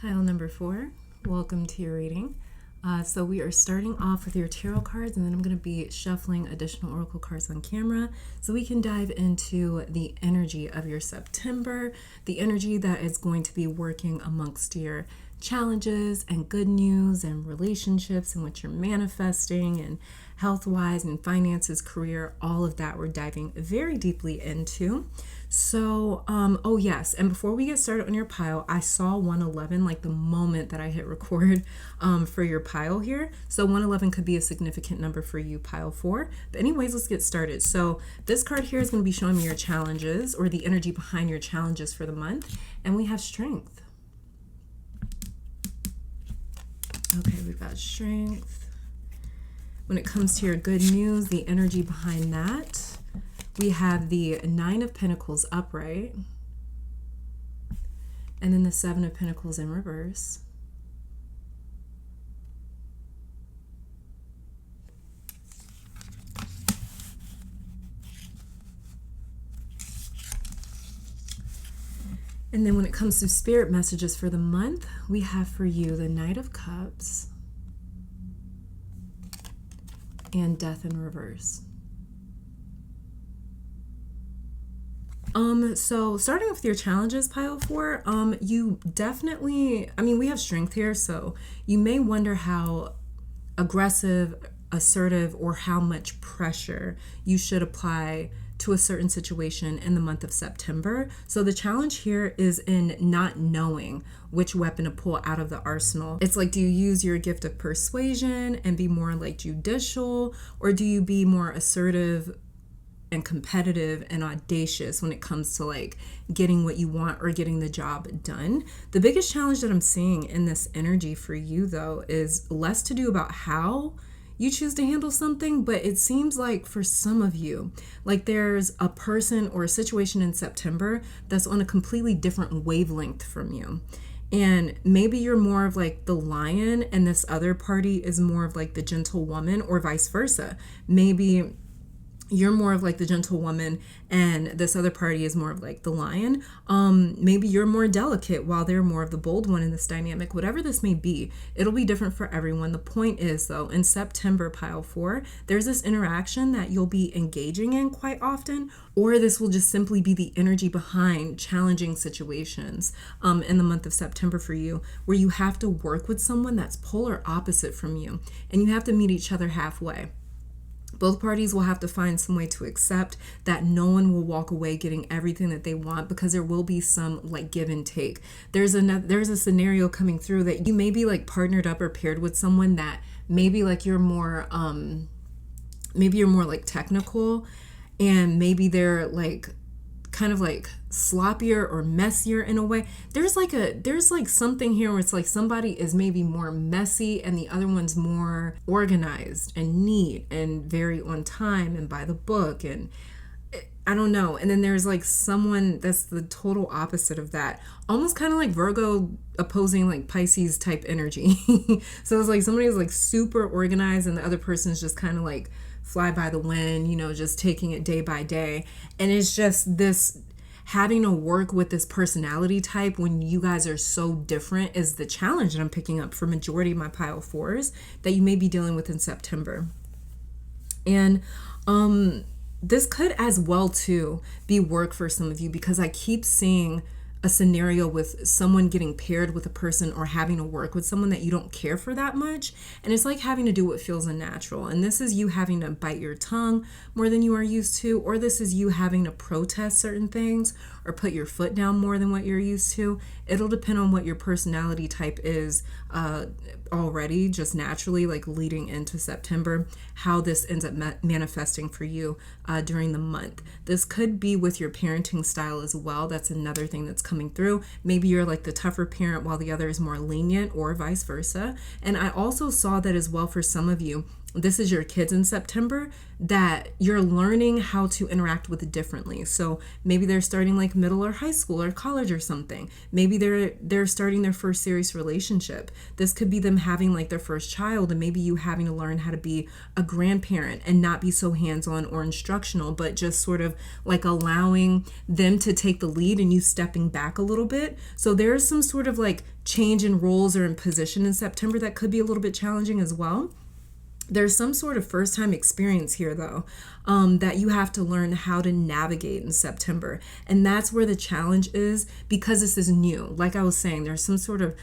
Pile number 4, welcome to your reading. So we are starting off with your tarot cards, and then I'm going to be shuffling additional oracle cards on camera so we can dive into the energy of your September, the energy that is going to be working amongst your challenges and good news and relationships and what you're manifesting and health-wise and finances, career, all of that we're diving very deeply into. So, oh yes, and before we get started on your pile, I saw 111 like the moment that I hit record for your pile here. So 111 could be a significant number for you, pile 4. But anyways, let's get started. So this card here is going to be showing me your challenges or the energy behind your challenges for the month. And we have strength. Okay, we've got strength. When it comes to your good news, the energy behind that, we have the 9 of Pentacles upright, and then the 7 of Pentacles in reverse. And then when it comes to spirit messages for the month, we have for you the Knight of Cups and Death in reverse. So starting with your challenges, pile 4, you definitely, we have strength here, so you may wonder how aggressive, assertive, or how much pressure you should apply to a certain situation in the month of September. So the challenge here is in not knowing which weapon to pull out of the arsenal. It's like, do you use your gift of persuasion and be more like judicial, or do you be more assertive and competitive and audacious when it comes to like getting what you want or getting the job done? The biggest challenge that I'm seeing in this energy for you though is less to do about how you choose to handle something, but it seems like for some of you, like there's a person or a situation in September that's on a completely different wavelength from you. And maybe you're more of like the lion and this other party is more of like the gentle woman, or vice versa. Maybe you're more of like the gentle woman and this other party is more of like the lion. Maybe you're more delicate while they're more of the bold one in this dynamic. Whatever this may be, it'll be different for everyone. The point is though, in September, pile 4, there's this interaction that you'll be engaging in quite often, or this will just simply be the energy behind challenging situations in the month of September for you, where you have to work with someone that's polar opposite from you and you have to meet each other halfway. Both parties will have to find some way to accept that no one will walk away getting everything that they want, because there will be some like give and take. There's a scenario coming through that you may be like partnered up or paired with someone that maybe like you're more like technical, and maybe they're like kind of like sloppier or messier in a way. There's like something here where it's like somebody is maybe more messy and the other one's more organized and neat and very on time and by the book, and I don't know. And then there's like someone that's the total opposite of that, almost kind of like Virgo opposing like Pisces type energy. So it's like somebody's like super organized and the other person's just kind of like fly by the wind, just taking it day by day. And it's just this having to work with this personality type when you guys are so different is the challenge that I'm picking up for majority of my pile 4s that you may be dealing with in September. And this could as well too be work for some of you, because I keep seeing a scenario with someone getting paired with a person or having to work with someone that you don't care for that much. And it's like having to do what feels unnatural. And this is you having to bite your tongue more than you are used to, or this is you having to protest certain things or put your foot down more than what you're used to. It'll depend on what your personality type is already, just naturally, like leading into September, how this ends up manifesting for you during the month. This could be with your parenting style as well. That's another thing that's coming through. Maybe you're like the tougher parent while the other is more lenient, or vice versa. And I also saw that as well for some of you. This is your kids in September, that you're learning how to interact with it differently. So maybe they're starting like middle or high school or college or something. Maybe they're starting their first serious relationship. This could be them having like their first child, and maybe you having to learn how to be a grandparent and not be so hands-on or instructional, but just sort of like allowing them to take the lead and you stepping back a little bit. So there's some sort of like change in roles or in position in September that could be a little bit challenging as well. There's some sort of first time experience here though, that you have to learn how to navigate in September. And that's where the challenge is, because this is new. Like I was saying, there's some sort of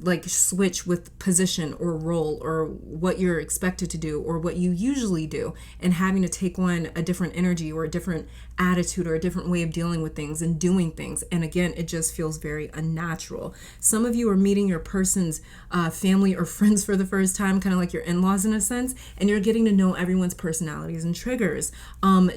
like switch with position or role or what you're expected to do or what you usually do, and having to take on a different energy or a different attitude or a different way of dealing with things and doing things. And again, it just feels very unnatural. Some of you are meeting your person's family or friends for the first time, kind of like your in-laws in a sense, and you're getting to know everyone's personalities and triggers,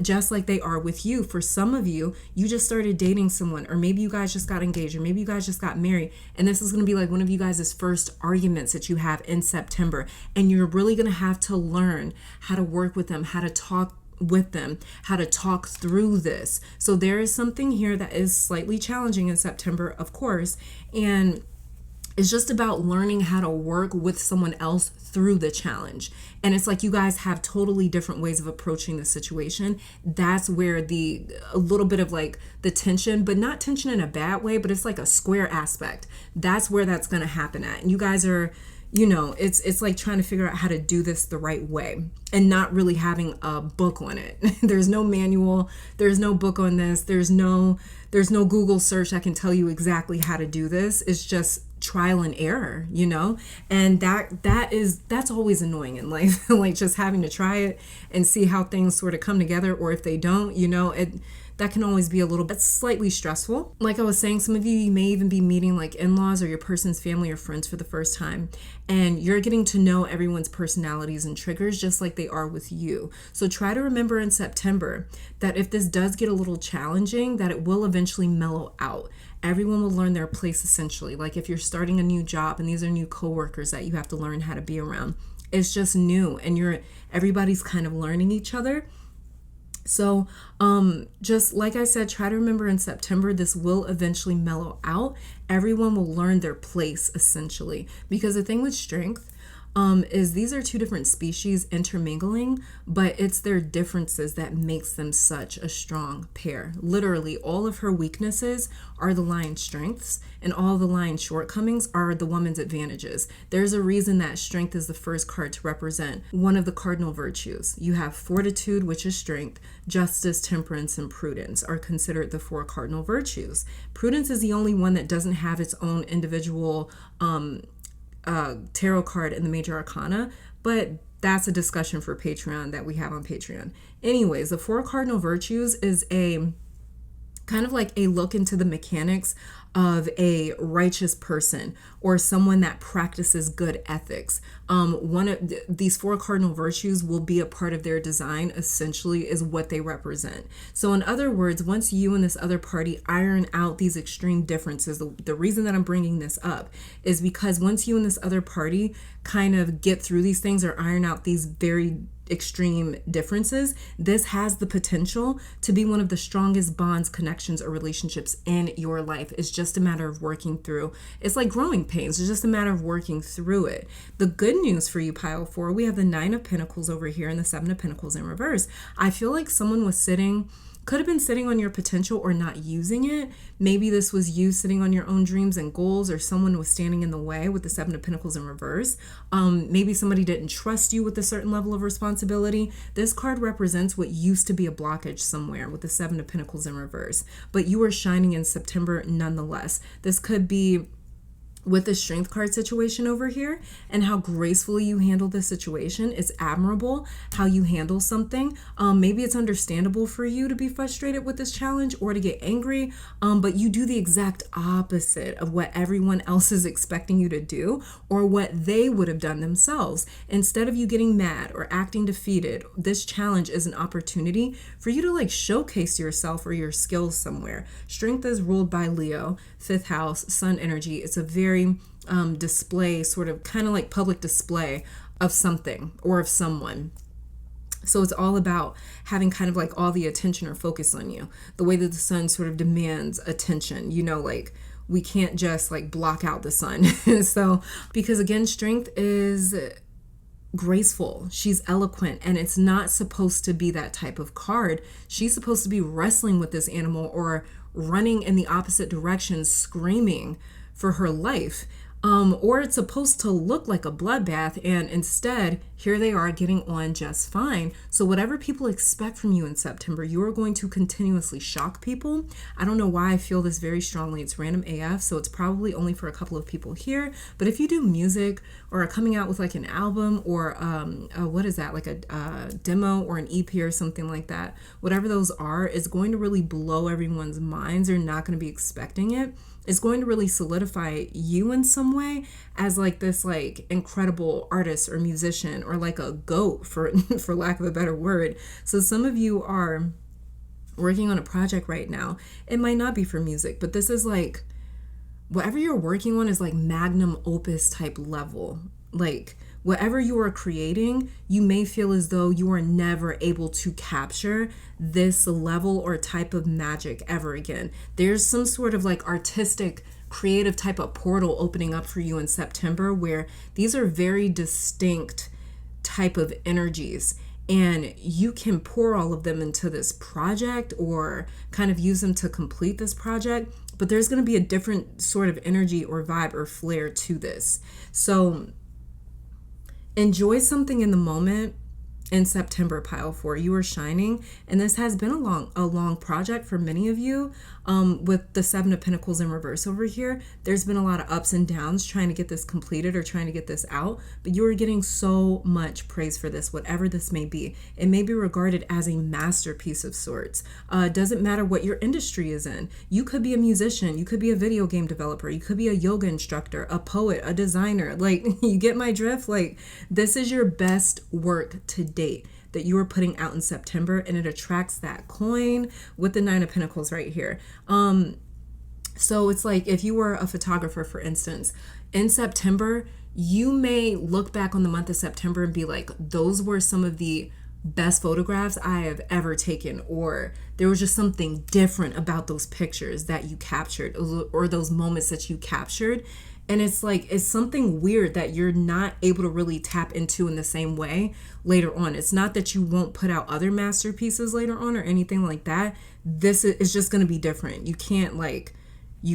just like they are with you. For some of you, you just started dating someone, or maybe you guys just got engaged, or maybe you guys just got married, and this is going to be like one of you guys' first arguments that you have in September, and you're really going to have to learn how to work with them, how to talk with them, how to talk through this. So there is something here that is slightly challenging in September, of course, and it's just about learning how to work with someone else through the challenge. And it's like you guys have totally different ways of approaching the situation. That's where a little bit of like the tension, but not tension in a bad way, but it's like a square aspect. That's where that's going to happen at. And you guys are, it's like trying to figure out how to do this the right way and not really having a book on it. There's no manual. There's no book on this. There's no Google search that can tell you exactly how to do this. It's just trial and error, and that's always annoying in life. Like just having to try it and see how things sort of come together, or if they don't, that can always be a little bit slightly stressful. Like I was saying, some of you may even be meeting like in-laws or your person's family or friends for the first time, and you're getting to know everyone's personalities and triggers just like they are with you. So try to remember in September that if this does get a little challenging, that it will eventually mellow out. Everyone will learn their place essentially. Like if you're starting a new job and these are new coworkers that you have to learn how to be around, it's just new and everybody's kind of learning each other. So just like I said, try to remember in September, this will eventually mellow out. Everyone will learn their place essentially, because the thing with strength is these are two different species intermingling, but it's their differences that makes them such a strong pair. Literally, all of her weaknesses are the lion's strengths, and all the lion's shortcomings are the woman's advantages. There's a reason that strength is the first card to represent one of the cardinal virtues. You have fortitude, which is strength, justice, temperance, and prudence are considered the 4 cardinal virtues. Prudence is the only one that doesn't have its own individual tarot card in the major arcana, but that's a discussion for Patreon that we have on Patreon. Anyways, the 4 cardinal virtues is a kind of like a look into the mechanics of a righteous person or someone that practices good ethics. One of these 4 cardinal virtues will be a part of their design, essentially, is what they represent. So in other words, once you and this other party iron out these extreme differences, the reason that I'm bringing this up is because once you and this other party kind of get through these things or iron out these very extreme differences, this has the potential to be one of the strongest bonds, connections, or relationships in your life. It's just a matter of working through. It's like growing pains. It's just a matter of working through it. The good news for you, pile 4, we have the 9 of Pentacles over here and the 7 of Pentacles in reverse. I feel like someone was sitting could have been sitting on your potential or not using it. Maybe this was you sitting on your own dreams and goals, or someone was standing in the way with the Seven of Pentacles in reverse. Maybe somebody didn't trust you with a certain level of responsibility. This card represents what used to be a blockage somewhere with the Seven of Pentacles in reverse, but you are shining in September nonetheless. This could be with the Strength card situation over here, and how gracefully you handle this situation is admirable. How you handle something, maybe it's understandable for you to be frustrated with this challenge or to get angry, but you do the exact opposite of what everyone else is expecting you to do, or what they would have done themselves. Instead of you getting mad or acting defeated, this challenge is an opportunity for you to like showcase yourself or your skills somewhere. Strength is ruled by Leo, 5th house, sun energy. It's a very display, sort of kind of like public display of something or of someone. So it's all about having kind of like all the attention or focus on you, the way that the sun sort of demands attention, you know, like we can't just like block out the sun. So because again, Strength is graceful, she's eloquent, and it's not supposed to be that type of card. She's supposed to be wrestling with this animal or running in the opposite direction, screaming for her life, or it's supposed to look like a bloodbath, and instead here they are getting on just fine. So whatever people expect from you in September, you are going to continuously shock people. I don't know why I feel this very strongly. It's random AF, so it's probably only for a couple of people here, but if you do music or are coming out with like an album or what is that, like a demo or an EP or something like that, whatever those are, is going to really blow everyone's minds. They're not going to be expecting it. It's going to really solidify you in some way as like this like incredible artist or musician, or like a goat for lack of a better word. So some of you are working on a project right now. It might not be for music, but this is like whatever you're working on is like magnum opus type level. Like whatever you are creating, you may feel as though you are never able to capture this level or type of magic ever again. There's some sort of like artistic, creative type of portal opening up for you in September, where these are very distinct type of energies, and you can pour all of them into this project or kind of use them to complete this project, but there's going to be a different sort of energy or vibe or flair to this. So enjoy something in the moment in September, pile 4. You are shining, and this has been a long project for many of you. With the Seven of Pentacles in reverse over here, there's been a lot of ups and downs trying to get this completed or trying to get this out, but you are getting so much praise for this, whatever this may be. It may be regarded as a masterpiece of sorts. Doesn't matter what your industry is in. You could be a musician, you could be a video game developer, you could be a yoga instructor, a poet, a designer. Like, you get my drift? Like, this is your best work to date that you are putting out in September, and it attracts that coin with the 9 of Pentacles right here. So it's like if you were a photographer, for instance, in September, you may look back on the month of September and be like, those were some of the best photographs I have ever taken, or there was just something different about those pictures that you captured, or those moments that you captured. And it's like, it's something weird that you're not able to really tap into in the same way later on. It's not that you won't put out other masterpieces later on or anything like that. This is just going to be different. You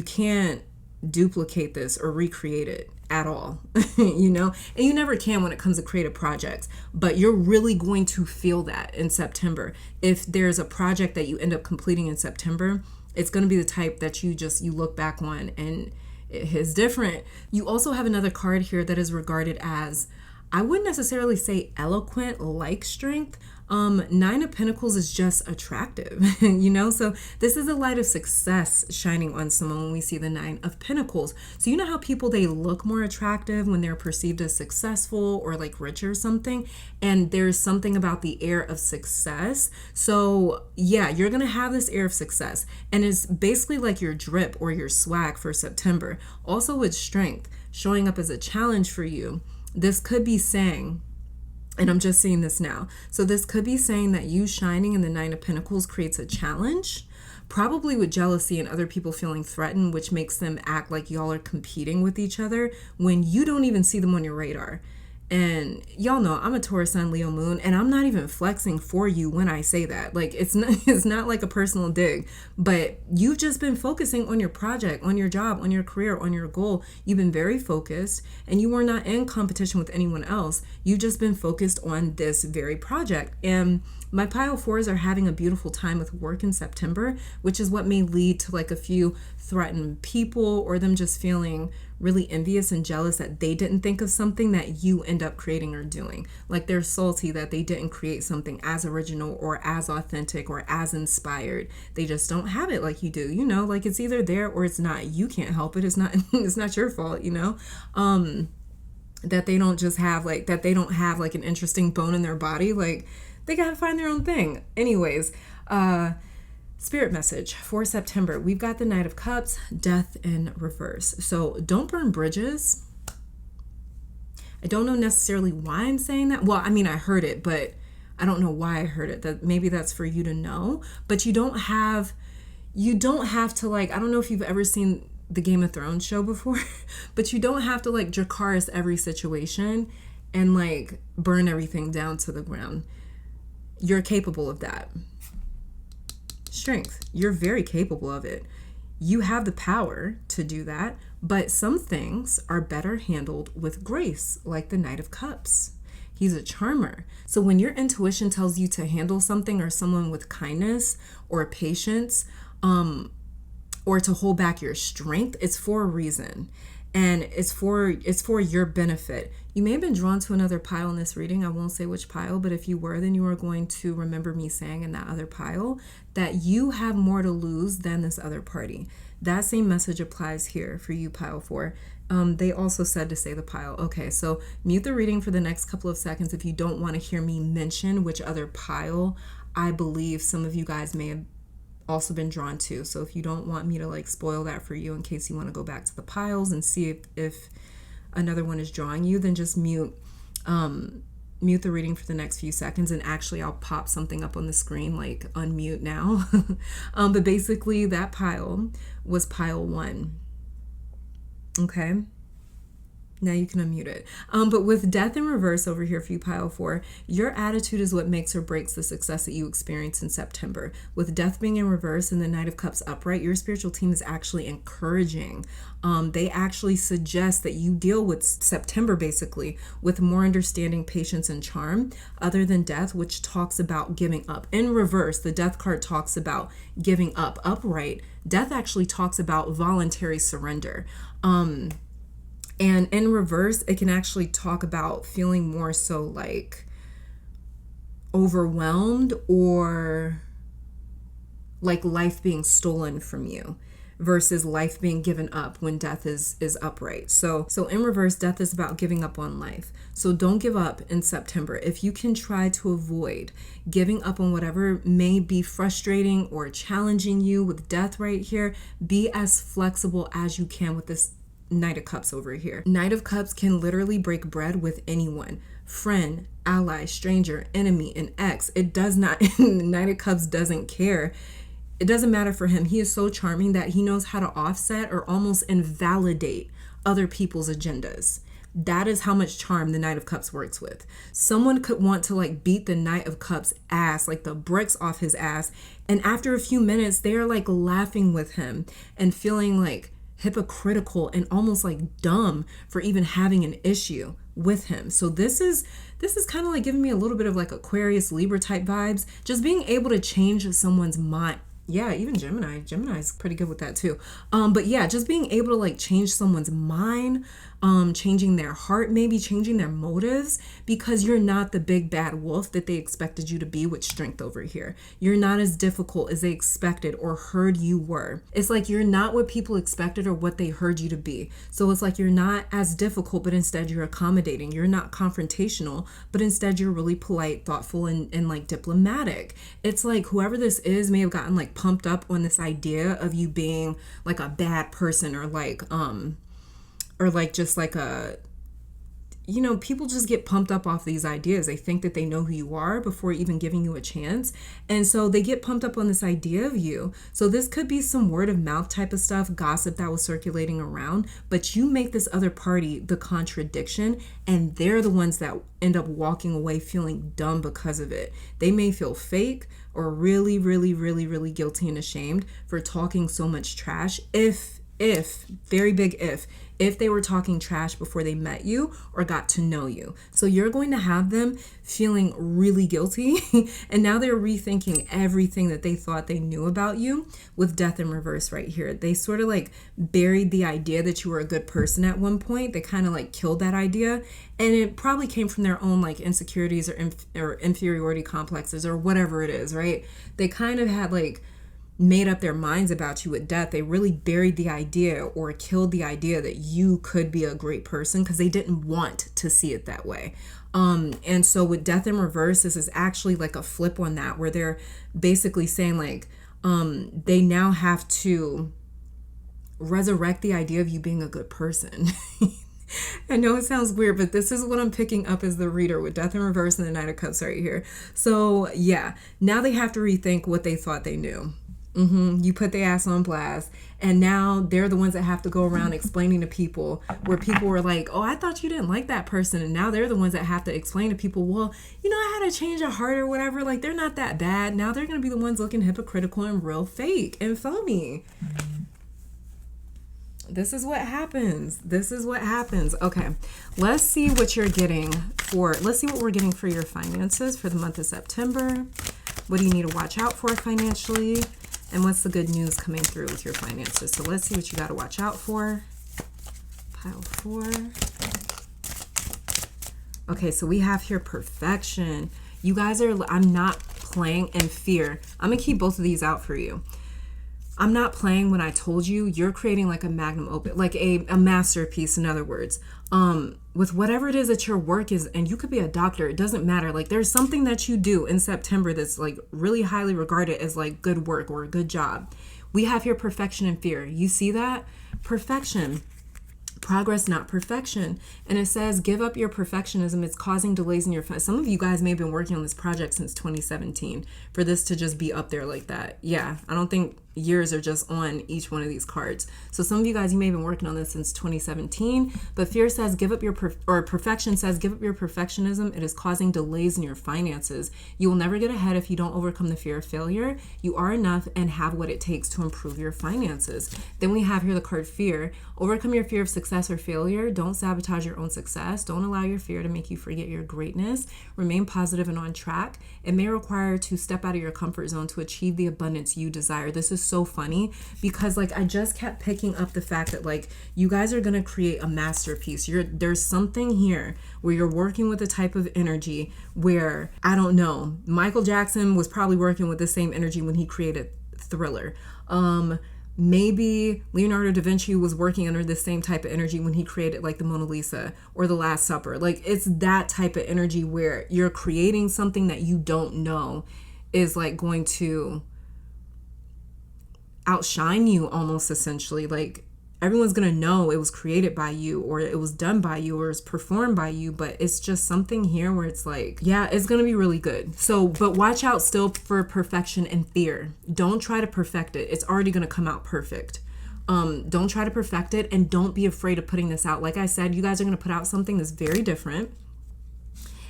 can't duplicate this or recreate it at all, you know? And you never can when it comes to creative projects, but you're really going to feel that in September. If there's a project that you end up completing in September, it's going to be the type that you look back on and it is different. You also have another card here that is regarded as, I wouldn't necessarily say eloquent like Strength. 9 of Pentacles is just attractive, you know? So this is a light of success shining on someone when we see the 9 of Pentacles. So you know how people, they look more attractive when they're perceived as successful or like rich or something, and there's something about the air of success. So yeah, you're gonna have this air of success, and it's basically like your drip or your swag for September. Also with Strength showing up as a challenge for you, this could be saying, and I'm just seeing this now, so this could be saying that you shining in the 9 of Pentacles creates a challenge, probably with jealousy and other people feeling threatened, which makes them act like y'all are competing with each other when you don't even see them on your radar. And y'all know I'm a Taurus Sun, Leo Moon, and I'm not even flexing for you when I say that. Like, it's not like a personal dig, but you've just been focusing on your project, on your job, on your career, on your goal. You've been very focused, and you were not in competition with anyone else. You've just been focused on this very project. And my pile fours are having a beautiful time with work in September, which is what may lead to like a few threatened people, or them just feeling really envious and jealous that they didn't think of something that you end up creating or doing. Like, they're salty that they didn't create something as original or as authentic or as inspired. They just don't have it like you do, you know, like it's either there or it's not. You can't help it. It's not it's not your fault, you know. That they don't just have like that they don't have like an interesting bone in their body. Like, they gotta find their own thing. Anyways, Spirit message for September. We've got the Knight of Cups, Death in reverse. So don't burn bridges. I don't know necessarily why I'm saying that. Well, I mean, I heard it, but I don't know why I heard it. That maybe that's for you to know. But you don't have to, like, I don't know if you've ever seen the Game of Thrones show before, but you don't have to like Dracarys every situation and like burn everything down to the ground. You're capable of that. Strength. You're very capable of it. You have the power to do that, but some things are better handled with grace, like the Knight of Cups. He's a charmer. So when your intuition tells you to handle something or someone with kindness or patience, or to hold back your strength, it's for a reason. And it's for your benefit. You may have been drawn to another pile in this reading. I won't say which pile, but if you were, then you are going to remember me saying in that other pile that you have more to lose than this other party. That same message applies here for you, pile 4. They also said to say the pile. Okay, so mute the reading for the next couple of seconds if you don't want to hear me mention which other pile I believe some of you guys may have also been drawn to. So if you don't want me to like spoil that for you in case you want to go back to the piles and see if another one is drawing you, then just mute the reading for the next few seconds, and actually I'll pop something up on the screen like unmute now. But basically that pile was pile 1. Okay. Now you can unmute it. But with Death in reverse over here for you, pile 4, your attitude is what makes or breaks the success that you experience in September. With Death being in reverse and the Knight of Cups upright, your spiritual team is actually encouraging. They actually suggest that you deal with September basically with more understanding, patience, and charm, other than Death, which talks about giving up. In reverse, the Death card talks about giving up. Upright, Death actually talks about voluntary surrender. And in reverse, it can actually talk about feeling more so like overwhelmed or like life being stolen from you versus life being given up when Death is upright. So in reverse, Death is about giving up on life. So don't give up in September. If you can try to avoid giving up on whatever may be frustrating or challenging you with Death right here, be as flexible as you can with this Knight of Cups over here. Knight of Cups can literally break bread with anyone. Friend, ally, stranger, enemy, and ex. It does not, Knight of Cups doesn't care. It doesn't matter for him. He is so charming that he knows how to offset or almost invalidate other people's agendas. That is how much charm the Knight of Cups works with. Someone could want to like beat the Knight of Cups ass, like the bricks off his ass. And after a few minutes, they are like laughing with him and feeling like hypocritical and almost like dumb for even having an issue with him. So this is kind of like giving me a little bit of like Aquarius, Libra type vibes. Just being able to change someone's mind. Yeah, even Gemini. Gemini's pretty good with that too. But yeah, just being able to like change someone's mind, changing their heart, maybe changing their motives, because you're not the big bad wolf that they expected you to be with Strength over here. You're not as difficult as they expected or heard you were. It's like you're not what people expected or what they heard you to be. So it's like you're not as difficult, but instead you're accommodating. You're not confrontational, but instead you're really polite, thoughtful, and like diplomatic. It's like whoever this is may have gotten like pumped up on this idea of you being like a bad person or like just like a, you know, people just get pumped up off these ideas. They think that they know who you are before even giving you a chance. And so they get pumped up on this idea of you. So this could be some word of mouth type of stuff, gossip that was circulating around, but you make this other party the contradiction, and they're the ones that end up walking away feeling dumb because of it. They may feel fake or really, really, really, really guilty and ashamed for talking so much trash if, very big if they were talking trash before they met you or got to know you. So you're going to have them feeling really guilty and now they're rethinking everything that they thought they knew about you with death in reverse right here. They sort of like buried the idea that you were a good person at one point. They kind of like killed that idea, and it probably came from their own like insecurities or inferiority complexes or whatever it is, right? They kind of had like made up their minds about you with death. They really buried the idea or killed the idea that you could be a great person because they didn't want to see it that way. And so with death in reverse, this is actually like a flip on that, where they're basically saying like, they now have to resurrect the idea of you being a good person. I know it sounds weird, but this is what I'm picking up as the reader with death in reverse and the Knight of Cups right here. So yeah, now they have to rethink what they thought they knew. You put their ass on blast, and now they're the ones that have to go around explaining to people, where people were like, oh, I thought you didn't like that person, and now they're the ones that have to explain to people, well, you know, I had a change of heart or whatever, like they're not that bad. Now they're going to be the ones looking hypocritical and real fake and phony. This is what happens. Okay, let's see what you're getting let's see what we're getting for your finances for the month of September. What do you need to watch out for financially? And what's the good news coming through with your finances? So let's see what you got to watch out for. Pile 4. Okay, so we have here perfection. You guys are, I'm not playing in fear. I'm going to keep both of these out for you. I'm not playing when I told you you're creating like a magnum opus, like a masterpiece, in other words. With whatever it is that your work is, and you could be a doctor, it doesn't matter. Like there's something that you do in September that's like really highly regarded as like good work or a good job. We have here perfection and fear. You see that? Perfection. Progress, not perfection. And it says, give up your perfectionism. It's causing delays in your... Some of you guys may have been working on this project since 2017 for this to just be up there like that. Yeah, I don't think years are just on each one of these cards. So some of you guys, you may have been working on this since 2017, but fear says give up your perfection says give up your perfectionism. It is causing delays in your finances. You will never get ahead if you don't overcome the fear of failure. You are enough and have what it takes to improve your finances. Then we have here the card fear. Overcome your fear of success or failure. Don't sabotage your own success. Don't allow your fear to make you forget your greatness. Remain positive and on track. It may require to step out of your comfort zone to achieve the abundance you desire. This is so funny because like I just kept picking up the fact that like you guys are going to create a masterpiece. There's something here where you're working with a type of energy where, I don't know, Michael Jackson was probably working with the same energy when he created Thriller. Maybe Leonardo da Vinci was working under the same type of energy when he created like the Mona Lisa or the Last Supper. Like it's that type of energy where you're creating something that you don't know is like going to outshine you almost, essentially. Like everyone's gonna know it was created by you, or it was done by you, or it's performed by you, but it's just something here where it's like, yeah, it's gonna be really good. So, but watch out still for perfection and fear. Don't try to perfect it. It's already gonna come out perfect. Don't try to perfect it, and don't be afraid of putting this out. Like I said, you guys are gonna put out something that's very different.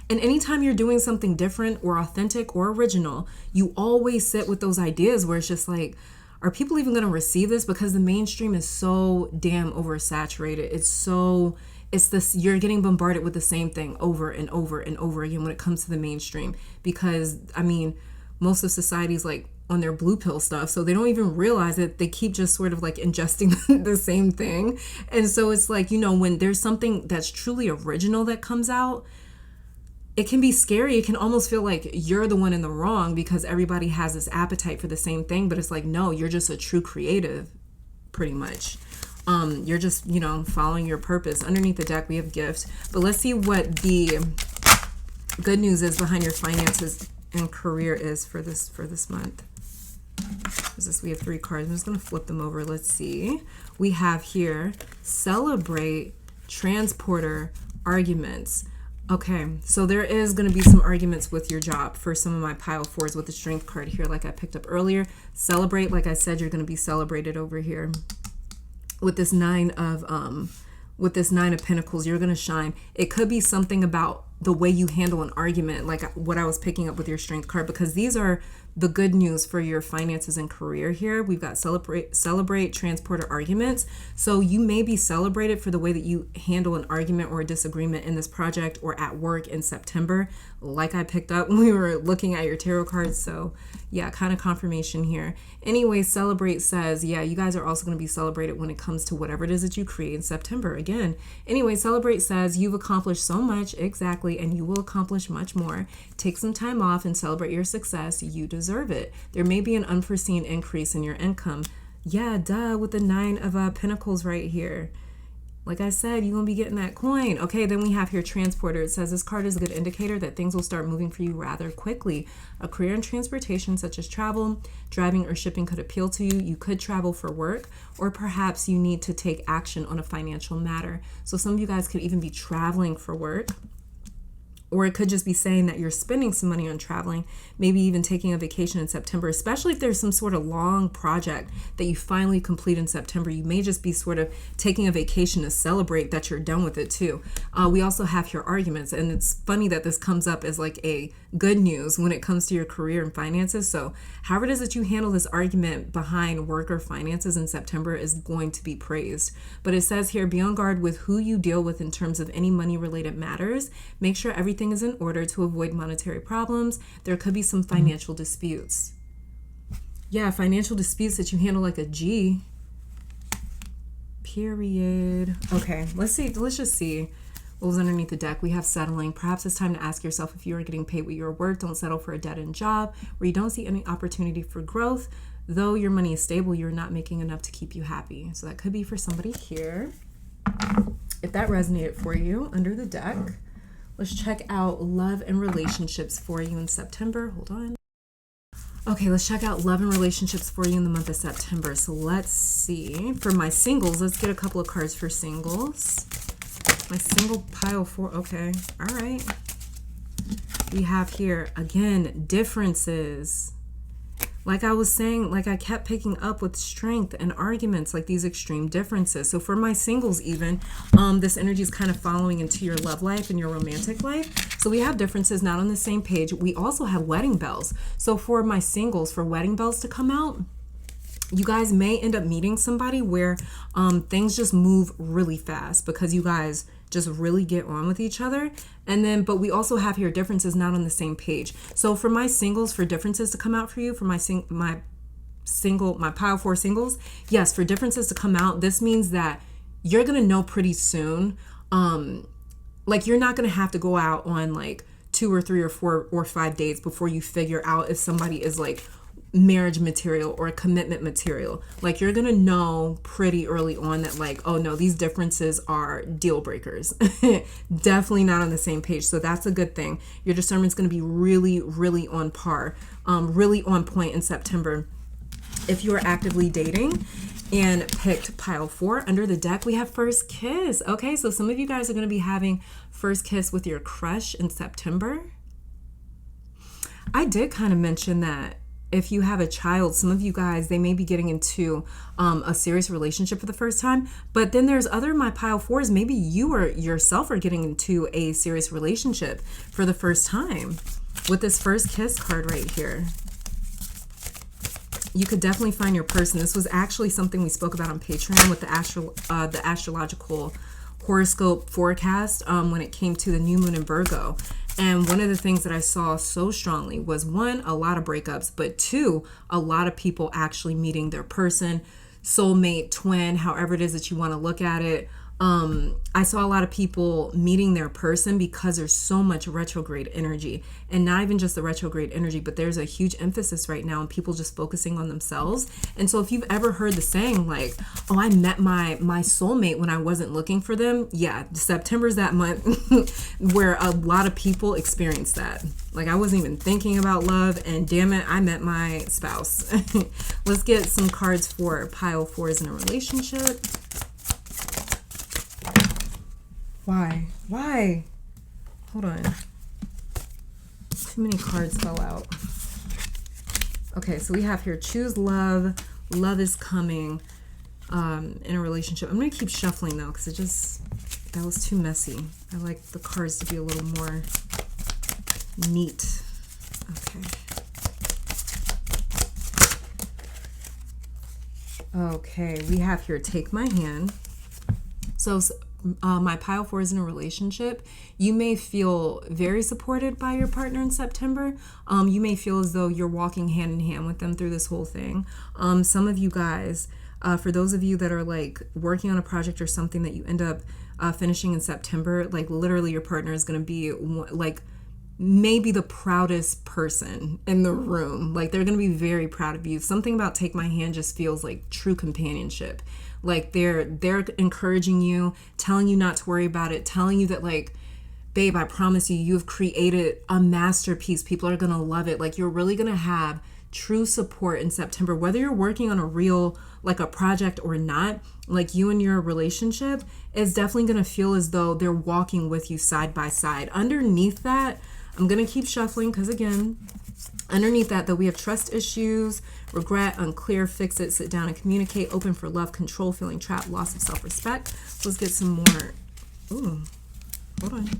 And anytime you're doing something different or authentic or original, you always sit with those ideas where it's just like, are people even going to receive this? Because the mainstream is so damn oversaturated. It's this, you're getting bombarded with the same thing over and over and over again when it comes to the mainstream. Because, I mean, most of society's like on their blue pill stuff, so they don't even realize it. They keep just sort of like ingesting the same thing. And so it's like, you know, when there's something that's truly original that comes out, it can be scary. It can almost feel like you're the one in the wrong because everybody has this appetite for the same thing. But it's like, no, you're just a true creative, pretty much. You're just, you know, following your purpose. Underneath the deck, we have gifts. But let's see what the good news is behind your finances and career is for this month. We have 3 cards. I'm just going to flip them over. Let's see. We have here celebrate, transporter, arguments. Okay, so there is going to be some arguments with your job for some of my pile fours with the strength card here, like I picked up earlier. Celebrate, like I said, you're going to be celebrated over here. With this nine of Pentacles, you're going to shine. It could be something about the way you handle an argument, like what I was picking up with your strength card, because these are the good news for your finances and career here. We've got celebrate, transport, or arguments. So you may be celebrated for the way that you handle an argument or a disagreement in this project or at work in September, like I picked up when we were looking at your tarot cards. So yeah, kind of confirmation here. Anyway, celebrate says, yeah, you guys are also going to be celebrated when it comes to whatever it is that you create in September. Again, anyway, celebrate says you've accomplished so much, exactly, and you will accomplish much more. Take some time off and celebrate your success. You deserve it. There may be an unforeseen increase in your income. Yeah, duh, with the nine of Pentacles right here. Like I said, you're going to be getting that coin. Okay, then we have here Transporter. It says this card is a good indicator that things will start moving for you rather quickly. A career in transportation such as travel, driving, or shipping could appeal to you. You could travel for work, or perhaps you need to take action on a financial matter. So some of you guys could even be traveling for work. Or it could just be saying that you're spending some money on traveling, maybe even taking a vacation in September, especially if there's some sort of long project that you finally complete in September. You may just be sort of taking a vacation to celebrate that you're done with it too. We also have here arguments, and it's funny that this comes up as like a good news when it comes to your career and finances. So however it is that you handle this argument behind work or finances in September is going to be praised. But it says here, be on guard with who you deal with in terms of any money related matters. Make sure everything is in order to avoid monetary problems. There could be some financial disputes. Yeah, financial disputes that you handle like a G. Period. Okay, let's see. Let's just see what was underneath the deck. We have settling. Perhaps it's time to ask yourself if you are getting paid what you're worth. Don't settle for a dead-end job where you don't see any opportunity for growth. Though your money is stable, you're not making enough to keep you happy. So that could be for somebody here. If that resonated for you under the deck, let's check out love and relationships for you in September. Hold on. Okay, let's check out love and relationships for you in the month of September. So let's see. For my singles, let's get a couple of cards for singles. My single pile four. Okay, all right. We have here, again, differences. Like I was saying, like I kept picking up with strength and arguments, like these extreme differences. So for my singles even, this energy is kind of following into your love life and your romantic life. So we have differences not on the same page. We also have wedding bells. So for my singles, for wedding bells to come out, you guys may end up meeting somebody where things just move really fast because you guys just really get on with each other. And then, but we also have here differences not on the same page. So for my singles, for differences to come out for you, for my pile four singles, yes, for differences to come out, this means that you're gonna know pretty soon. Like you're not gonna have to go out on like 2 or 3 or 4 or 5 dates before you figure out if somebody is like marriage material or commitment material. Like you're gonna know pretty early on that like, oh no, these differences are deal breakers. Definitely not on the same page. So that's a good thing. Your discernment's gonna be really, really on par, really on point in September. If you are actively dating and picked pile 4 under the deck, we have first kiss. Okay, so some of you guys are gonna be having first kiss with your crush in September. I did kind of mention that if you have a child, some of you guys, they may be getting into a serious relationship for the first time. But then there's other my pile 4s. Maybe you or yourself are getting into a serious relationship for the first time with this first kiss card right here. You could definitely find your person. This was actually something we spoke about on Patreon with the astrological horoscope forecast when it came to the new moon in Virgo. And one of the things that I saw so strongly was 1, a lot of breakups, but 2, a lot of people actually meeting their person, soulmate, twin, however it is that you want to look at it. I saw a lot of people meeting their person because there's so much retrograde energy, and not even just the retrograde energy, but there's a huge emphasis right now on people just focusing on themselves. And so if you've ever heard the saying like, oh, I met my soulmate when I wasn't looking for them. Yeah, September's that month where a lot of people experience that. Like I wasn't even thinking about love, and damn it, I met my spouse. Let's get some cards for pile 4s in a relationship. Why? Hold on. Too many cards fell out. Okay, so we have here choose love. Love is coming in a relationship. I'm going to keep shuffling though because that was too messy. I like the cards to be a little more neat. Okay, we have here take my hand. So my pile 4 is in a relationship. You may feel very supported by your partner in September. You may feel as though you're walking hand in hand with them through this whole thing. Some of you guys, for those of you that are like working on a project or something that you end up finishing in September, like literally your partner is going to be like maybe the proudest person in the room. Like they're going to be very proud of you. Something about take my hand just feels like true companionship. Like they're encouraging you, telling you not to worry about it, telling you that like, babe, I promise you've created a masterpiece. People are going to love it. Like you're really going to have true support in September, whether you're working on a real, like a project or not. Like you and your relationship is definitely going to feel as though they're walking with you side by side. Underneath that, I'm going to keep shuffling because again, underneath that, though, we have trust issues, regret, unclear, fix it, sit down and communicate, open for love, control, feeling trapped, loss of self-respect. So let's get some more. Ooh, hold on.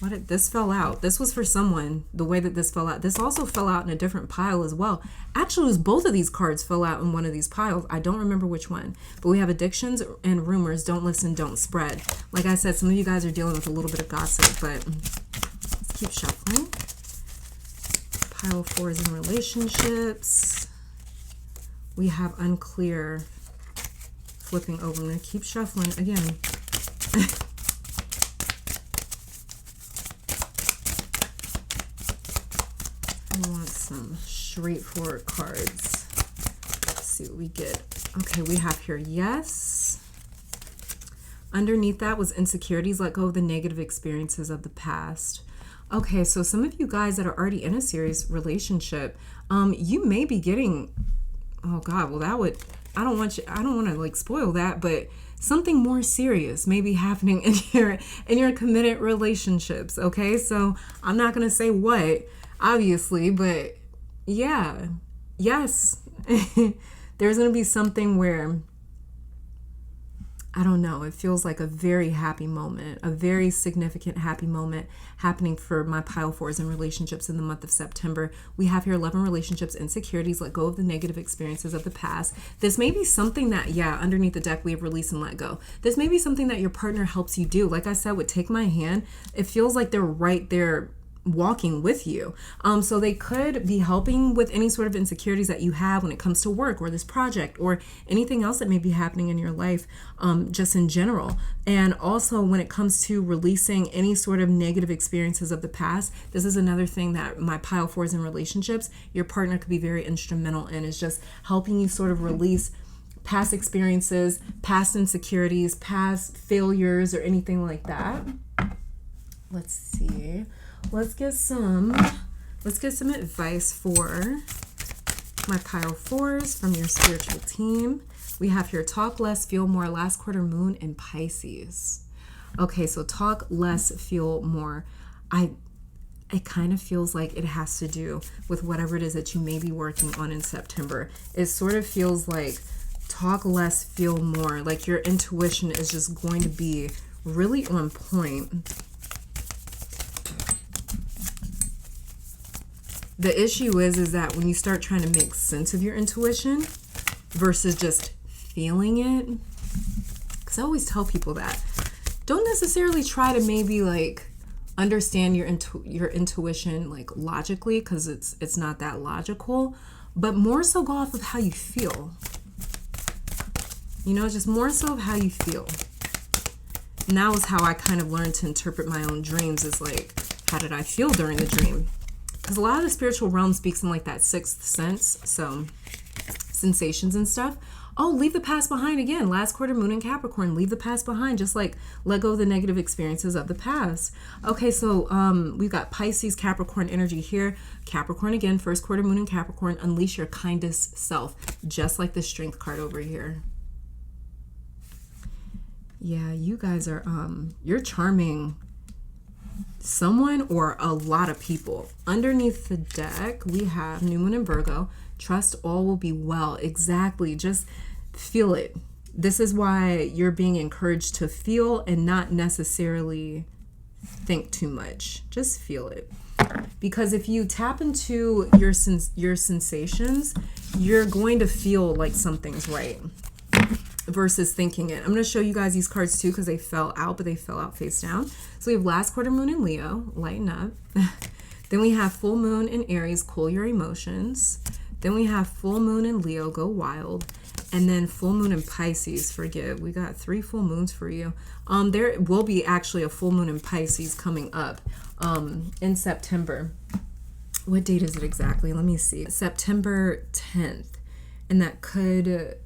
Why did this fell out? This was for someone, the way that this fell out. This also fell out in a different pile as well. Actually, it was both of these cards fell out in one of these piles. I don't remember which one. But we have addictions and rumors. Don't listen, don't spread. Like I said, some of you guys are dealing with a little bit of gossip, but let's keep shuffling. Pile 4 is in relationships. We have unclear, flipping over. I'm going to keep shuffling again. I want some straightforward cards. Let's see what we get. Okay, we have here yes. Underneath that was insecurities. Let go of the negative experiences of the past. Okay, so some of you guys that are already in a serious relationship, you may be getting, oh God, well that would, I don't want to like spoil that, but something more serious may be happening in your committed relationships. Okay, so I'm not going to say what, obviously, but yeah, yes, there's going to be something where, I don't know, it feels like a very happy moment, a very significant happy moment happening for my pile 4s in relationships in the month of September. We have here 11 relationships, insecurities, let go of the negative experiences of the past. This may be something that, yeah, underneath the deck we have release and let go. This may be something that your partner helps you do. Like I said, with Take My Hand, it feels like they're right there walking with you. So they could be helping with any sort of insecurities that you have when it comes to work or this project or anything else that may be happening in your life, just in general. And also when it comes to releasing any sort of negative experiences of the past, this is another thing that my pile 4s in relationships, your partner could be very instrumental in, is just helping you sort of release past experiences, past insecurities, past failures, or anything like that. Let's see. Let's get some advice for my pile 4s from your spiritual team. We have here talk less, feel more, last quarter moon in Pisces. Okay, so talk less, feel more. It kind of feels like it has to do with whatever it is that you may be working on in September. It sort of feels like talk less, feel more. Like your intuition is just going to be really on point. The issue is that when you start trying to make sense of your intuition versus just feeling it, because I always tell people that, don't necessarily try to maybe like understand your intuition like logically, because it's not that logical, but more so go off of how you feel. You know, just more so of how you feel. And that was how I kind of learned to interpret my own dreams, is like, how did I feel during the dream? Because a lot of the spiritual realm speaks in like that sixth sense, so sensations and stuff. Oh, leave the past behind again. Last quarter moon in Capricorn, leave the past behind. Just like let go of the negative experiences of the past. Okay, so we've got Pisces, Capricorn energy here. Capricorn again, first quarter moon in Capricorn. Unleash your kindest self, just like the Strength card over here. Yeah, you guys are, you're charming someone or a lot of people. Underneath the deck, we have New Moon and Virgo. Trust all will be well. Exactly. Just feel it. This is why you're being encouraged to feel and not necessarily think too much. Just feel it. Because if you tap into your sensations, you're going to feel like something's right versus thinking it. I'm going to show you guys these cards too because they fell out, but they fell out face down. So we have last quarter moon in Leo, lighten up. Then we have full moon in Aries, cool your emotions. Then we have full moon in Leo, go wild. And then full moon in Pisces, forgive. We got 3 full moons for you. There will be actually a full moon in Pisces coming up in September. What date is it exactly? Let me see. September 10th. And that could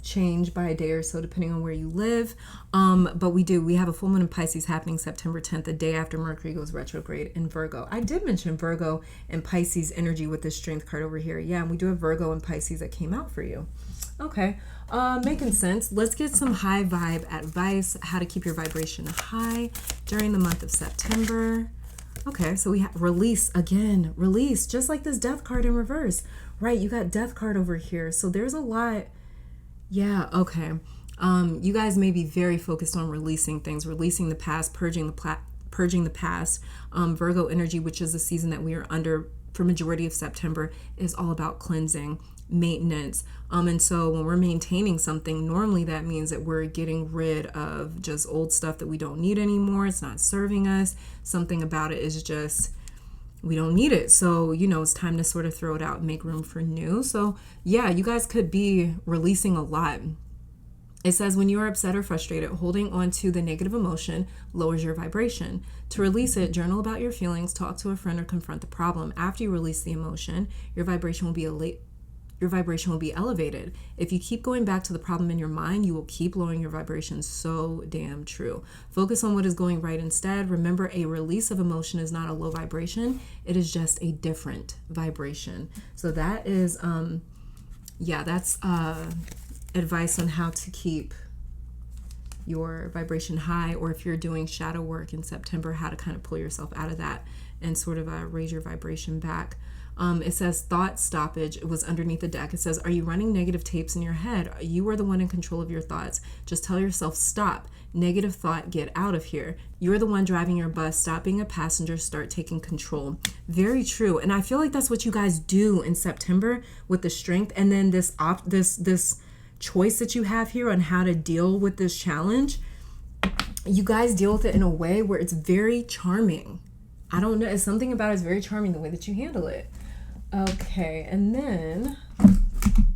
change by a day or so depending on where you live. But we have a full moon in Pisces happening September 10th, the day after Mercury goes retrograde in Virgo. I did mention Virgo and Pisces energy with this strength card over here. Yeah, and we do have Virgo and Pisces that came out for you. Okay, making sense. Let's get some high vibe advice, how to keep your vibration high during the month of September. Okay, so we have release again, release, just like this death card in reverse, right? You got death card over here. So there's a lot. Yeah, okay. You guys may be very focused on releasing things, releasing the past, purging the past. Virgo energy, which is the season that we are under for majority of September, is all about cleansing, maintenance. And so when we're maintaining something, normally that means that we're getting rid of just old stuff that we don't need anymore. It's not serving us. Something about it is just, we don't need it. So, it's time to sort of throw it out and make room for new. So yeah, you guys could be releasing a lot. It says when you are upset or frustrated, holding on to the negative emotion lowers your vibration. To release it, journal about your feelings, talk to a friend, or confront the problem. After you release the emotion, your vibration will be elevated. If you keep going back to the problem in your mind, you will keep lowering your vibration. So damn true. Focus on what is going right instead. Remember, a release of emotion is not a low vibration. It is just a different vibration. So that is, that's advice on how to keep your vibration high, or if you're doing shadow work in September, how to kind of pull yourself out of that and sort of raise your vibration back. It says thought stoppage. It was underneath the deck. It says, are you running negative tapes in your head? You are the one in control of your thoughts. Just tell yourself, stop. Negative thought, get out of here. You're the one driving your bus. Stop being a passenger. Start taking control. Very true. And I feel like that's what you guys do in September with the strength. And then this choice that you have here on how to deal with this challenge. You guys deal with it in a way where it's very charming. I don't know. It's something about it's very charming the way that you handle it. Okay, and then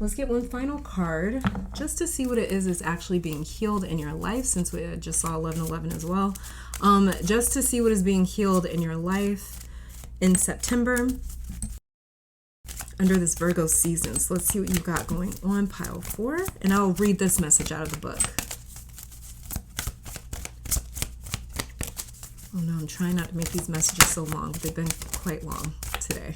let's get one final card just to see what it is actually being healed in your life, since we just saw 1111 as well. Just to see what is being healed in your life in September under this Virgo season. So let's see what you've got going on, pile 4, and I'll read this message out of the book. Oh no, I'm trying not to make these messages so long, but they've been quite long today.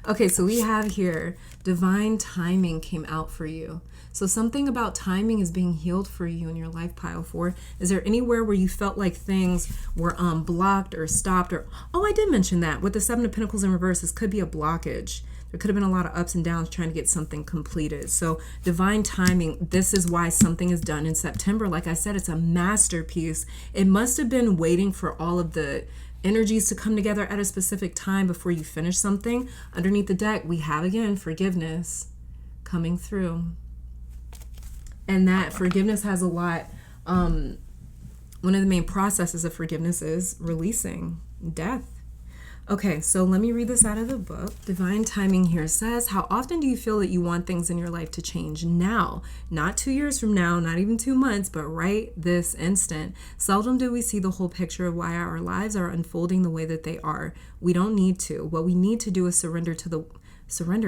Okay, so we have here, divine timing came out for you. So something about timing is being healed for you in your life, pile 4. Is there anywhere where you felt like things were blocked or stopped? Or, oh, I did mention that. With the 7 of Pentacles in reverse, this could be a blockage. There could have been a lot of ups and downs trying to get something completed. So divine timing, this is why something is done in September. Like I said, it's a masterpiece. It must have been waiting for all of the energies to come together at a specific time before you finish something. Underneath the deck, we have, again, forgiveness coming through. And that forgiveness has a lot. One of the main processes of forgiveness is releasing death. Okay, so let me read this out of the book. Divine timing here says, how often do you feel that you want things in your life to change now? Not 2 years from now, not even 2 months, but right this instant. Seldom do we see the whole picture of why our lives are unfolding the way that they are. We don't need to. What we need to do is surrender,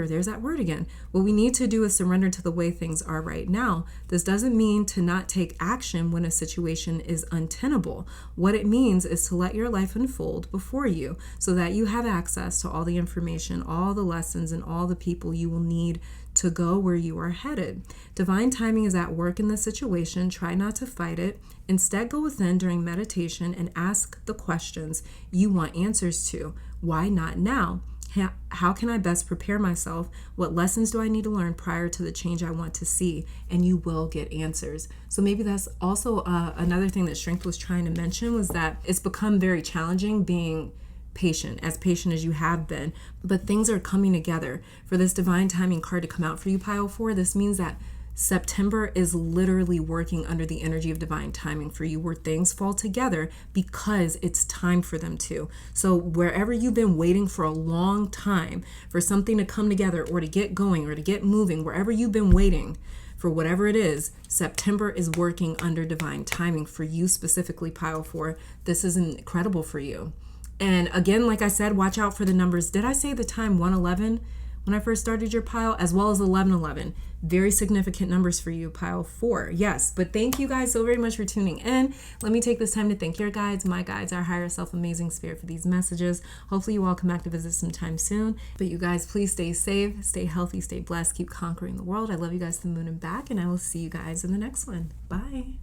there's that word again. What we need to do is surrender to the way things are right now. This doesn't mean to not take action when a situation is untenable. What it means is to let your life unfold before you so that you have access to all the information, all the lessons, and all the people you will need to go where you are headed. Divine timing is at work in this situation. Try not to fight it. Instead, go within during meditation and ask the questions you want answers to. Why not now? How can I best prepare myself? What lessons do I need to learn prior to the change I want to see? And you will get answers. So maybe that's also another thing that Strength was trying to mention, was that it's become very challenging being patient as you have been, but things are coming together. For this divine timing card to come out for you, Pile 4, this means that September is literally working under the energy of divine timing for you, where things fall together because it's time for them to. So wherever you've been waiting for a long time for something to come together or to get going or to get moving, wherever you've been waiting for whatever it is, September is working under divine timing for you specifically, Pile 4. This is incredible for you. And again, like I said, watch out for the numbers. Did I say the time 111 when I first started your pile, as well as 1111? Very significant numbers for you, Pile 4. Yes, but thank you guys so very much for tuning in. Let me take this time to thank your guides, my guides, our higher self, amazing spirit, for these messages. Hopefully you all come back to visit sometime soon. But you guys, please stay safe, stay healthy, stay blessed, keep conquering the world. I love you guys to the moon and back, and I will see you guys in the next one. Bye.